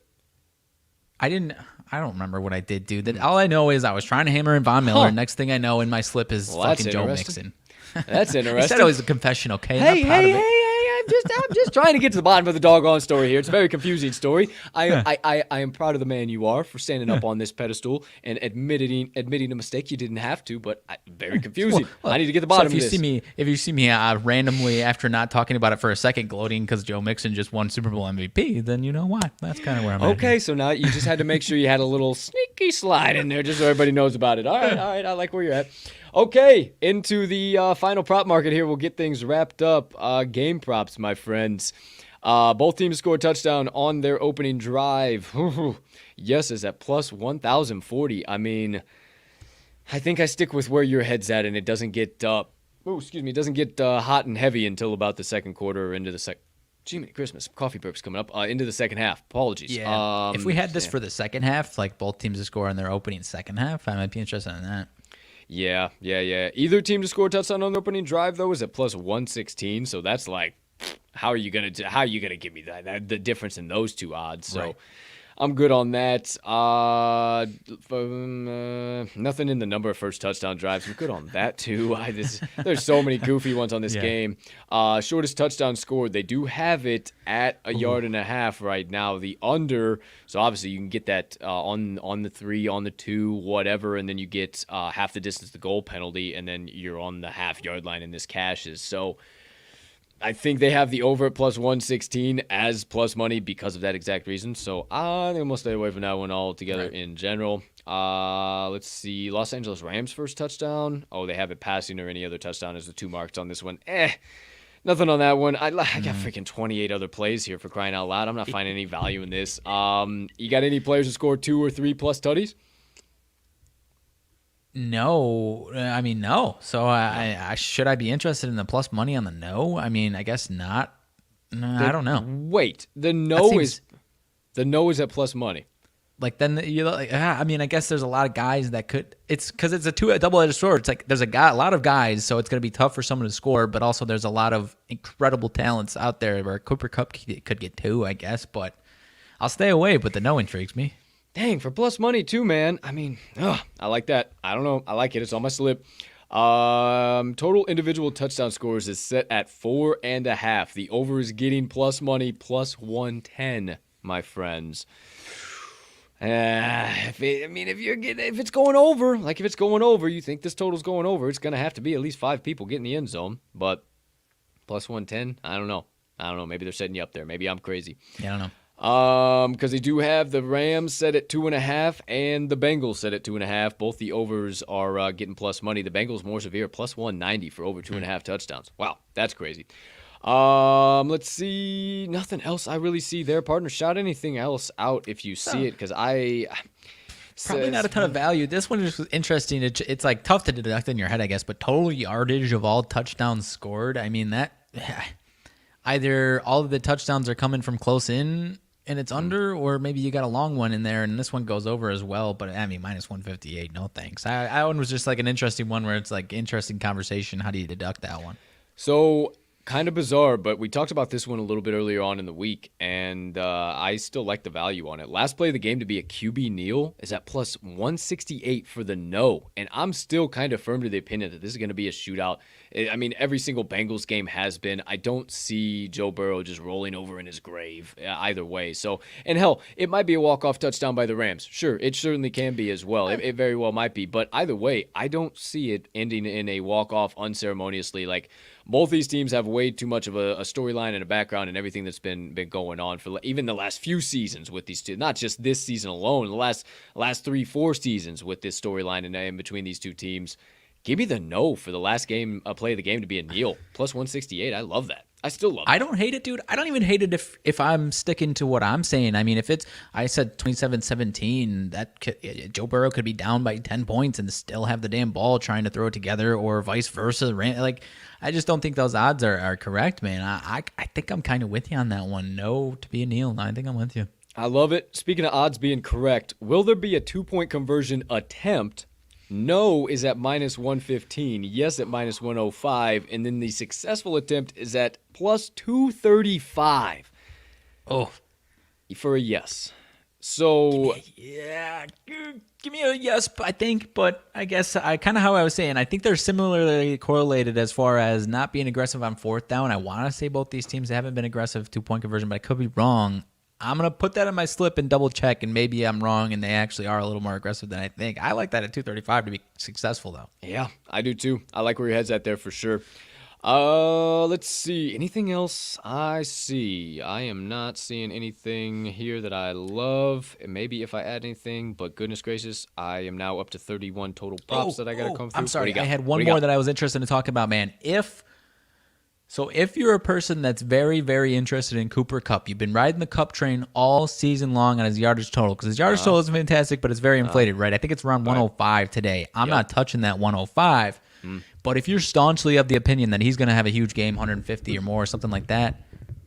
I didn't. I don't remember what I did, dude. That all I know is I was trying to hammer in Von Miller. Huh. Next thing I know, in my slip is Well, that's fucking Joe interesting. Mixon. That's I interesting. said it was a confession, okay? Hey, I'm not proud hey, of hey, it. hey! I'm just trying to get to the bottom of the doggone story here. It's a very confusing story. I am proud of the man you are for standing up on this pedestal and admitting a mistake you didn't have to, but very confusing. Well, I need to get to the bottom so of this. if you see me randomly after not talking about it for a second, gloating because Joe Mixon just won Super Bowl MVP, then you know why. That's kind of where I'm at. Okay, so now you just had to make sure you had a little sneaky slide in there just so everybody knows about it. All right, I like where you're at. Okay, into the final prop market here. We'll get things wrapped up. Game props, my friends. Both teams scored a touchdown on their opening drive. Yes, is at plus 1,040. I mean, I think I stick with where your head's at, and it doesn't get hot and heavy until about the second quarter or into the second. Gee, Christmas coffee burps coming up. Into the second half. Apologies. Yeah. If we had this for the second half, like both teams to score on their opening second half, I might be interested in that. Yeah. Either team to score a touchdown on the opening drive though is at plus 116. So that's like, how are you gonna give me that the difference in those two odds? So. Right. I'm good on that. Nothing in the number of first touchdown drives. I'm good on that too. There's so many goofy ones on this game. Shortest touchdown scored. They do have it at a yard and a half right now. The under. So obviously you can get that on the 3, on the 2, whatever, and then you get half the distance to goal penalty, and then you're on the half-yard line and this cashes. So I think they have the over at plus 116 as plus money because of that exact reason. So I think I'm going to stay away from that one altogether in general. Let's see. Los Angeles Rams first touchdown. Oh, they have it passing or any other touchdown as the 2 marks on this one. Nothing on that one. I got freaking 28 other plays here for crying out loud. I'm not finding any value in this. You got any players who score 2 or 3 plus tutties? No, I mean no. So I should I be interested in the plus money on the no? I mean, I guess not. No, I don't know. Wait, the no is at plus money. Like then I mean, I guess there's a lot of guys that could. It's because it's a double-edged sword. It's like there's a lot of guys, so it's going to be tough for someone to score. But also there's a lot of incredible talents out there where Cooper Kupp could get 2, I guess. But I'll stay away. But the no intrigues me. Dang, for plus money too, man. I mean, I like that. I don't know. I like it. It's on my slip. Total individual touchdown scores is set at 4.5. The over is getting plus money, plus 110, my friends. If it's going over, you think this total's going over, it's going to have to be at least 5 people getting the end zone. But plus 110, I don't know. Maybe they're setting you up there. Maybe I'm crazy. Yeah, I don't know. Because they do have the Rams set at 2.5 and the Bengals set at 2.5. Both the overs are getting plus money. The Bengals more severe, plus 190 for over 2.5 touchdowns. Wow, that's crazy. Let's see. Nothing else I really see there, partner. Shout anything else out if you see it, because Probably not a ton of value. This one is interesting. It's like tough to deduct in your head, I guess, but total yardage of all touchdowns scored. I mean, that either all of the touchdowns are coming from close in and it's under, or maybe you got a long one in there and this one goes over as well. But I mean, minus 158, no thanks. That one was just like an interesting one where it's like interesting conversation. How do you deduct that one? So kind of bizarre, but we talked about this one a little bit earlier on in the week, and I still like the value on it. Last play of the game to be a QB kneel is at plus 168 for the no, and I'm still kind of firm to the opinion that this is going to be a shootout. I mean, every single Bengals game has been. I don't see Joe Burrow just rolling over in his grave either way. So, and hell, it might be a walk-off touchdown by the Rams. Sure, it certainly can be as well. It very well might be, but either way, I don't see it ending in a walk-off unceremoniously. Like, both these teams have way too much of a storyline and a background and everything that's been going on for even the last few seasons with these two. Not just this season alone, the last 3-4 seasons with this storyline in between these two teams. Give me the no for the last game play of the game to be a kneel. Plus 168. I love that. I still love it. I don't hate it, dude. I don't even hate it if I'm sticking to what I'm saying. I mean, I said 27-17, Joe Burrow could be down by 10 points and still have the damn ball trying to throw it together, or vice versa. Like, I just don't think those odds are correct, man. I think I'm kind of with you on that one. No to be a kneel. I think I'm with you. I love it. Speaking of odds being correct, will there be a 2-point conversion attempt? No is at minus 115. Yes at minus 105. And then the successful attempt is at plus 235 Oh, for a yes. So, yeah, give me a yes, I think. But I guess I kind of how I was saying. I think they're similarly correlated as far as not being aggressive on fourth down. I want to say both these teams haven't been aggressive 2-point conversion, but I could be wrong. I'm going to put that in my slip and double check, and maybe I'm wrong, and they actually are a little more aggressive than I think. I like that at 235 to be successful, though. yeah, I do too. I like where your head's at there for sure. Let's see. Anything else I see? I am not seeing anything here that I love. Maybe if I add anything, but goodness gracious, I am now up to 31 total props that I got to come through. I'm sorry. What do you got? I had What one do you more got? that I was interested in talking about, man. If you're a person that's very, very interested in Cooper Kupp, you've been riding the Kupp train all season long on his yardage total, because his yardage total is fantastic, but it's very inflated, right? I think it's around 105 today. I'm not touching that 105. But if you're staunchly of the opinion that he's going to have a huge game, 150 or more, or something like that,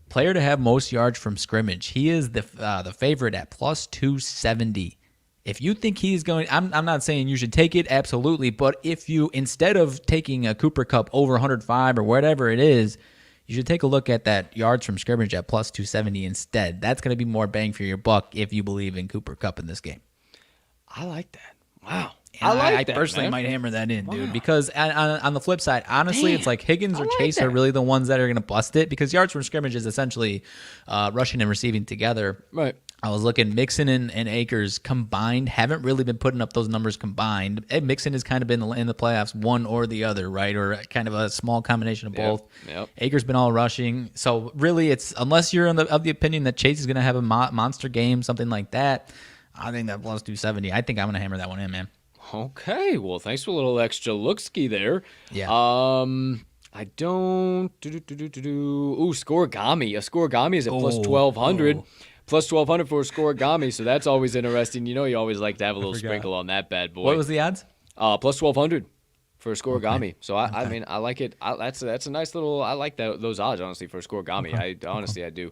player to have most yards from scrimmage, he is the favorite at plus 270. If you think he's going, I'm not saying you should take it, absolutely, but if you, instead of taking a Cooper Kupp over 105 or whatever it is, you should take a look at that yards from scrimmage at plus 270 instead. That's going to be more bang for your buck if you believe in Cooper Kupp in this game. I like that. Wow. And I like I that, personally man. might hammer that in, dude, because on the flip side, honestly, it's like Higgins or I like Chase that. are really the ones that are going to bust it, because yards from scrimmage is essentially rushing and receiving together. Right. I was looking, Mixon and Akers combined haven't really been putting up those numbers combined. Mixon has kind of been in the playoffs, one or the other, right? Or kind of a small combination of both. Yep. Akers been all rushing. So really, it's unless you're of the opinion that Chase is going to have a monster game, something like that, I think that plus 270. I think I'm going to hammer that one in, man. Okay, well, thanks for a little extra look-ski there. Yeah. I don't... Ooh, Scorigami. A Scorigami is at plus 1,200. Oh. Plus 1,200 for a Scorigami, so that's always interesting. You know you always like to have a little forgot. sprinkle on that bad boy. What was the odds? Plus 1,200 for a Scorigami. Okay. So, I mean, I like it. That's a nice little... I like those odds, honestly, for a Scorigami. I do.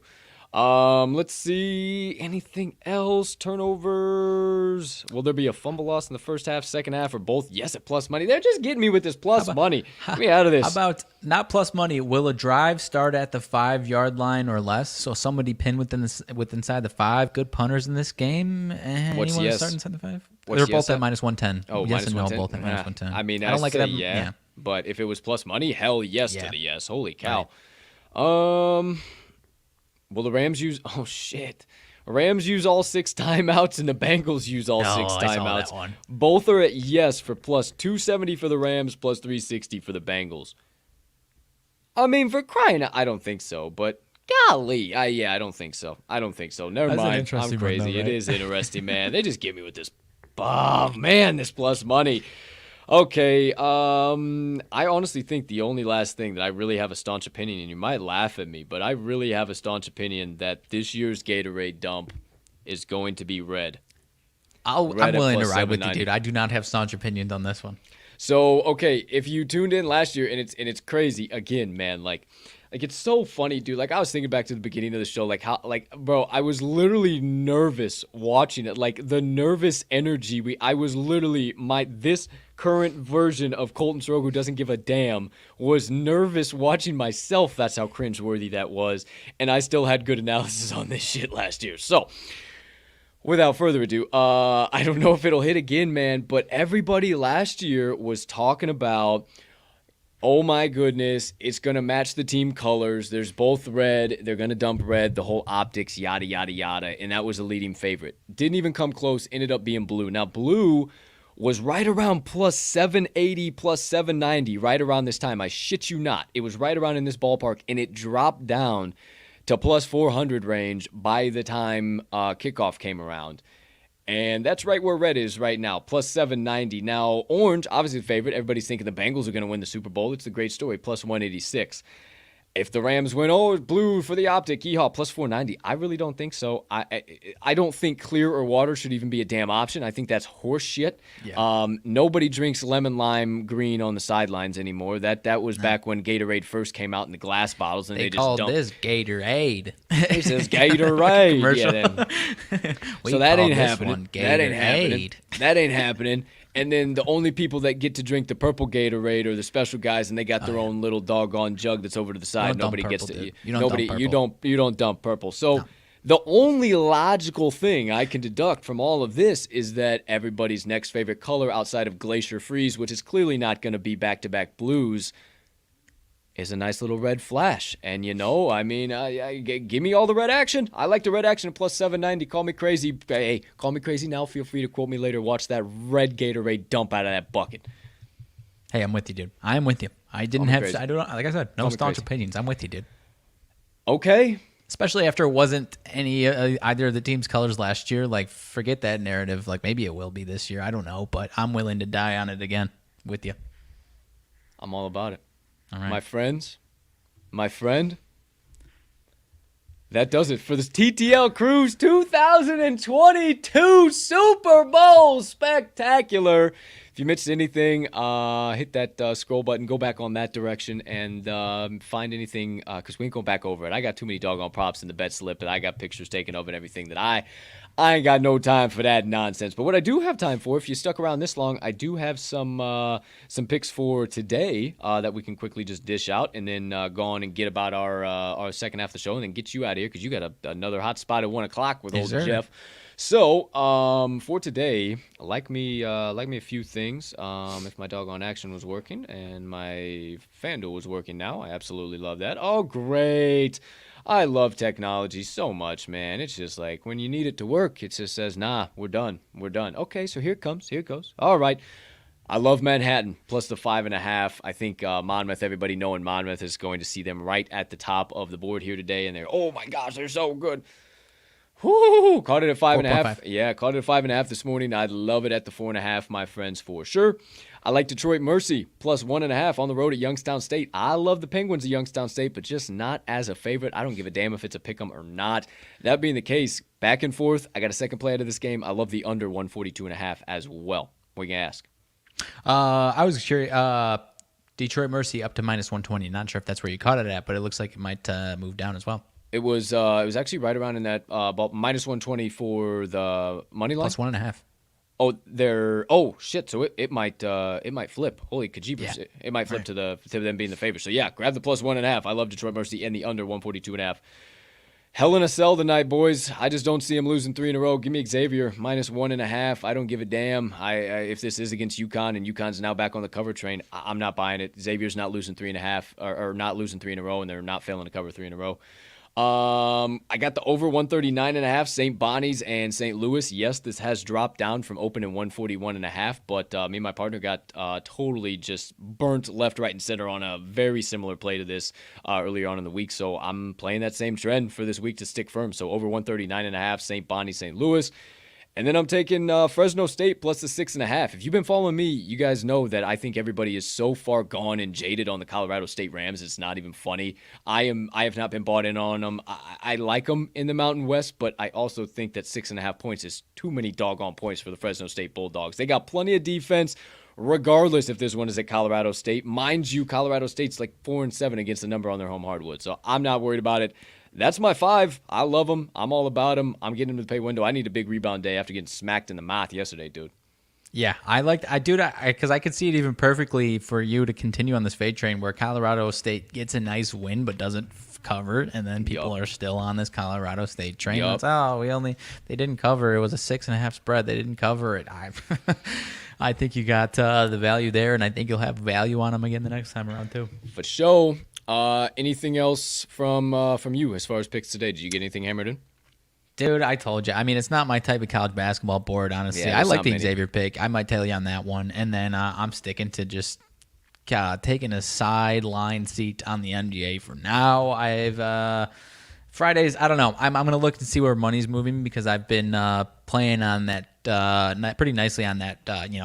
Let's see. Anything else? Turnovers. Will there be a fumble loss in the first half, second half, or both? Yes, at plus money. They're just getting me with this plus money. Get me out of this. How about not plus money? Will a drive start at the 5-yard line or less? So somebody pinned inside the 5. Good punters in this game. What's Anyone yes? start inside the 5? What's They're yes both at at? minus 110. Oh, yes minus and no, 110? both at minus 110. I mean, I don't like it. yeah. But if it was plus money, hell yes to Yeah. the yes. Holy cow. Will the Rams use... Oh, shit. Rams use all 6 timeouts, and the Bengals use all 6 I saw timeouts. that one. Both are at yes for plus 270 for the Rams, plus 360 for the Bengals. I mean, for crying out, I don't think so, but golly. I don't think so. Never That's an mind. I'm interesting one, crazy. though, It right? is interesting, man. They just give me with this... Oh, man, this plus money. Okay, I honestly think the only last thing that I really have a staunch opinion, and you might laugh at me, but I really have a staunch opinion that this year's Gatorade dump is going to be red. I'm Right at willing to plus ride with you, 790. dude. I do not have staunch opinions on this one. So, okay, if you tuned in last year, and it's crazy, again, man, like it's so funny, dude. Like, I was thinking back to the beginning of the show, bro, I was literally nervous watching it. Like, the nervous energy, I was literally, this current version of Colton Sorogo, who doesn't give a damn, was nervous watching myself. That's how cringeworthy that was. And I still had good analysis on this shit last year. So, without further ado, I don't know if it'll hit again, man, but everybody last year was talking about, oh my goodness, it's going to match the team colors. There's both red. They're going to dump red, the whole optics, yada, yada, yada. And that was a leading favorite. Didn't even come close, ended up being blue. Now, blue was right around plus 780, plus 790, right around this time. I shit you not. It was right around in this ballpark, and it dropped down to plus 400 range by the time kickoff came around. And that's right where red is right now, plus 790. Now, orange, obviously the favorite. Everybody's thinking the Bengals are going to win the Super Bowl. It's a great story, plus 186. If the Rams win, oh, it's blue for the optic, yeehaw, plus 490. I really don't think so. I don't think clear or water should even be a damn option. I think that's horse shit. Yeah. Nobody drinks lemon lime green on the sidelines anymore. That was back when Gatorade first came out in the glass bottles, and they just called dumped. this Gatorade. It says Gatorade. Commercial. So that ain't call this happening. one That ain't happening. Gatorade. That ain't happening. And then the only people that get to drink the purple Gatorade are the special guys, and they got their own little doggone jug that's over to the side. don't Nobody dump gets purple, to. dude. You don't dump purple. You don't dump purple. So the only logical thing I can deduct from all of this is that everybody's next favorite color outside of Glacier Freeze, which is clearly not going to be back-to-back blues, is a nice little red flash. And, give me all the red action. I like the red action at plus 790. Call me crazy. Hey, call me crazy now. Feel free to quote me later. Watch that red Gatorade dump out of that bucket. Hey, I'm with you, dude. I am with you. I didn't have, I don't, like I said, no staunch opinions. I'm with you, dude. Okay. Especially after it wasn't any either of the team's colors last year. Like, forget that narrative. Like, maybe it will be this year. I don't know, but I'm willing to die on it again with you. I'm all about it. All right. My friend, that does it for this TTL Crew's 2022 Super Bowl Spectacular. If you missed anything, hit that scroll button, go back on that direction, and find anything, because we ain't going back over it. I got too many doggone props in the bet slip, and I got pictures taken of and everything that I ain't got no time for that nonsense. But what I do have time for, if you stuck around this long, I do have some picks for today that we can quickly just dish out, and then go on and get about our second half of the show, and then get you out of here, because you got another hot spot at 1 o'clock with old Jeff. So, for today, like me a few things. If my doggone action was working and my FanDuel was working now, I absolutely love that. Oh, great. I love technology so much, man. It's just like when you need it to work, it just says, nah, we're done. We're done. Okay, so here it comes. Here it goes. All right. I love Manhattan, plus the 5.5. I think Monmouth, everybody knowing Monmouth, is going to see them right at the top of the board here today. And they're, oh, my gosh, they're so good. Whoo! Caught it at 5.5. Yeah, caught it at 5.5 this morning. I'd love it at the 4.5, my friends, for sure. I like Detroit Mercy, plus 1.5 on the road at Youngstown State. I love the Penguins of Youngstown State, but just not as a favorite. I don't give a damn if it's a pick 'em or not. That being the case, back and forth, I got a second play out of this game. I love the under 142.5 as well. What are you going to ask? I was curious. Detroit Mercy up to minus 120. Not sure if that's where you caught it at, but it looks like it might move down as well. It was actually right around in that about minus 120 for the money line. Plus 1.5. Oh shit! So it might flip. Holy kajibers! Yeah. It might flip to them being the favorite. So yeah, grab the plus 1.5. I love Detroit Mercy and the under 142.5. Hell in a cell tonight, boys. I just don't see him losing 3 in a row. Give me Xavier minus 1.5. I don't give a damn. If this is against UConn and UConn's now back on the cover train, I'm not buying it. Xavier's not losing 3.5 or not losing 3 in a row, and they're not failing to cover 3 in a row. I got the over 139.5, St. Bonnie's and St. Louis. Yes, this has dropped down from open in 141.5, but me and my partner got totally just burnt left, right, and center on a very similar play to this earlier on in the week. So I'm playing that same trend for this week to stick firm. So over 139.5, St. Bonnie, St. Louis. And then I'm taking Fresno State plus the 6.5. If you've been following me, you guys know that I think everybody is so far gone and jaded on the Colorado State Rams. It's not even funny. I have not been bought in on them. I like them in the Mountain West, but I also think that 6.5 points is too many doggone points for the Fresno State Bulldogs. They got plenty of defense, regardless if this one is at Colorado State. Mind you, Colorado State's like 4-7 against the number on their home hardwood, so I'm not worried about it. That's my 5. I love them. I'm all about them. I'm getting them to the pay window. I need a big rebound day after getting smacked in the mouth yesterday, dude. Yeah, I do that because I could see it even perfectly for you to continue on this fade train where Colorado State gets a nice win but doesn't cover, and then people are still on this Colorado State train. It's, they didn't cover. It was a 6.5 spread. They didn't cover it. I think you got the value there, and I think you'll have value on them again the next time around too. For sure. Anything else from you as far as picks today? Did you get anything hammered in? Dude, I told you. I mean, it's not my type of college basketball board, honestly. Yeah, I like the Xavier pick. I might tell you on that one. And then I'm sticking to just taking a sideline seat on the NBA for now. Fridays, I don't know. I'm going to look to see where money's moving because I've been playing on that pretty nicely on that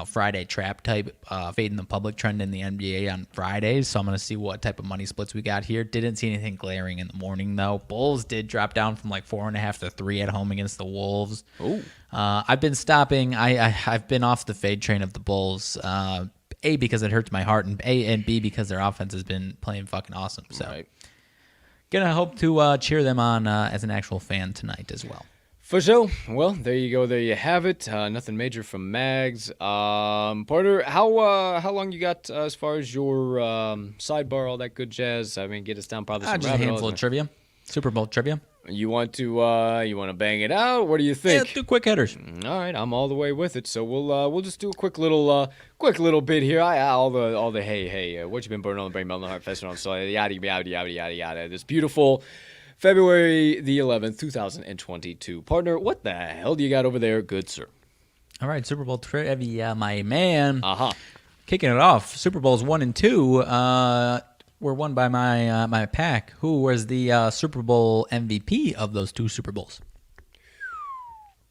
Friday trap type fading the public trend in the NBA on Fridays. So I'm going to see what type of money splits we got here. Didn't see anything glaring in the morning though. Bulls did drop down from like 4.5 to 3 at home against the Wolves. Oh, I've been stopping. I've been off the fade train of the Bulls. A, because it hurts my heart, and B, because their offense has been playing fucking awesome. So. right. Gonna hope to cheer them on as an actual fan tonight as well. For sure. Well, there you go. There you have it. Nothing major from Mags. Porter, how long you got as far as your sidebar, all that good jazz? I mean, get us down probably some Just a rabbit handful holes. of trivia, Super Bowl trivia. You want to bang it out? What do you think? Yeah, 2 quick hitters. All right, I'm all the way with it. So we'll just do a quick little bit here. All the hey, what you been burning on the brain, melting the heart, festering on the soul, yada yada. This beautiful February the 11th, 2022. Partner, what the hell do you got over there, good sir? All right, Super Bowl trivia, my man. Kicking it off. Super Bowls 1 and 2 were won by my pack. Who was the Super Bowl MVP of those 2 Super Bowls?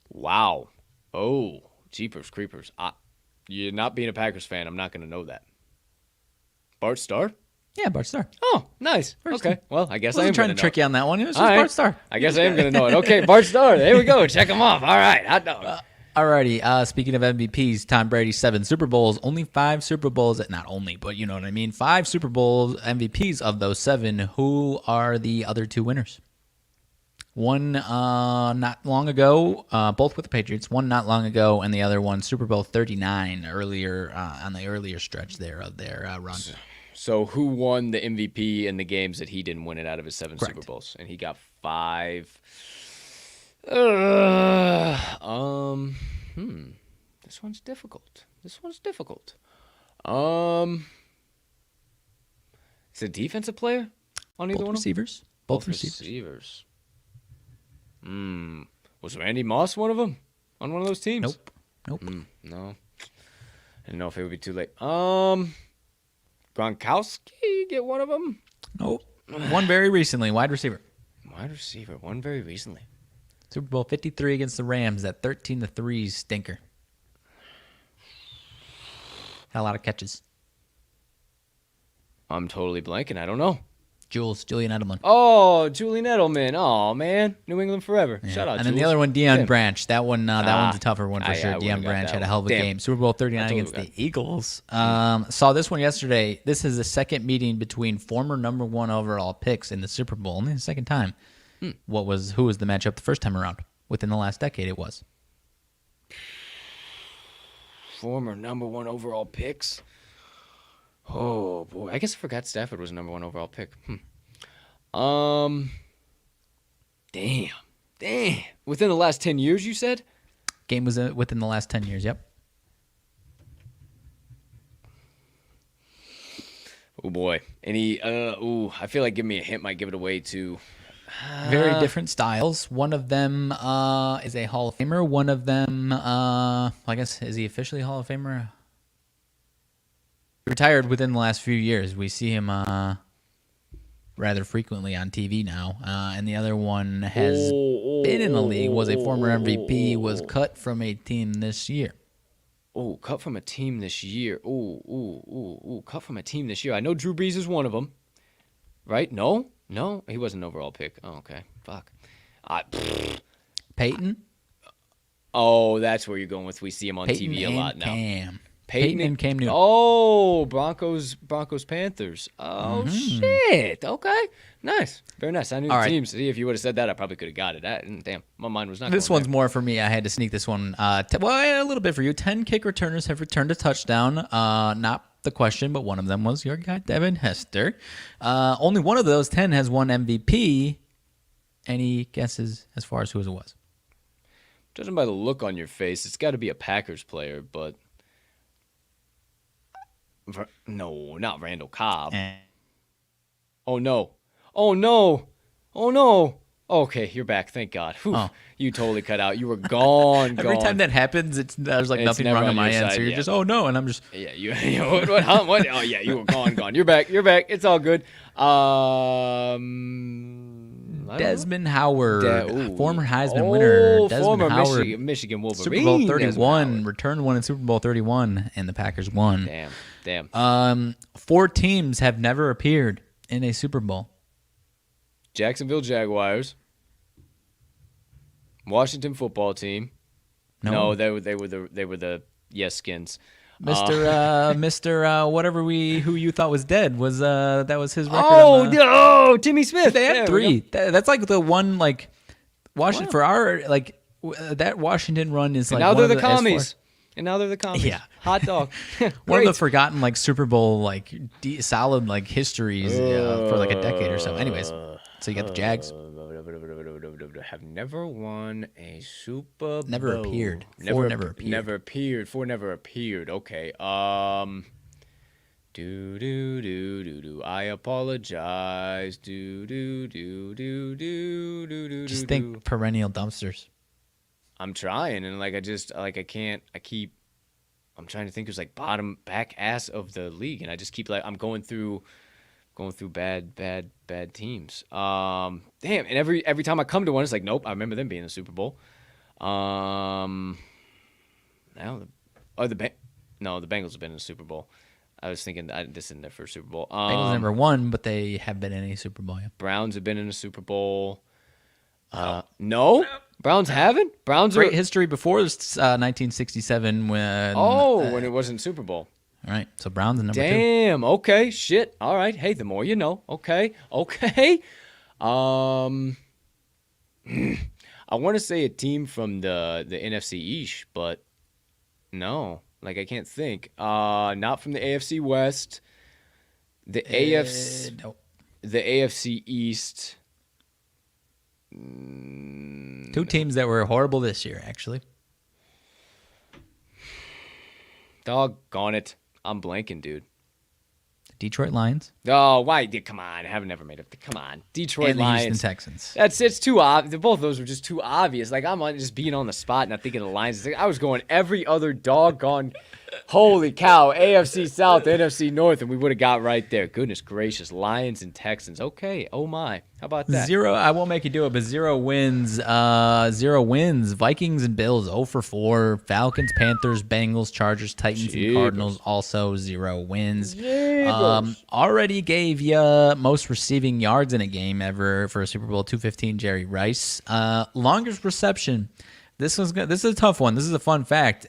Wow. Oh, jeepers creepers. You're not being a Packers fan. I'm not going to know that. Bart Starr? Yeah, Bart Starr. Oh, nice. First Okay. team. Well, I guess I I am wasn't trying gonna to trick know. you on that one. It was All just right. Bart Starr. I guess I am going to know it. Okay, Bart Starr. There we go. Check him off. All right. Hot dog. Alrighty, speaking of MVPs, Tom Brady, 7 Super Bowls, only 5 Super Bowls, not only, but you know what I mean, 5 Super Bowl MVPs of those 7. Who are the other 2 winners? One not long ago, both with the Patriots, one not long ago, and the other one Super Bowl 39 earlier on the earlier stretch there of their run. So who won the MVP in the games that he didn't win it out of his 7 Correct. Super Bowls? And he got 5. This one's difficult. Is it a defensive player on either Both one? receivers. Both receivers. Was Randy Moss one of them on one of those teams? Nope. No. I didn't know if it would be too late. Gronkowski get one of them? Nope. One very recently, wide receiver. Wide receiver, one very recently. Super Bowl 53 against the Rams, that 13-3 stinker. Had a lot of catches. I'm totally blanking. I don't know. Julian Edelman. Oh, Julian Edelman. Oh, man. New England forever. Yeah. Shout out, And then Jules. the other one, Deion Damn. Branch. That one's a tougher one for yeah, sure. I would've Deion got Branch that had a one. hell of a Damn. game. Super Bowl 39 totally against got the Eagles. Saw this one yesterday. This is the second meeting between former number 1 overall picks in the Super Bowl. Only the second time. Who was the matchup the first time around? Within the last decade, it was. Former number 1 overall picks. Oh, boy. I guess I forgot Stafford was a number 1 overall pick. Damn. Within the last 10 years, you said? Game was within the last 10 years, yep. Oh, boy. Any, I feel like giving me a hint might give it away, too. Very different styles. One of them is a Hall of Famer. One of them, I guess, is he officially a Hall of Famer? Retired within the last few years. We see him rather frequently on TV now. And the other one has been in the league, was a former MVP, was cut from a team this year. Oh, cut from a team this year. Cut from a team this year. I know Drew Brees is one of them. Right? No, he wasn't an overall pick. Oh, okay. Fuck. Peyton? Oh, that's where you're going with. We see him on Peyton TV a lot now. Cam. Peyton and Cam Newton. Oh, Broncos Panthers. Oh, shit. Okay. Nice. Very nice. I knew All the right. teams. See, if you would have said that, I probably could have got it. Damn, my mind was not This going one's more for me. I had to sneak this one. A little bit for you. 10 kick returners have returned a touchdown. Not the question, but one of them was your guy, Devin Hester. Only one of those 10 has won MVP. Any guesses as far as who it was? Judging by the look on your face, it's got to be a Packers player, but... No, not Randall Cobb. Oh, no. Okay, you're back. Thank God. Whew, You totally cut out. You were gone. Every time that happens, there's like nothing never wrong on on my your end. side, So you're yeah. just, oh no, and I'm just. Yeah, what? Oh yeah, you were gone. You're back. It's all good. Desmond Howard, ooh. former Heisman winner. Desmond Former Howard, Michigan Wolverine. Super Bowl Desmond 31, Howard. returned one in Super Bowl 31, and the Packers won. Damn. 4 teams have never appeared in a Super Bowl. Jacksonville Jaguars. Washington football team. No, they were the Skins. Mr. Whatever who you thought was dead was that was his record. Timmy Smith. They had 3. That's like the one like Washington for our like that Washington run is like now one they're of the commies. And now they're the commies. Yeah. Hot dog. One of the forgotten like Super Bowl like solid like histories for like a decade or so. Anyways, so you got the Jags. Have never won a Super Bowl. Never appeared. Never appeared. 4 never appeared. Okay. I apologize. Just think perennial dumpsters. I'm trying, and like I'm trying to think who's like bottom back ass of the league, and I just keep like I'm going through bad teams. Damn, and every time I come to one, it's like nope. I remember them being in the Super Bowl. Now the Bengals have been in the Super Bowl. I was thinking this isn't their first Super Bowl. Bengals never won, but they have been in a Super Bowl. Yeah. Browns have been in a Super Bowl. No, Browns haven't. Browns Great are history before 1967 when. when it wasn't Super Bowl. All right, so Browns are number 2. Damn. Okay. Shit. All right. Hey, the more you know. Okay. I want to say a team from the NFC East, but no. Like I can't think. Not from the AFC West. The AFC. No. The AFC East. 2 teams that were horrible this year, actually. Doggone it. I'm blanking, dude. Detroit Lions. Oh, why? Come on. I have never made it. Come on. Detroit and the Lions. Houston Texans. It's too obvious. Both of those were just too obvious. Like, I'm just being on the spot and I'm thinking of the Lions. I was going every other doggone, holy cow, AFC South, NFC North, and we would have got right there. Goodness gracious. Lions and Texans. Okay. Oh, my. How about that? 0. I won't make you do it, but 0 wins. 0 wins. Vikings and Bills 0 for 4. Falcons, Panthers, Bengals, Chargers, Titans, and Cardinals also 0 wins. Already gave you most receiving yards in a game ever for a Super Bowl 215. Jerry Rice. Longest reception. This is a tough one. This is a fun fact.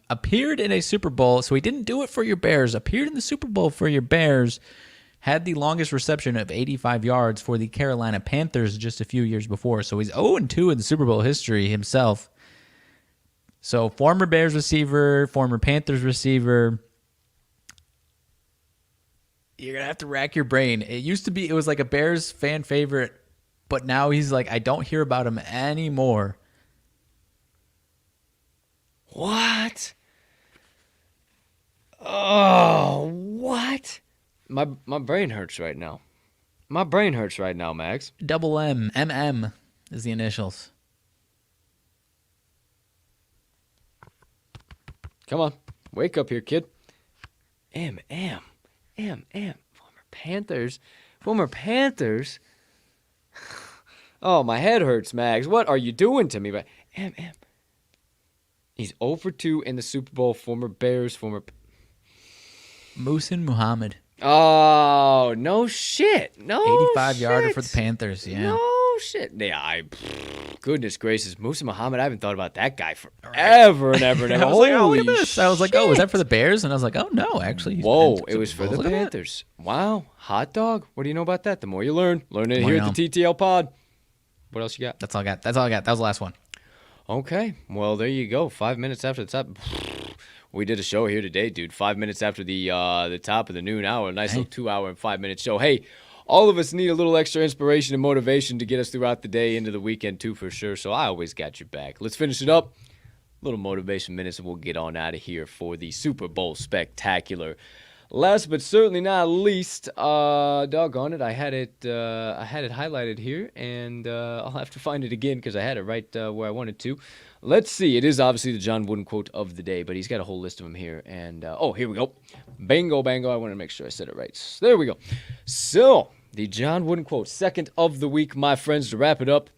Appeared in a Super Bowl, so he didn't do it for your Bears. Appeared in the Super Bowl for your Bears. Had the longest reception of 85 yards for the Carolina Panthers just a few years before. So he's 0-2 in the Super Bowl history himself. So former Bears receiver, former Panthers receiver. You're going to have to rack your brain. It used to be, it was like a Bears fan favorite, but now he's like, I don't hear about him anymore. What? Oh, what? My brain hurts right now. My brain hurts right now, Max. Double M, MM is the initials. Come on. Wake up here, kid. MM. Former Panthers. Oh, my head hurts, Max. What are you doing to me? But MM. He's 0 for 2 in the Super Bowl. Former Bears, Muhsin Muhammad. Oh, no shit. No 85 shit. yarder for the Panthers, yeah. No shit. Yeah, goodness gracious. Muhsin Muhammad, I haven't thought about that guy forever and ever and ever. I was like, oh, look at Holy this. I was like, oh, was that for the Bears? And I was like, oh, no, actually. he's Whoa, been to it was Super for the Bowls. Look at that. Panthers. Wow, hot dog. What do you know about that? The more you learn. Learn it More here you at the TTL Pod. What else you got? That's all I got. That was the last one. Okay, well, there you go. 5 minutes after the top. We did a show here today, dude. 5 minutes after the top of the noon hour. Nice little 2 hour and 5 minute show. Hey, all of us need a little extra inspiration and motivation to get us throughout the day into the weekend, too, for sure. So I always got your back. Let's finish it up. Little motivation minutes, and we'll get on out of here for the Super Bowl Spectacular. Last but certainly not least, doggone it, I had it highlighted here, and I'll have to find it again because I had it right where I wanted to. Let's see. It is obviously the John Wooden quote of the day, but he's got a whole list of them here. And, here we go. Bango, bango. I want to make sure I said it right. There we go. So, the John Wooden quote, second of the week, my friends, to wrap it up.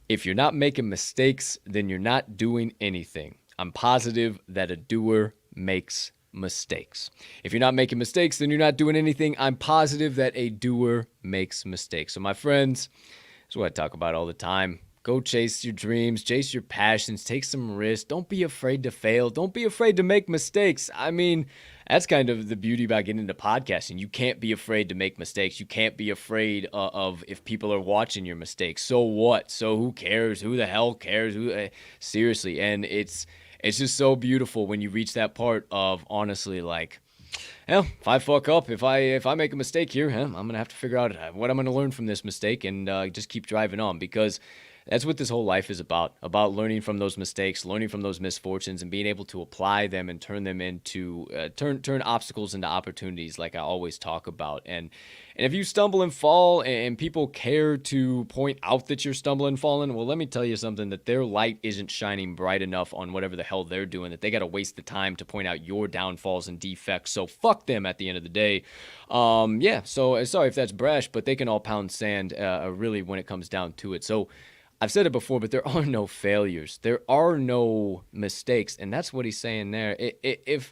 If you're not making mistakes, then you're not doing anything. I'm positive that a doer makes mistakes. If you're not making mistakes, then you're not doing anything. I'm positive that a doer makes mistakes. So my friends, that's what I talk about all the time. Go chase your dreams, chase your passions, take some risks. Don't be afraid to fail. Don't be afraid to make mistakes. I mean, that's kind of the beauty about getting into podcasting. You can't be afraid to make mistakes. You can't be afraid of if people are watching your mistakes. So what? So who cares? Who the hell cares? Seriously. And it's just so beautiful when you reach that part of honestly like, hell, if I fuck up, if I make a mistake here, I'm going to have to figure out what I'm going to learn from this mistake and just keep driving on, because that's what this whole life is about learning from those mistakes, learning from those misfortunes, and being able to apply them and turn them into, turn obstacles into opportunities like I always talk about. And if you stumble and fall and people care to point out that you're stumbling and falling, well, let me tell you something, that their light isn't shining bright enough on whatever the hell they're doing, that they got to waste the time to point out your downfalls and defects. So fuck them at the end of the day. So sorry if that's brash, but they can all pound sand really when it comes down to it. So I've said it before, but there are no failures. There are no mistakes. And that's what he's saying there. If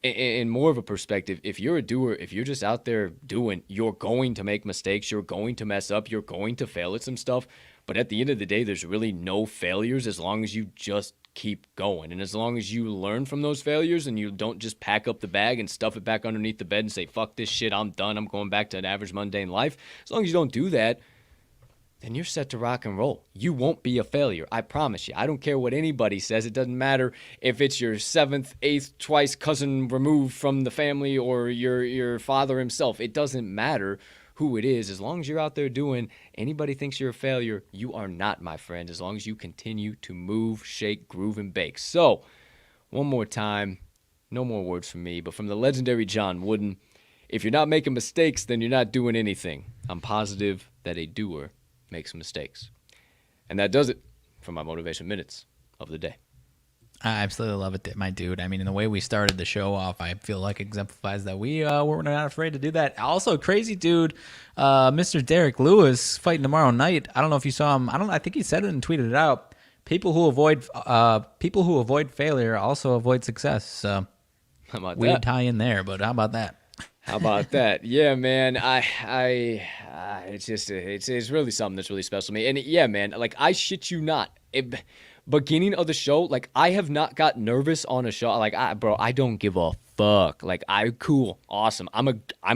in more of a perspective, if you're a doer, if you're just out there doing, you're going to make mistakes. You're going to mess up. You're going to fail at some stuff. But at the end of the day, there's really no failures as long as you just keep going. And as long as you learn from those failures and you don't just pack up the bag and stuff it back underneath the bed and say, fuck this shit, I'm done. I'm going back to an average mundane life. As long as you don't do that, then you're set to rock and roll. You won't be a failure. I promise you. I don't care what anybody says. It doesn't matter if it's your seventh, eighth, twice cousin removed from the family or your father himself. It doesn't matter who it is. As long as you're out there doing, anybody thinks you're a failure, you are not, my friend, as long as you continue to move, shake, groove, and bake. So, one more time, no more words from me, but from the legendary John Wooden, if you're not making mistakes, then you're not doing anything. I'm positive that a doer makes mistakes. And that does it for my motivation minutes of the day. I absolutely love it, my dude. I mean, in the way we started the show off, I feel like exemplifies that we were not afraid to do that. Also, crazy dude, Mr. Derek Lewis fighting tomorrow night. I don't know if you saw him. I think he said it and tweeted it out. People who avoid failure also avoid success. So, how about weird that? Tie in there, but how about that? How about that? Yeah, man. It's really something that's really special to me. And yeah, man, like I shit you not. Beginning of the show, like I have not got nervous on a show. Like I don't give a fuck. Like cool, awesome. I'm a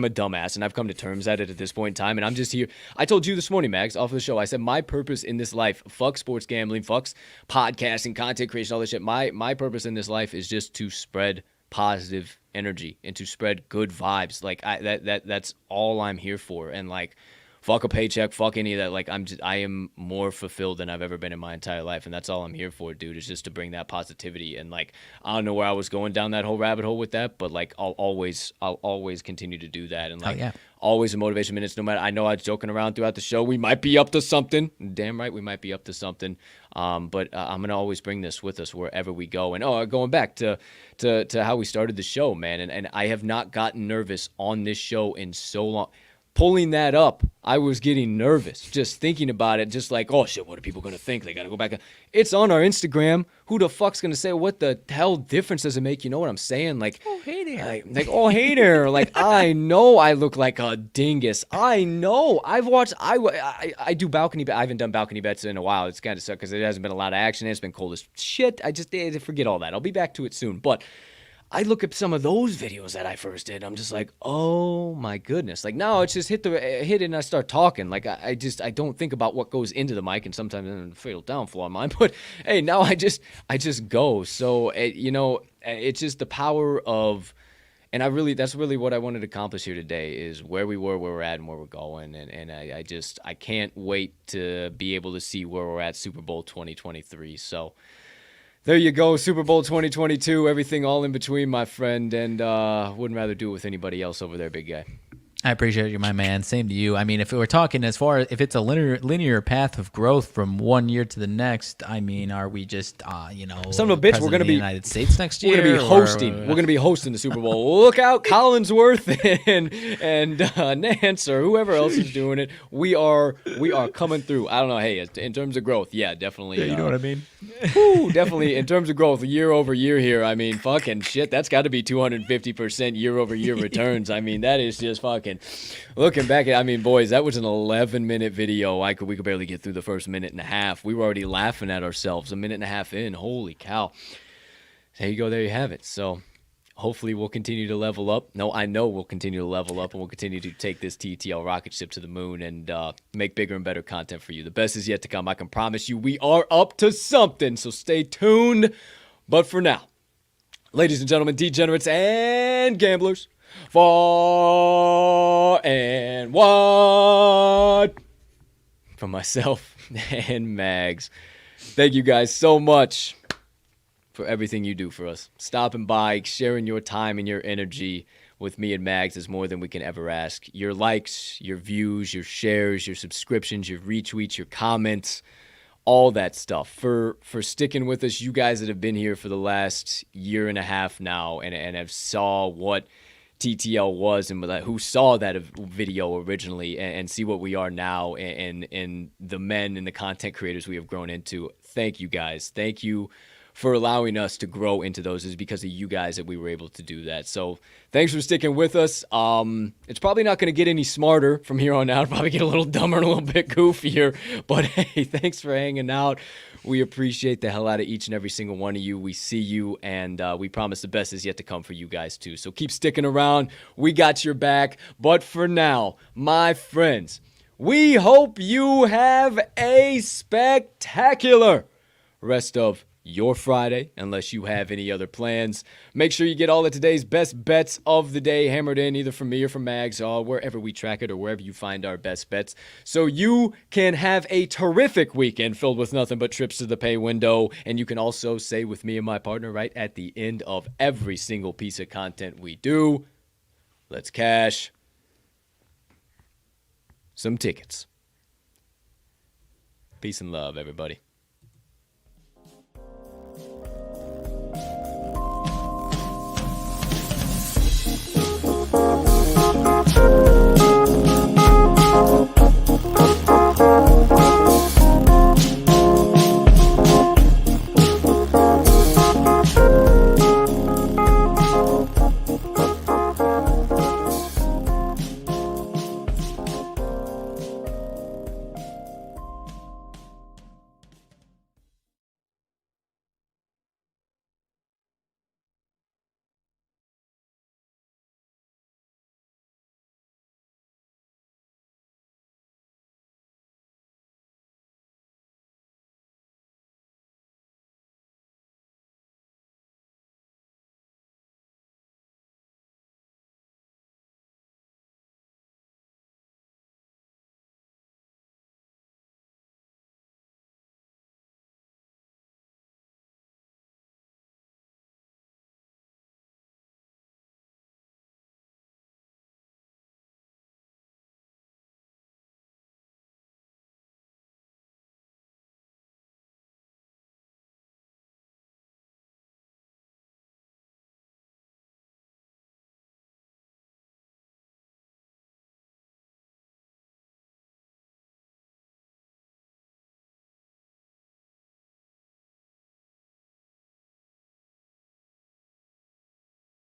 dumbass, and I've come to terms at it at this point in time. And I'm just here. I told you this morning, Mags, off of the show. I said my purpose in this life, fuck sports gambling, fucks podcasting, content creation, all this shit. My purpose in this life is just to spread positive energy and to spread good vibes. Like that's all I'm here for. And like, fuck a paycheck, fuck any of that. Like I am more fulfilled than I've ever been in my entire life, and that's all I'm here for, dude. Is just to bring that positivity. And like, I don't know where I was going down that whole rabbit hole with that, but like I'll always continue to do that. And like, always a motivation minutes. No matter, I know I was joking around throughout the show. We might be up to something. Damn right, we might be up to something. But I'm gonna always bring this with us wherever we go. And going back to how we started the show, man. And I have not gotten nervous on this show in so long. Pulling that up, I was getting nervous just thinking about it. Just like, oh shit, what are people gonna think? They gotta go back. It's on our Instagram. Who the fuck's gonna say? What the hell difference does it make? You know what I'm saying? Like, oh hey there, oh hey there. Like, I know I look like a dingus. I know. I've watched. I do balcony bet. I haven't done balcony bets in a while. It's kind of sucked because there hasn't been a lot of action. It's been cold as shit. I just forget all that. I'll be back to it soon, but. I look at some of those videos that I first did. I'm just like, oh my goodness. Like now it's just hit it and I start talking. Like I don't think about what goes into the mic, and sometimes it's a fatal downfall on mine. But hey, now I just go. So it's just the power of, and that's really what I wanted to accomplish here today is where we were, where we're at, and where we're going. And I can't wait to be able to see where we're at Super Bowl 2023. So. There you go, Super Bowl 2022, everything all in between, my friend, and wouldn't rather do it with anybody else over there, big guy. I appreciate you, my man. Same to you. I mean, if we're talking as far as if it's a linear path of growth from one year to the next, I mean, are we just, Son of a bitch, we're gonna president of the be United States next year? We're gonna be hosting. We're gonna be hosting the Super Bowl. Look out, Collinsworth and Nance or whoever else is doing it. We are coming through. I don't know. Hey, in terms of growth, yeah, definitely. Yeah, you know what I mean? Whew, definitely in terms of growth, year over year here. I mean, fucking shit. That's got to be 250% year over year returns. I mean, that is just fucking. Looking back at, I mean, boys, that was an 11-minute video. We could barely get through the first minute and a half. We were already laughing at ourselves a minute and a half in. Holy cow. There you go. There you have it. So hopefully we'll continue to level up. No, I know we'll continue to level up, and we'll continue to take this TTL rocket ship to the moon and make bigger and better content for you. The best is yet to come. I can promise you we are up to something, so stay tuned. But for now, ladies and gentlemen, degenerates and gamblers, far and wide, from myself and Mags, thank you guys so much for everything you do for us. Stopping by, sharing your time and your energy with me and Mags is more than we can ever ask. Your likes, your views, your shares, your subscriptions, your retweets, your comments, all that stuff. For sticking with us, you guys that have been here for the last year and a half now and have saw what TTL was and who saw that video originally and see what we are now and the men and the content creators we have grown into. Thank you guys. Thank you for allowing us to grow into those. Is because of you guys that we were able to do that. So thanks for sticking with us. It's probably not going to get any smarter from here on out. It'll probably get a little dumber and a little bit goofier. But hey, thanks for hanging out. We appreciate the hell out of each and every single one of you. We see you, and we promise the best is yet to come for you guys too. So keep sticking around. We got your back. But for now, my friends, we hope you have a spectacular rest of your Friday, unless you have any other plans. Make sure you get all of today's best bets of the day hammered in, either from me or from Mags, or wherever we track it or wherever you find our best bets, so you can have a terrific weekend filled with nothing but trips to the pay window. And you can also say with me and my partner right at the end of every single piece of content we do, let's cash some tickets. Peace and love, everybody.